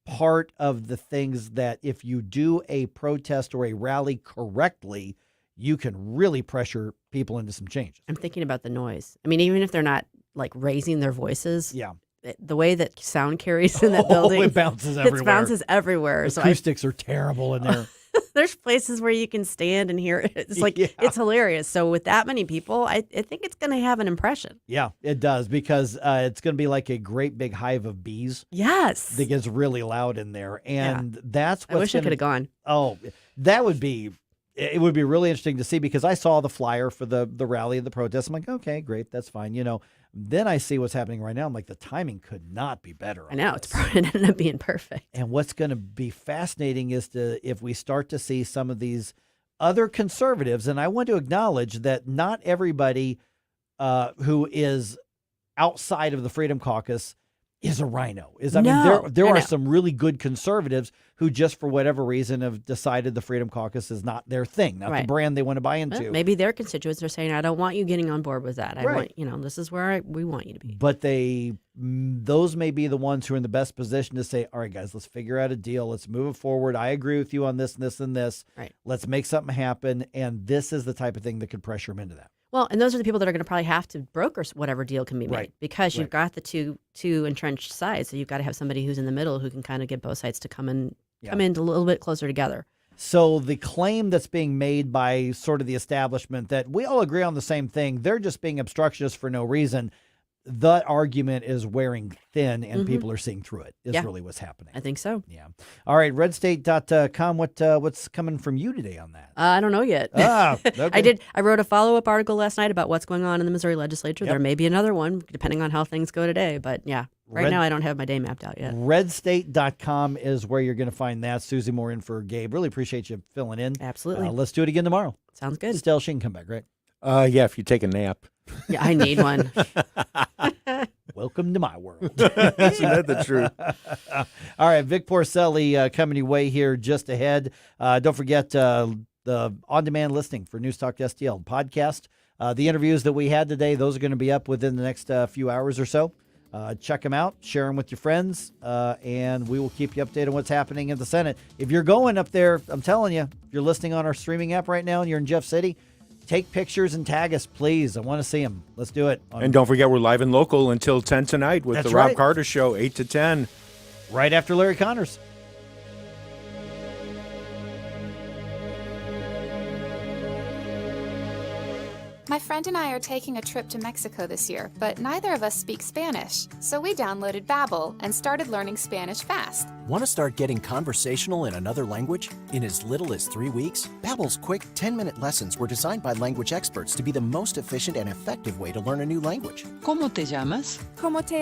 part of the things that if you do a protest or a rally correctly, you can really pressure people into some changes. I'm thinking about the noise. Even if they're not like raising their voices. Yeah. The way that sound carries in that building. It bounces everywhere. It bounces everywhere. Acoustics are terrible in there. There's places where you can stand and hear it. It's like, it's hilarious. So with that many people, I think it's going to have an impression. Yeah, it does, because it's going to be like a great big hive of bees. Yes. That gets really loud in there. And that's what I wish I could have gone. Oh, it would be really interesting to see, because I saw the flyer for the rally and the protest. I'm like, okay, great. That's fine. Then I see what's happening right now. I'm like, the timing could not be better. I know. It's probably ended up being perfect. And what's going to be fascinating is if we start to see some of these other conservatives, and I want to acknowledge that not everybody who is outside of the Freedom Caucus is a rhino. There are some really good conservatives who just for whatever reason have decided the Freedom Caucus is not their thing, not the brand they want to buy into. Well, maybe their constituents are saying, I don't want you getting on board with that. I want, this is where we want you to be. But those may be the ones who are in the best position to say, all right, guys, let's figure out a deal. Let's move it forward. I agree with you on this and this and this. Right. Let's make something happen. And this is the type of thing that could pressure them into that. Well, and those are the people that are going to probably have to broker whatever deal can be made, because you've got the two entrenched sides. So you've got to have somebody who's in the middle who can kind of get both sides to come in a little bit closer together. So the claim that's being made by sort of the establishment that we all agree on the same thing, they're just being obstructionist for no reason, the argument is wearing thin and people are seeing through it, is really what's happening. I think so. Yeah. All right, redstate.com, what's coming from you today on that? I don't know yet. Okay. I wrote a follow-up article last night about what's going on in the Missouri legislature. There may be another one, depending on how things go today. But yeah, right now I don't have my day mapped out yet. Redstate.com is where you're going to find that. Susie Moore in for Gabe. Really appreciate you filling in. Absolutely. Let's do it again tomorrow. Sounds good. Stell, she can come back, right? Yeah, if you take a nap. Yeah, I need one. Welcome to my world. Isn't that the truth? All right, Vic Porcelli coming your way here just ahead. Don't forget the on-demand listening for News Talk STL podcast. The interviews that we had today, those are going to be up within the next few hours or so. Check them out, share them with your friends, and we will keep you updated on what's happening in the Senate. If you're going up there, I'm telling you, if you're listening on our streaming app right now and you're in Jeff City, take pictures and tag us, please. I want to see them. Let's do it. And don't forget, we're live and local until 10 tonight with That's the Rob right. Carter Show, 8 to 10. Right after Larry Connors. My friend and I are taking a trip to Mexico this year, but neither of us speak Spanish. So we downloaded Babbel and started learning Spanish fast. Want to start getting conversational in another language? In as little as 3 weeks, Babbel's quick 10-minute lessons were designed by language experts to be the most efficient and effective way to learn a new language. ¿Cómo te llamas? ¿Cómo te